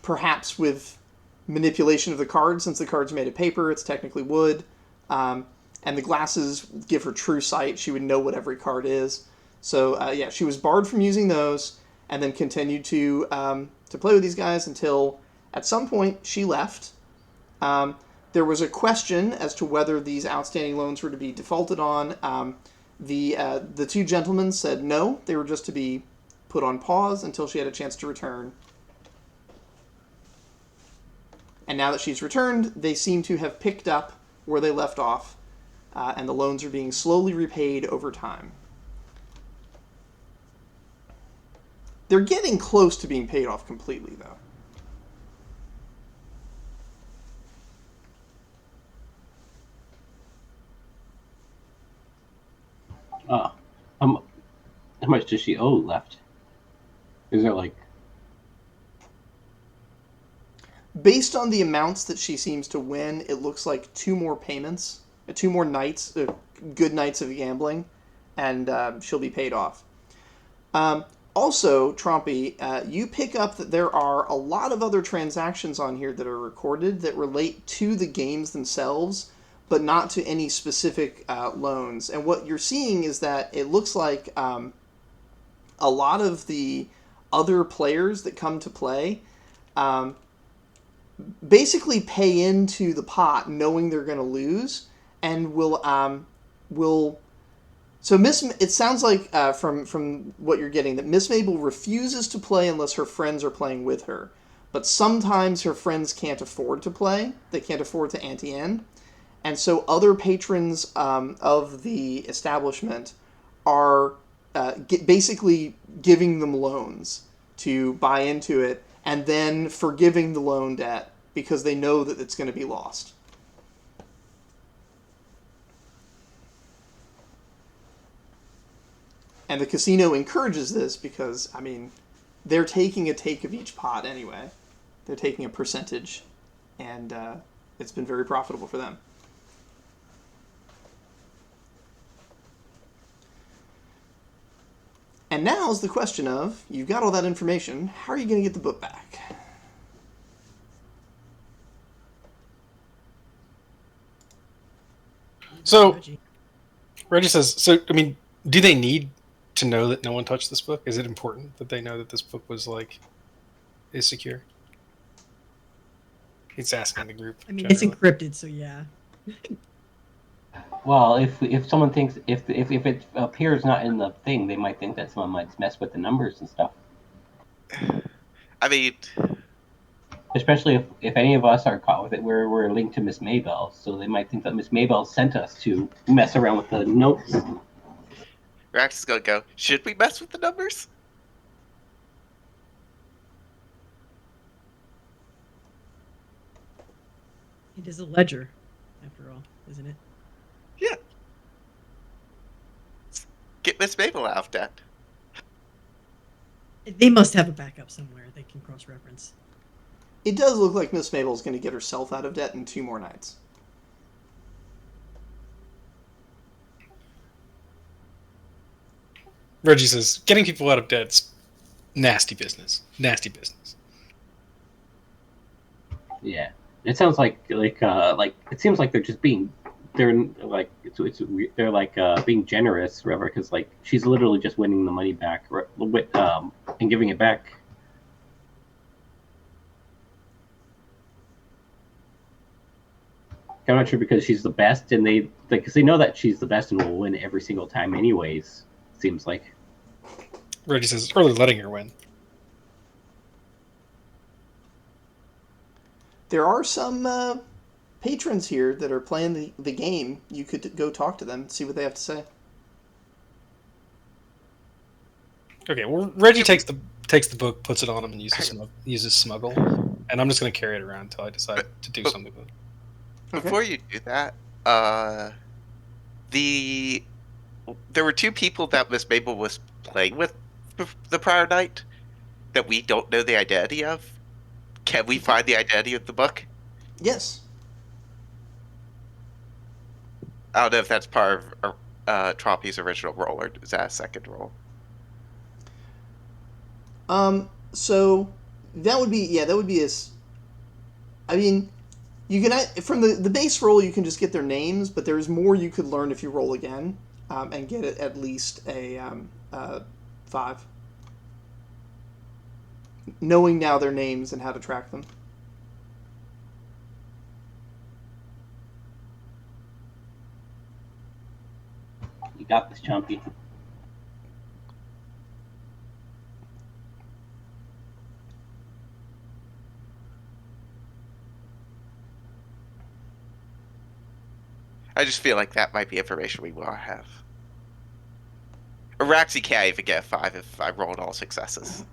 perhaps with manipulation of the cards. Since the card's made of paper, it's technically wood, and the glasses give her true sight. She would know what every card is. So yeah, she was barred from using those, and then continued to play with these guys until at some point she left. There was a question as to whether these outstanding loans were to be defaulted on. The 2 gentlemen said no, they were just to be put on pause until she had a chance to return. And now that she's returned, they seem to have picked up where they left off, and the loans are being slowly repaid over time. They're getting close to being paid off completely, though. How much does she owe left? Is there like... Based on the amounts that she seems to win, it looks like 2 more payments, 2 more nights, good nights of gambling, and she'll be paid off. Also, Trompy, you pick up that there are a lot of other transactions on here that are recorded that relate to the games themselves, but not to any specific loans. And what you're seeing is that it looks like a lot of the other players that come to play basically pay into the pot knowing they're going to lose, and will so it sounds like from what you're getting that Miss Mabel refuses to play unless her friends are playing with her, but sometimes her friends can't afford to play, they can't afford to ante-end, and so other patrons of the establishment are basically giving them loans to buy into it, and then forgiving the loan debt because they know that it's going to be lost. And the casino encourages this because, I mean, they're taking a take of each pot anyway. They're taking a percentage, and it's been very profitable for them. And now is the question of, you've got all that information, how are you going to get the book back? So, Reggie says, so, I mean, do they need to know that no one touched this book? Is it important that they know that this book is secure? He's asking the group. I mean, generally. it's encrypted, so yeah. Well, if someone thinks if it appears not in the thing, they might think that someone might mess with the numbers and stuff. I mean, Especially if any of us are caught with it, we're linked to Miss Maybell, so they might think that Miss Maybell sent us to mess around with the notes. Rax is gonna go, should we mess with the numbers? It is a ledger, after all, isn't it? Yeah. Get Miss Mabel out of debt. They must have a backup somewhere they can cross-reference. It does look like Miss Mabel's going to get herself out of debt in 2 more nights. Reggie says, getting people out of debt's nasty business. Nasty business. Yeah, it sounds like it seems like they're just being they're being generous, whatever, because like she's literally just winning the money back and giving it back. I'm not sure because she's the best, and because they know that she's the best and will win every single time, anyways. Seems like. Reggie says, or they're letting her win. There are some patrons here that are playing the game. You could go talk to them, see what they have to say. Okay, well, Reggie takes the book, puts it on him, and uses smuggle, and I'm just going to carry it around until I decide to do something with it. Okay. Before you do that, there were 2 people that Miss Mabel was playing with the prior night that we don't know the identity of. Can we find the identity of the book? Yes. I don't know if that's part of Trompy's original roll, or is that a second roll? So that would be I mean, you can from the base roll you can just get their names, but there's more you could learn if you roll again, and get it at least a 5. Knowing now their names and how to track them. You got this, Chompy. I just feel like that might be information we want to have. Araxi can't even get a 5 if I rolled all successes.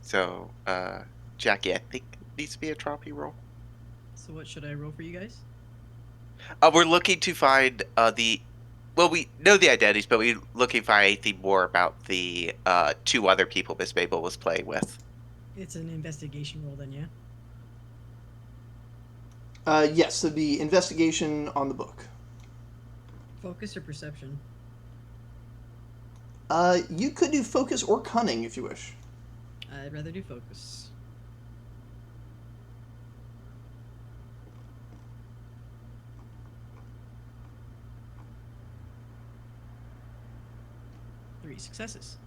So, Jackie, I think it needs to be a trophy roll. So what should I roll for you guys? We're looking to find well, we know the identities, but we're looking to find anything more about the 2 other people Miss Mabel was playing with. It's an investigation roll then, yeah? Yes, so the investigation on the book. Focus or perception? You could do focus or cunning if you wish. I'd rather do focus. Three successes.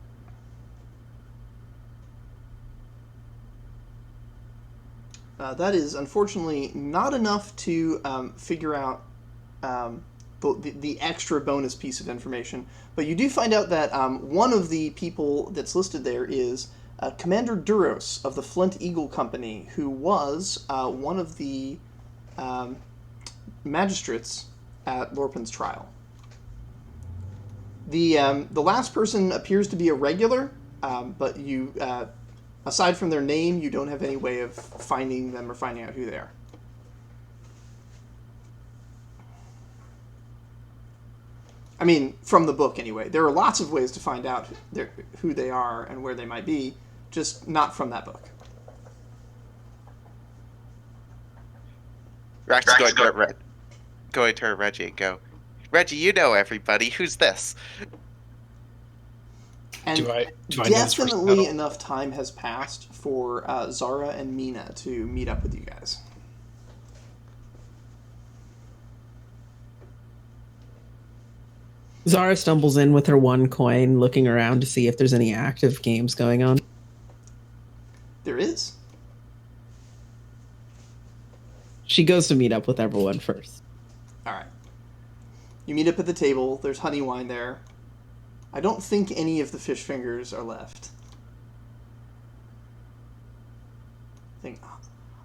That is unfortunately not enough to figure out the extra bonus piece of information. But you do find out that one of the people that's listed there is Commander Duros of the Flint Eagle Company, who was one of the magistrates at Lorpin's trial. The last person appears to be a regular, but you, aside from their name, you don't have any way of finding them or finding out who they are. I mean, from the book anyway. There are lots of ways to find out who they are and where they might be, just not from that book. Rax going to Reggie and go, Reggie, you know everybody. Who's this? And Do I know this person at definitely all? enough time has passed for Zara and Mina to meet up with you guys. Zara stumbles in with her 1 coin, looking around to see if there's any active games going on. There is. She goes to meet up with everyone first. All right. You meet up at the table. There's honey wine there. I don't think any of the fish fingers are left. I think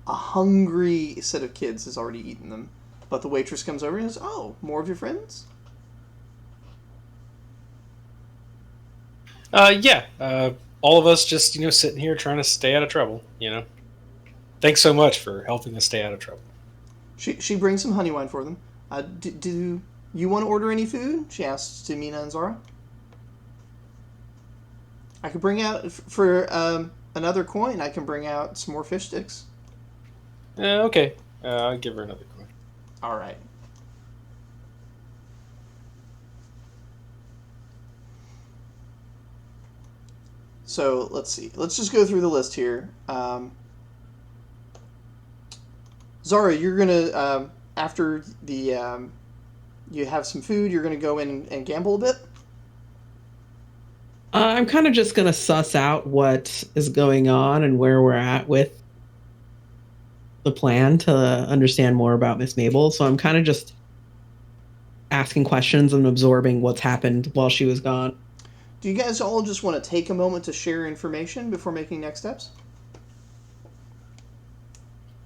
a hungry set of kids has already eaten them. But the waitress comes over and says, "Oh, more of your friends?" Yeah. All of us just, sitting here trying to stay out of trouble, Thanks so much for helping us stay out of trouble. She brings some honey wine for them. Do you want to order any food? She asks to Mina and Zara. I could bring out, for another coin, I can bring out some more fish sticks. Okay. I'll give her another coin. All right. So, let's see. Let's just go through the list here. Zara, you're going to, after the you have some food, you're going to go in and gamble a bit? I'm kind of just going to suss out what is going on and where we're at with the plan to understand more about Miss Mabel. So I'm kind of just asking questions and absorbing what's happened while she was gone. Do you guys all just want to take a moment to share information before making next steps?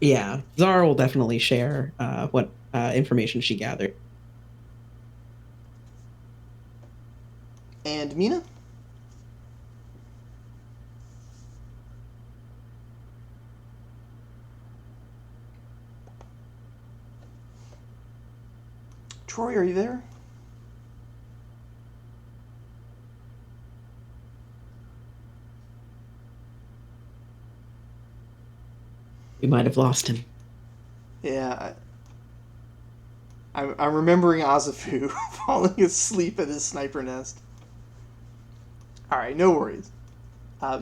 Yeah, Zara will definitely share what information she gathered. And Mina? Troy, are you there? We might have lost him. Yeah. I'm remembering Azafu falling asleep at his sniper nest. Alright, no worries.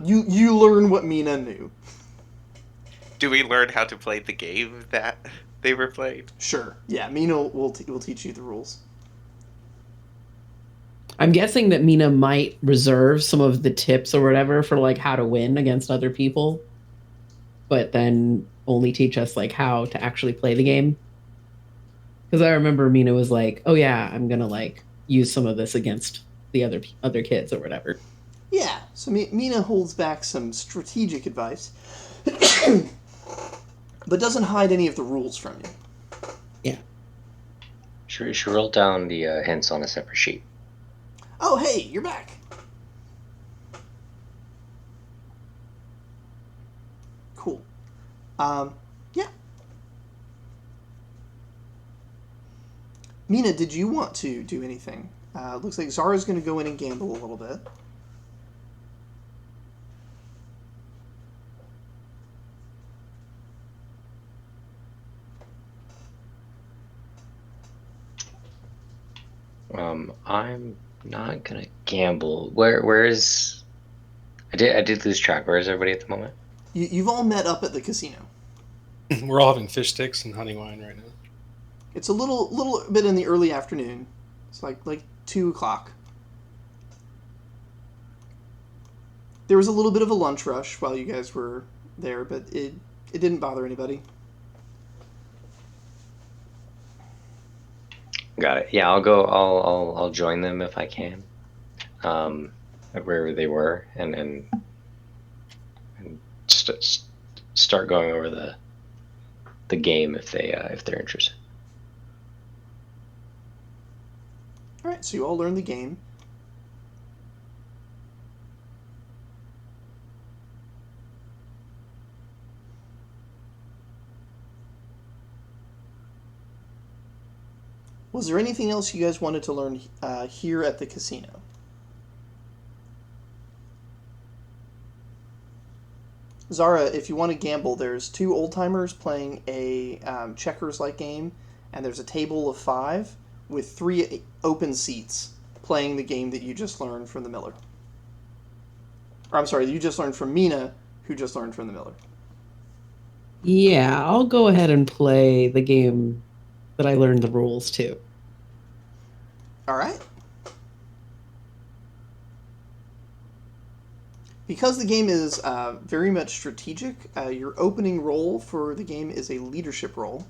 You learn what Mina knew. Do we learn how to play the game that they were playing? Sure. Yeah, Mina will teach you the rules. I'm guessing that Mina might reserve some of the tips or whatever for like how to win against other people, but then only teach us like how to actually play the game. Because I remember Mina was like, "Oh yeah, I'm gonna like use some of this against the other kids or whatever." Yeah, so Mina holds back some strategic advice. but doesn't hide any of the rules from you. Yeah. Should roll down the hints on a separate sheet. Oh, hey, you're back. Cool. Yeah. Mina, did you want to do anything? Looks like Zara's going to go in and gamble a little bit. I'm not gonna gamble. Where is? I did lose track. Where is everybody at the moment? You've all met up at the casino. We're all having fish sticks and honey wine right now. It's a little bit in the early afternoon. It's like 2:00. There was a little bit of a lunch rush while you guys were there, but it didn't bother anybody. Got it. Yeah, I'll go. I'll join them if I can. Wherever they were, and start going over the game if they're interested. All right, so you all learn the game. Was there anything else you guys wanted to learn here at the casino? Zara, if you want to gamble, there's 2 old-timers playing a checkers-like game, and there's a table of 5 with 3 open seats playing the game that you just learned from the Miller. Or, I'm sorry, you just learned from Mina, who just learned from the Miller. Yeah, I'll go ahead and play the game that I learned the rules to. All right. Because the game is very much strategic, your opening roll for the game is a leadership roll.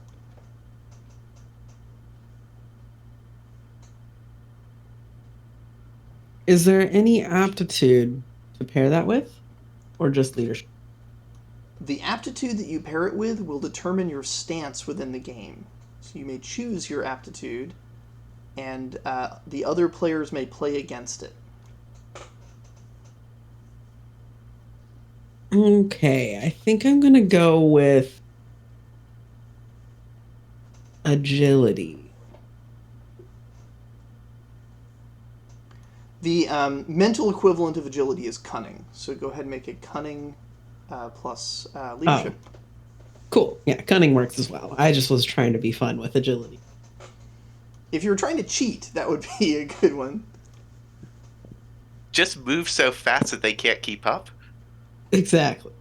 Is there any aptitude to pair that with, or just leadership? The aptitude that you pair it with will determine your stance within the game. So you may choose your aptitude, and the other players may play against it. Okay, I think I'm going to go with agility. The mental equivalent of agility is cunning. So go ahead and make a cunning plus leadership. Oh, cool. Yeah, cunning works as well. I just was trying to be fun with agility. If you were trying to cheat, that would be a good one. Just move so fast that they can't keep up. Exactly.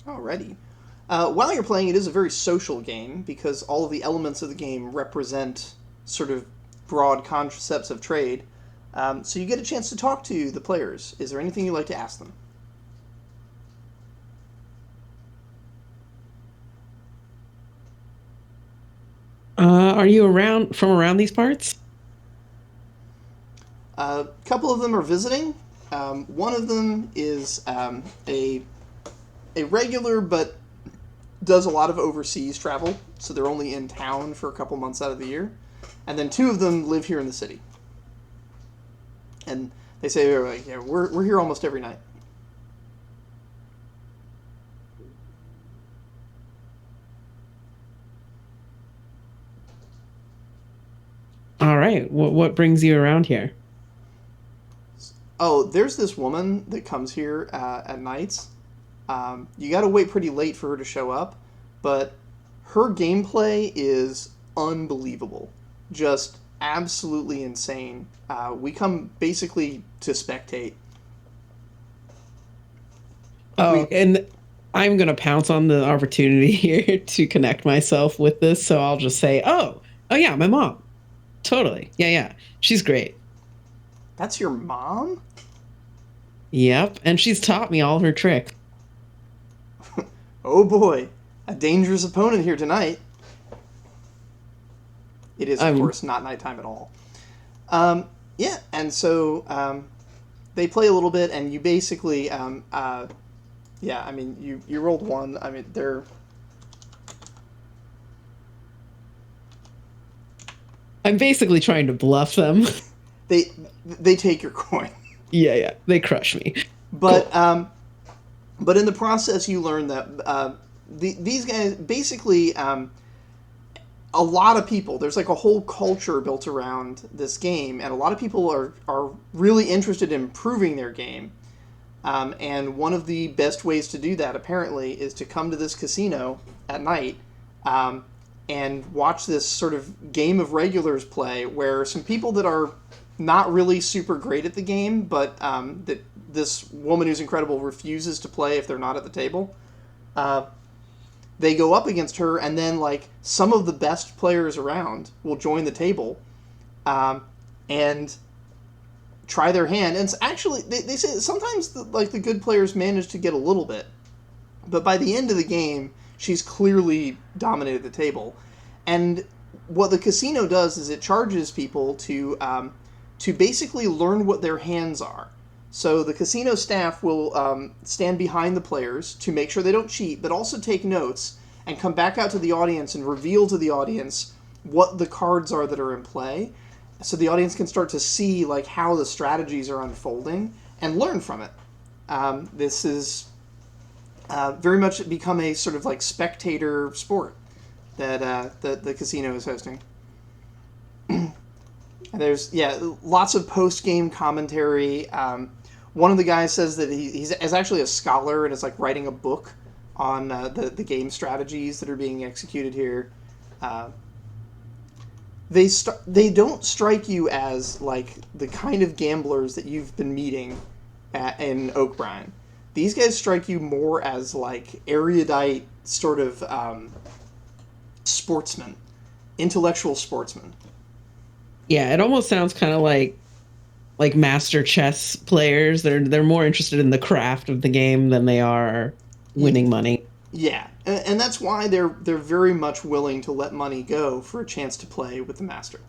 Alrighty. While you're playing, it is a very social game because all of the elements of the game represent sort of broad concepts of trade. So you get a chance to talk to the players. Is there anything you'd like to ask them? Are you around these parts? A couple of them are visiting. One of them is a regular, but does a lot of overseas travel, so they're only in town for a couple months out of the year. And then 2 of them live here in the city. And they say, yeah, we're here almost every night. All right. What brings you around here? Oh, there's this woman that comes here at nights. You got to wait pretty late for her to show up, but her gameplay is unbelievable. Just absolutely insane. We come basically to spectate. Oh, and I'm going to pounce on the opportunity here to connect myself with this, so I'll just say, oh yeah, my mom. Totally. Yeah. She's great. That's your mom? Yep, and she's taught me all her tricks. Oh boy, a dangerous opponent here tonight. It is, of course, not nighttime at all. Yeah, and so they play a little bit, and you basically, yeah, I mean, you rolled 1. I mean, they're... I'm basically trying to bluff them. They take your coin. Yeah, they crush me. But Cool. but in the process, you learn that these guys basically, a lot of people. There's like a whole culture built around this game, and a lot of people are really interested in improving their game. And one of the best ways to do that, apparently, is to come to this casino at night and watch this sort of game of regulars play, where some people that are not really super great at the game, but that this woman who's incredible refuses to play if they're not at the table. They go up against her, and then like some of the best players around will join the table and try their hand. And it's actually, they say sometimes the good players manage to get a little bit, but by the end of the game, she's clearly dominated the table. And what the casino does is it charges people to basically learn what their hands are. So the casino staff will stand behind the players to make sure they don't cheat, but also take notes and come back out to the audience and reveal to the audience what the cards are that are in play, so the audience can start to see like how the strategies are unfolding and learn from it. This is very much become a sort of like spectator sport that the casino is hosting. And there's lots of post game commentary. One of the guys says that he's actually a scholar and is like writing a book on the game strategies that are being executed here. They don't strike you as like the kind of gamblers that you've been meeting in Oakbrine. These guys strike you more as like erudite sort of sportsmen, intellectual sportsmen. Yeah, it almost sounds kind of like master chess players. They're more interested in the craft of the game than they are winning money. Yeah, and that's why they're very much willing to let money go for a chance to play with the master.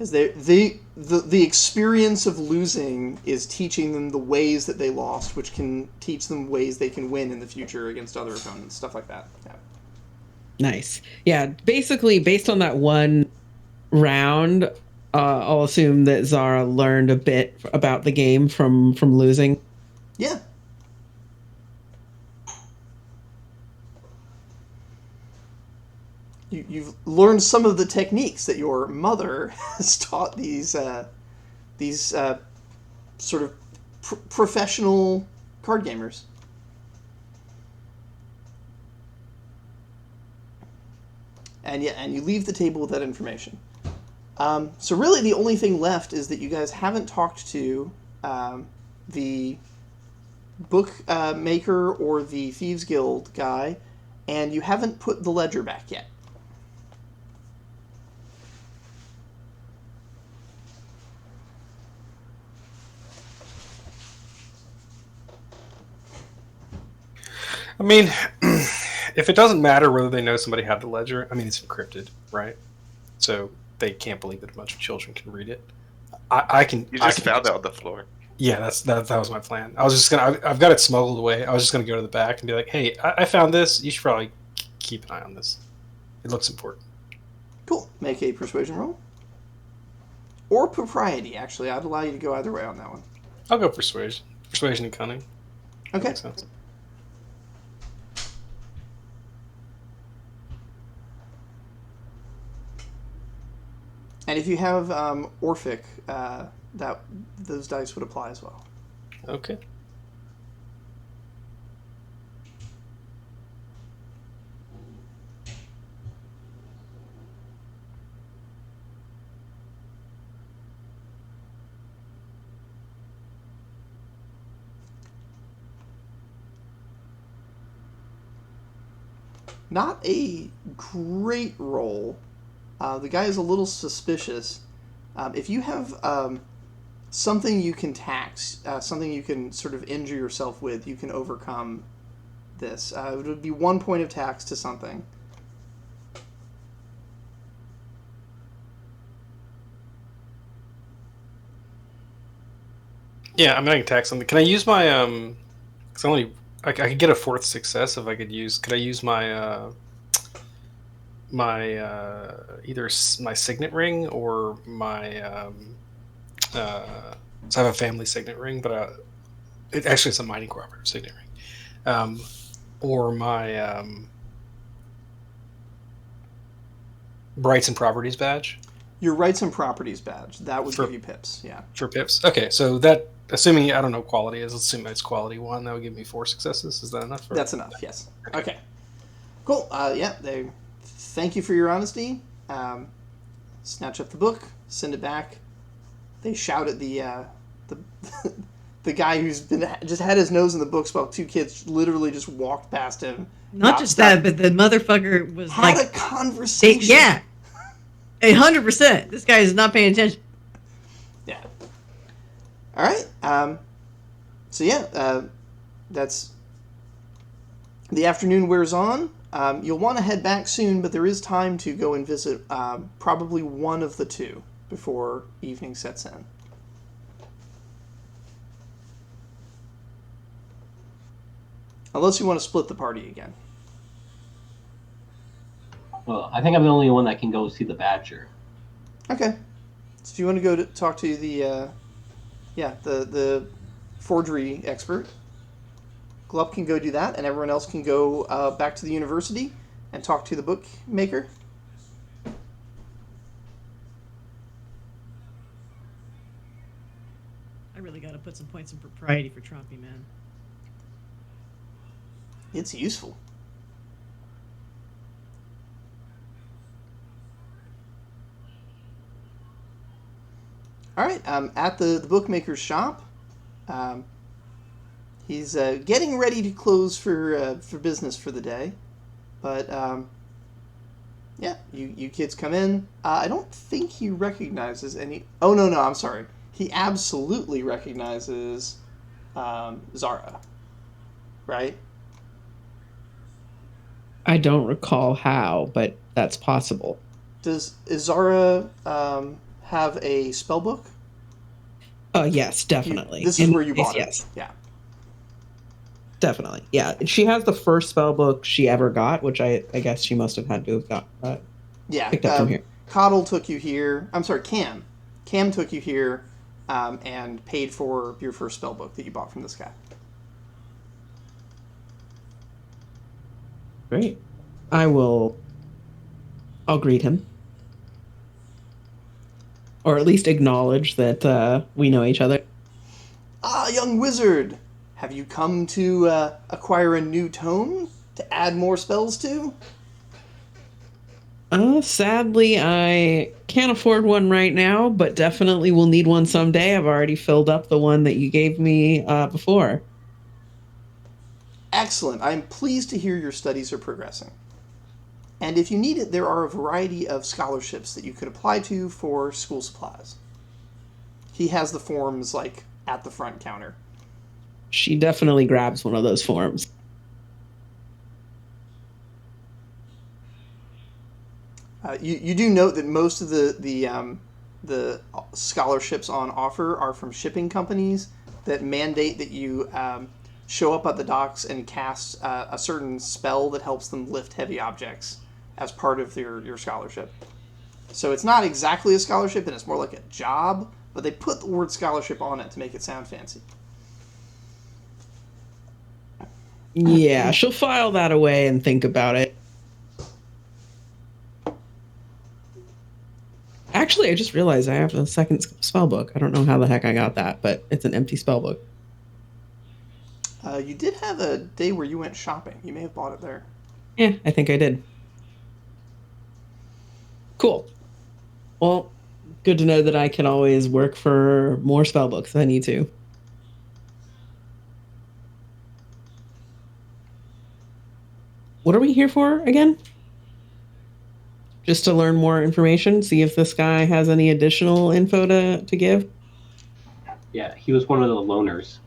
As the experience of losing is teaching them the ways that they lost, which can teach them ways they can win in the future against other opponents, stuff like that. Yeah. Nice. Yeah, basically, based on that one round, I'll assume that Zara learned a bit about the game from losing. Yeah. You've learned some of the techniques that your mother has taught these sort of professional card gamers. And you leave the table with that information. So really the only thing left is that you guys haven't talked to the book maker or the Thieves Guild guy, and you haven't put the ledger back yet. I mean, if it doesn't matter whether they know somebody had the ledger, I mean, it's encrypted, right? So they can't believe that a bunch of children can read it. I can. You just found it on the floor. Yeah, that was my plan. I was just gonna. I've got it smuggled away. I was just gonna go to the back and be like, "Hey, I found this. You should probably keep an eye on this. It looks important." Cool. Make a persuasion roll. Or propriety, actually. I'd allow you to go either way on that one. I'll go persuasion. Persuasion and cunning. Okay. Makes sense. And if you have Orphic, those dice would apply as well. Okay. Not a great roll. The guy is a little suspicious. If you have something you can tax, something you can sort of injure yourself with, you can overcome this. It would be 1 point of tax to something. Yeah, I mean, I can tax something. Can I use my Cause I could get a fourth success if I could use. Could I use my either my signet ring or my so I have a family signet ring, but it actually it's a mining cooperative signet ring, or my rights and properties badge. Your rights and properties badge, that would For- give you pips, yeah. For pips. Okay, so that, assuming I don't know what quality is, let's assume it's quality 1. That would give me 4 successes. Is that enough? That's enough, yes. Okay. Cool. Yeah, thank you for your honesty. Snatch up the book, send it back. They shout at the the guy who's just had his nose in the books while 2 kids literally just walked past him. Not just that, but the motherfucker was had like, a conversation. yeah, 100%. This guy is not paying attention. Yeah. All right. So yeah, that's the afternoon wears on. You'll want to head back soon, but there is time to go and visit probably one of the 2 before evening sets in. Unless you want to split the party again. Well, I think I'm the only one that can go see the Badger. Okay. So if you want to go to talk to the forgery expert, Glup can go do that, and everyone else can go back to the university and talk to the bookmaker. I really got to put some points in propriety for Trumpy, man. It's useful. All right, at the bookmaker's shop, he's getting ready to close for business for the day, but yeah, you kids come in. I don't think he recognizes any. Oh no, I'm sorry. He absolutely recognizes Zara, right? I don't recall how, but that's possible. Is Zara have a spell book? Yes, definitely. This is where you bought it. Yes, Yeah. definitely. Yeah, she has the first spell book she ever got, which I guess she must have had to have got picked up from here. Coddle took you here. I'm sorry, Cam. Cam took you here and paid for your first spell book that you bought from this guy. Great. I'll greet him. Or at least acknowledge that we know each other. Ah, young wizard! Have you come to acquire a new tome to add more spells to? Sadly, I can't afford one right now, but definitely will need one someday. I've already filled up the one that you gave me before. Excellent. I'm pleased to hear your studies are progressing. And if you need it, there are a variety of scholarships that you could apply to for school supplies. He has the forms, like, at the front counter. She definitely grabs one of those forms. You do note that most of the scholarships on offer are from shipping companies that mandate that you show up at the docks and cast a certain spell that helps them lift heavy objects as part of your scholarship. So it's not exactly a scholarship, and it's more like a job, but they put the word scholarship on it to make it sound fancy. Yeah, she'll file that away and think about it. Actually, I just realized I have a second spell book. I don't know how the heck I got that, but it's an empty spell book. You did have a day where you went shopping. You may have bought it there. Yeah, I think I did. Cool. Well, good to know that I can always work for more spell books if I need to. What are we here for again? Just to learn more information, see if this guy has any additional info to give? Yeah, he was one of the loners.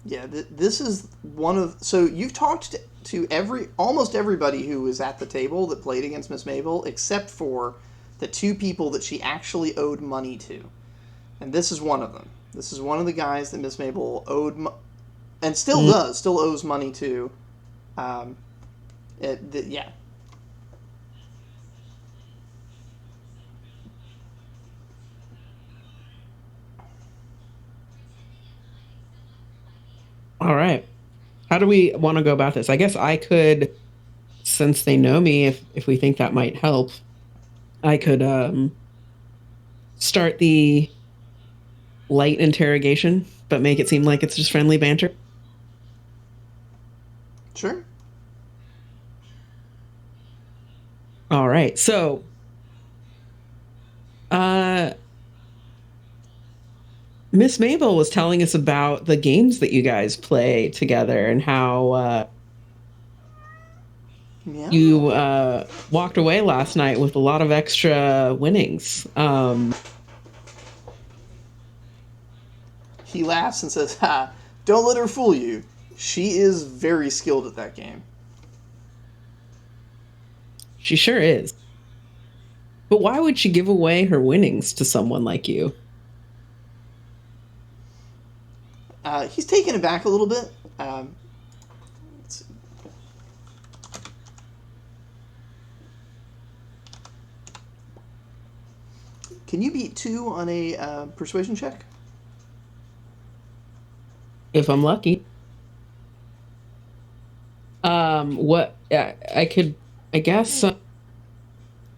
Yeah, this is one of... So you've talked to almost everybody who was at the table that played against Miss Mabel, except for the 2 people that she actually owed money to. And this is one of them. This is one of the guys that Miss Mabel owed, and still owes money to. Yeah. All right. How do we want to go about this? I guess I could, since they know me, if we think that might help, I could start the light interrogation, but make it seem like it's just friendly banter. Sure. All right. So, Miss Mabel was telling us about the games that you guys play together and how you walked away last night with a lot of extra winnings. He laughs and says, "Ha! Don't let her fool you. She is very skilled at that game." She sure is. But why would she give away her winnings to someone like you? He's taken aback a little bit. Let's see. Can you beat 2 on a persuasion check? If I'm lucky. What I could, I guess,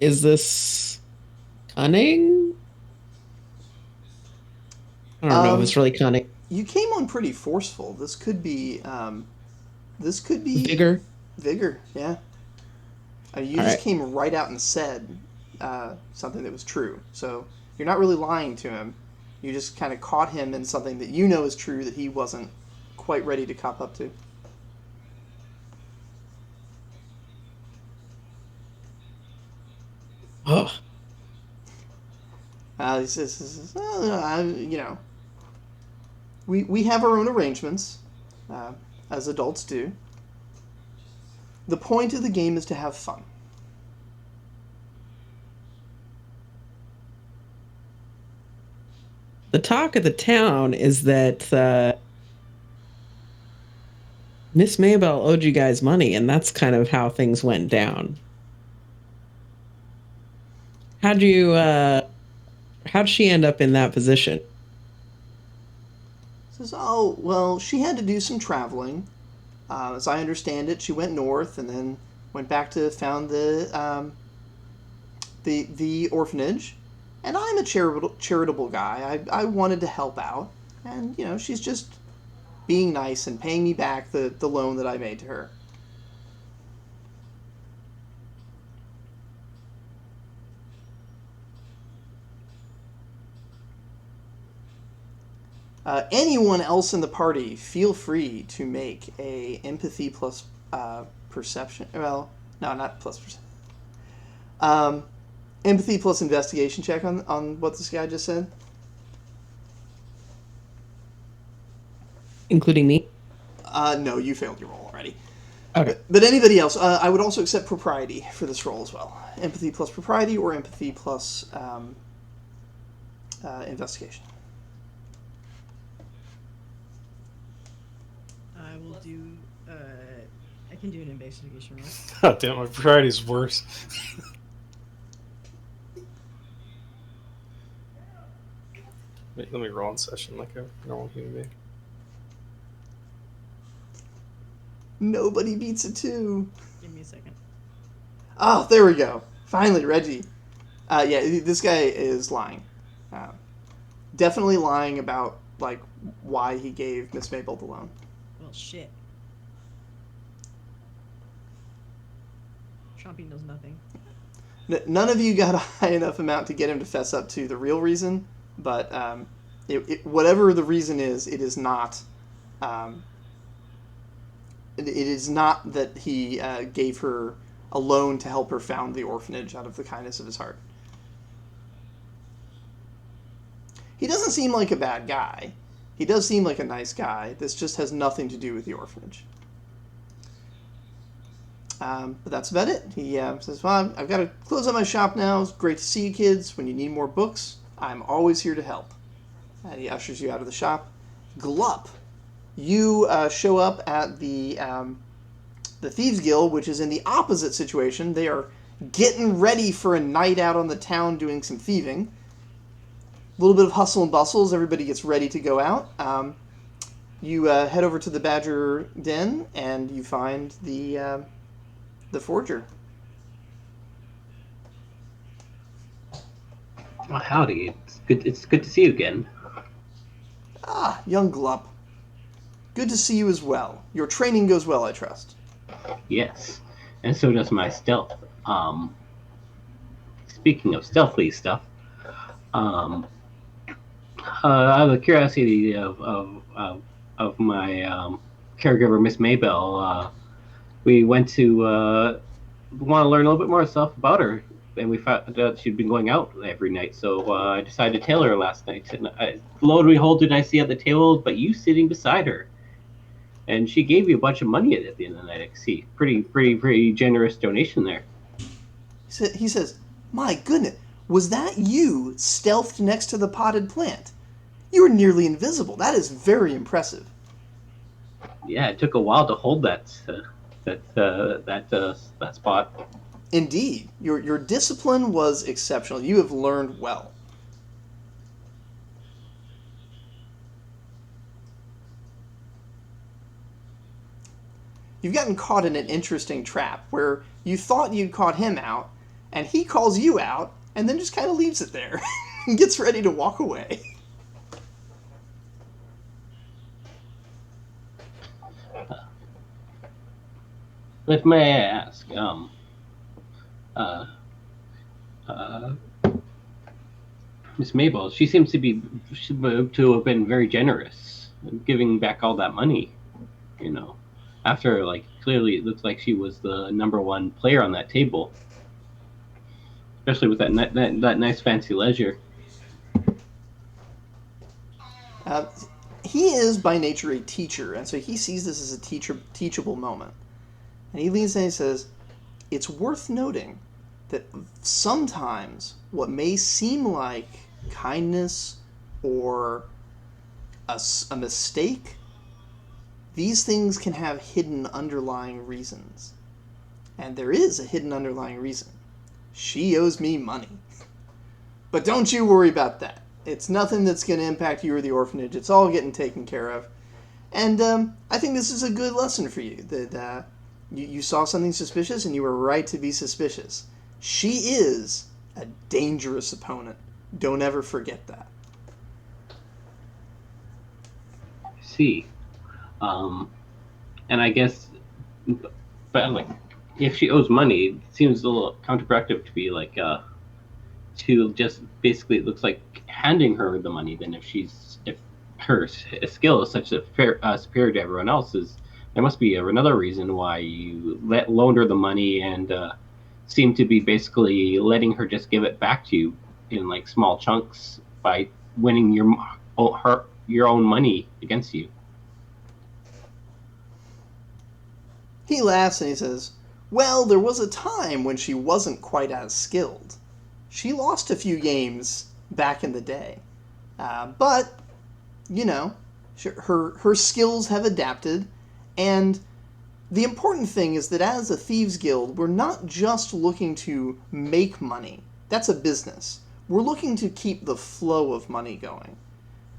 is this cunning? I don't know if it's really cunning. You came on pretty forceful. This could be Vigor. Vigor, yeah. You All just right. came right out and said something that was true. So you're not really lying to him. You just kind of caught him in something that you know is true that he wasn't quite ready to cop up to. Oh, He says, we have our own arrangements, as adults do. The point of the game is to have fun. the talk of the town is that Miss Maybell owed you guys money, and that's kind of how things went down. How'd she end up in that position? Says, oh, well, she had to do some traveling. As I understand it, she went north and then went back to found the orphanage. And I'm a charitable guy. I wanted to help out. And, she's just being nice and paying me back the loan that I made to her. Anyone else in the party, feel free to make a empathy plus perception. Well, no, not plus perception. Empathy plus investigation check on what this guy just said. Including me? No, you failed your roll already. Okay. But anybody else, I would also accept propriety for this roll as well. Empathy plus propriety or empathy plus investigation. I will do. I can do an investigation roll. God damn, my variety's worse. Wait, let me roll in session like a normal human being. Nobody beats a 2. Give me a second. Oh, there we go. Finally, Reggie. Yeah, this guy is lying. Definitely lying about why he gave Miss Mabel the loan. Well, shit. Chompy knows nothing. None of you got a high enough amount to get him to fess up to the real reason, but whatever the reason is, it is not. It is not that he gave her a loan to help her found the orphanage out of the kindness of his heart. He doesn't seem like a bad guy. He does seem like a nice guy. This just has nothing to do with the orphanage. But that's about it. He says, well, I've got to close up my shop now. It's great to see you kids. When you need more books, I'm always here to help. And he ushers you out of the shop. Glup, you show up at the Thieves Guild, which is in the opposite situation. They are getting ready for a night out on the town doing some thieving. A little bit of hustle and bustle as everybody gets ready to go out. You head over to the Badger Den, and you find the forger. Well, howdy. It's good to see you again. Ah, young Glup. Good to see you as well. Your training goes well, I trust. Yes, and so does my stealth. Speaking of stealthy stuff, out of the curiosity of my caregiver, Miss Maybell, we went to want to learn a little bit more stuff about her, and we found out she'd been going out every night. So I decided to tail her last night. And lo and behold, did I see at the table, but you sitting beside her, and she gave you a bunch of money at the end of the night. I see, pretty generous donation there. He says, "My goodness, was that you stealthed next to the potted plant? You were nearly invisible. That is very impressive." Yeah, it took a while to hold that spot. Indeed, your discipline was exceptional. You have learned well. You've gotten caught in an interesting trap where you thought you'd caught him out, and he calls you out, and then just kind of leaves it there and gets ready to walk away. If may I ask, Miss Mabel, she seems to have been very generous, giving back all that money. You know, after clearly it looks like she was the number one player on that table, especially with that nice fancy leisure. He is by nature a teacher, and so he sees this as a teachable moment. And he leans in and says, "It's worth noting that sometimes what may seem like kindness or a mistake, these things can have hidden underlying reasons. And there is a hidden underlying reason. She owes me money. But don't you worry about that. It's nothing that's going to impact you or the orphanage. It's all getting taken care of. And I think this is a good lesson for you, that you saw something suspicious and you were right to be suspicious. She is a dangerous opponent. Don't ever forget that." See, and I guess, but if she owes money, it seems a little counterproductive to be to just basically, it looks like handing her the money. Then if her skill is such a superior to everyone else's, there must be another reason why you loaned her the money and seem to be basically letting her just give it back to you in small chunks by winning your own money against you. He laughs and he says, "Well, there was a time when she wasn't quite as skilled. She lost a few games back in the day. But, her skills have adapted, and the important thing is that as a Thieves Guild, we're not just looking to make money. That's a business. We're looking to keep the flow of money going.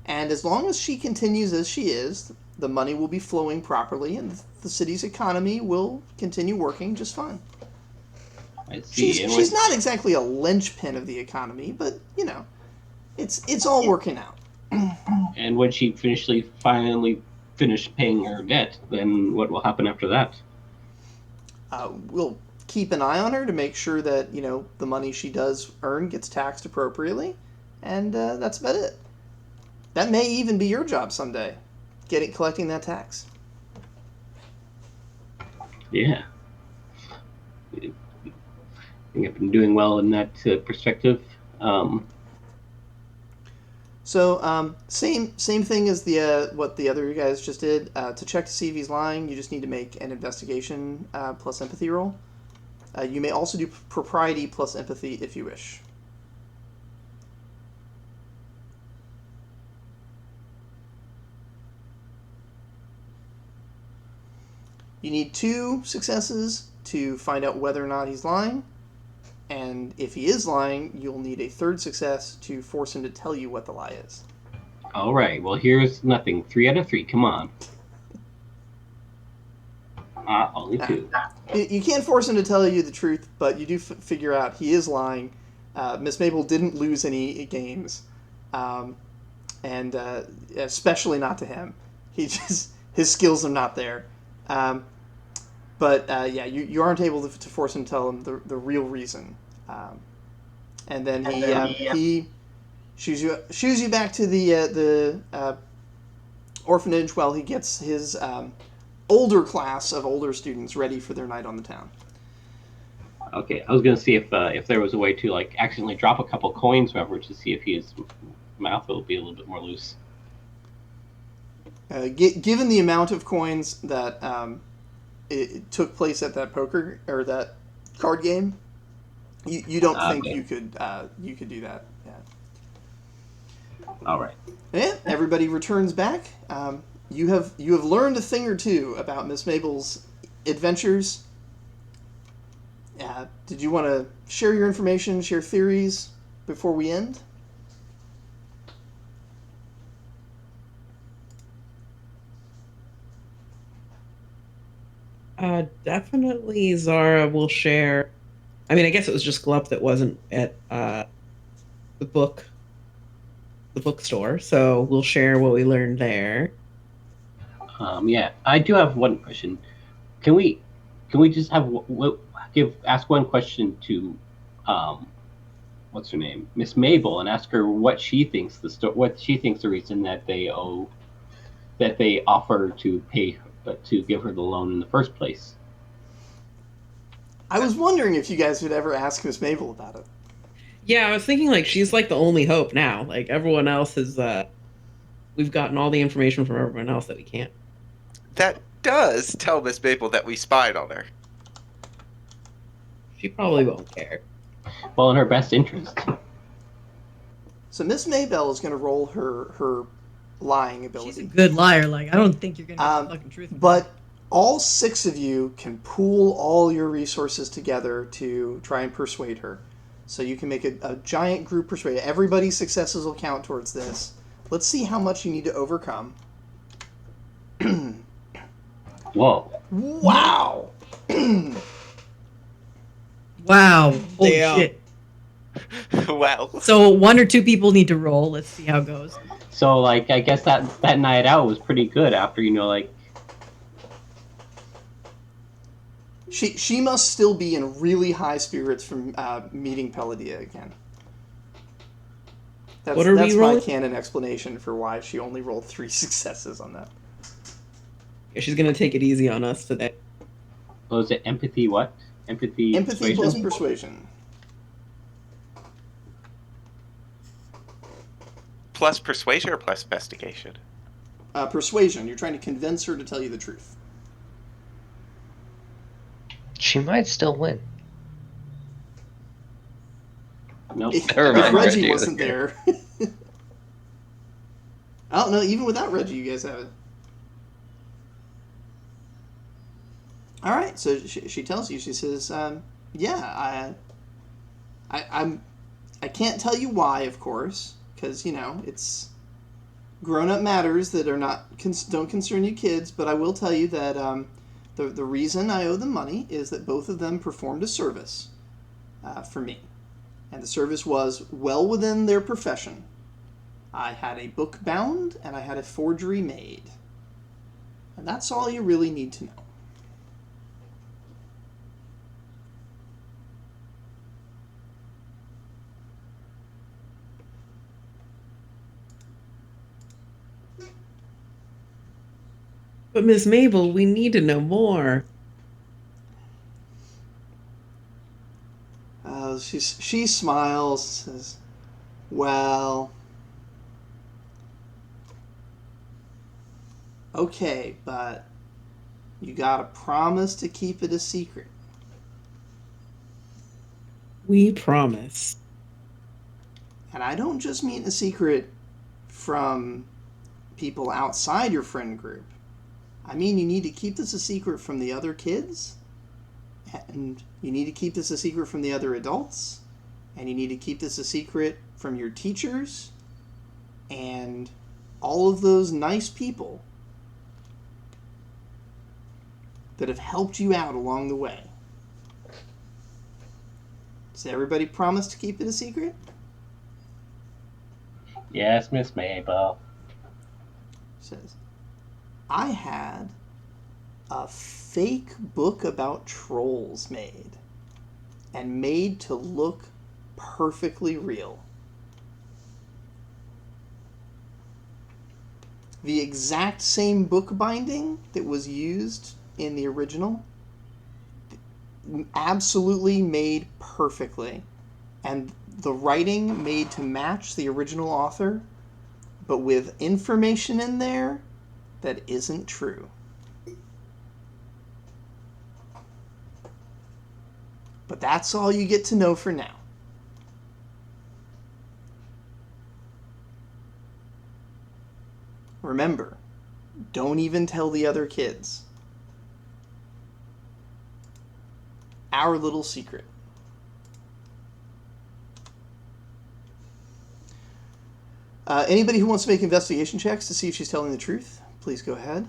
And as long as she continues as she is, the money will be flowing properly, and the city's economy will continue working just fine." I see. She's not exactly a linchpin of the economy, but, it's all working out. And when she finally finish paying her debt, then what will happen after that? We'll keep an eye on her to make sure that, the money she does earn gets taxed appropriately, and that's about it. That may even be your job someday, collecting that tax. Yeah. I think I've been doing well in that perspective. So, same thing as what the other guys just did. To check to see if he's lying, you just need to make an investigation plus empathy roll. You may also do propriety plus empathy if you wish. You need 2 successes to find out whether or not he's lying. And if he is lying, you'll need a 3rd success to force him to tell you what the lie is. All right. Well, here's nothing. 3 out of 3. Come on. Only 2. You can't force him to tell you the truth, but you do figure out he is lying. Miss Mabel didn't lose any games, and especially not to him. His skills are not there. But you aren't able to force him to tell him the real reason. And then he shoos you back to the orphanage while he gets his older class of older students ready for their night on the town. Okay, I was gonna see if there was a way to like accidentally drop a couple coins, whatever, to see if his mouth will be a little bit more loose. Given the amount of coins that it took place at that poker or that card game, you don't think you could do that. Yeah. All right. Yeah. Everybody returns back. You have learned a thing or two about Miss Mabel's adventures. Did you want to share your information, share theories before we end? Definitely Zara will share. I mean, I guess it was just Glup that wasn't at the bookstore, so we'll share what we learned there. Yeah, I do have one question. Can we just ask one question to what's her name, Miss Mabel, and ask her what she thinks the reason that they offer to pay to give her the loan in the first place. I was wondering if you guys would ever ask Miss Mabel about it. Yeah, I was thinking like she's like the only hope now. Like everyone else is, we've gotten all the information from everyone else that we can't. That does tell Miss Mabel that we spied on her. She probably won't care. Well, in her best interest. So Miss Mabel is going to roll her lying ability. She's a good liar. Like, I don't think you're going to get the fucking truth. But all 6 of you can pool all your resources together to try and persuade her. So you can make a giant group persuade. Everybody's successes will count towards this. Let's see how much you need to overcome. Whoa. Wow. Wow. Holy Damn. shit. Wow. So 1 or 2 people need to roll. Let's see how it goes. So, like, I guess that night out was pretty good after, like... She must still be in really high spirits from meeting Peladia again. That's What are we my rolling? canon explanation for why she only rolled 3 successes on that. She's gonna take it easy on us today. What was it? Empathy what? Empathy Empathy persuasion? plus persuasion. Plus persuasion or plus investigation? Persuasion. You're trying to convince her to tell you the truth. She might still win. Nope. If Never mind, Reggie Reggie wasn't there. Oh, no, even without Reggie, you guys have it. All right, so she tells you, she says, yeah, I can't tell you why, of course, because, it's grown-up matters that are don't concern you kids, but I will tell you that the reason I owe them money is that both of them performed a service for me. And the service was well within their profession. I had a book bound, and I had a forgery made. And that's all you really need to know. But Miss Mabel, we need to know more. She smiles, says, well, okay, but you gotta promise to keep it a secret. We promise. And I don't just mean a secret from people outside your friend group. I mean, you need to keep this a secret from the other kids, and you need to keep this a secret from the other adults, and you need to keep this a secret from your teachers, and all of those nice people that have helped you out along the way. Does everybody promise to keep it a secret? Yes, Miss Mabel. Says, I had a fake book about trolls made, and made to look perfectly real. The exact same book binding that was used in the original, absolutely made perfectly. And the writing made to match the original author, but with information in there that isn't true. But that's all you get to know for now. Remember, don't even tell the other kids. Our little secret. Anybody who wants to make investigation checks to see if she's telling the truth, please go ahead.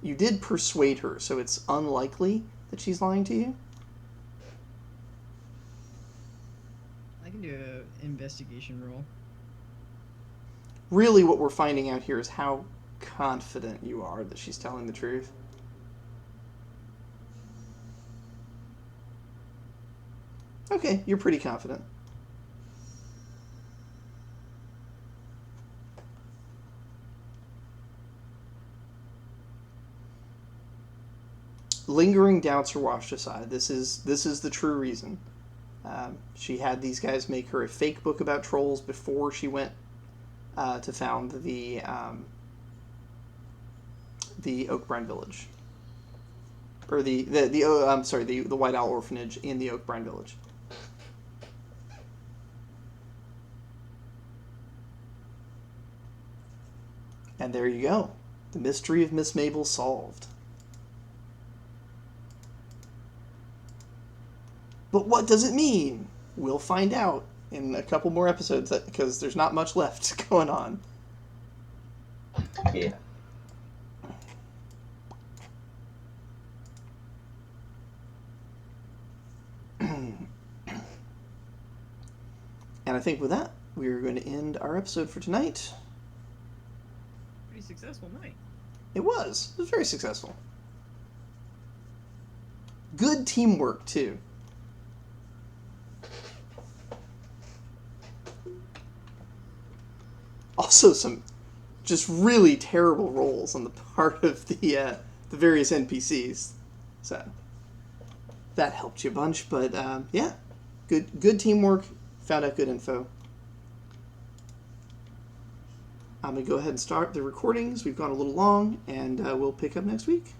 You did persuade her, so it's unlikely that she's lying to you. I can do an investigation roll. Really what we're finding out here is how confident you are that she's telling the truth. Okay, you're pretty confident. Lingering doubts are washed aside. This is the true reason. She had these guys make her a fake book about trolls before she went to found the Oakbrine Village, or the White Owl Orphanage in the Oakbrine Village. And there you go, the mystery of Miss Mabel solved. But what does it mean? We'll find out in a couple more episodes, because there's not much left going on. Yeah. And I think with that, we're going to end our episode for tonight. Pretty successful night. It was very successful. Good teamwork, too. Also, some just really terrible rolls on the part of the various NPCs. So that helped you a bunch. But yeah, good teamwork. Found out good info. I'm going to go ahead and start the recordings. We've gone a little long, and we'll pick up next week.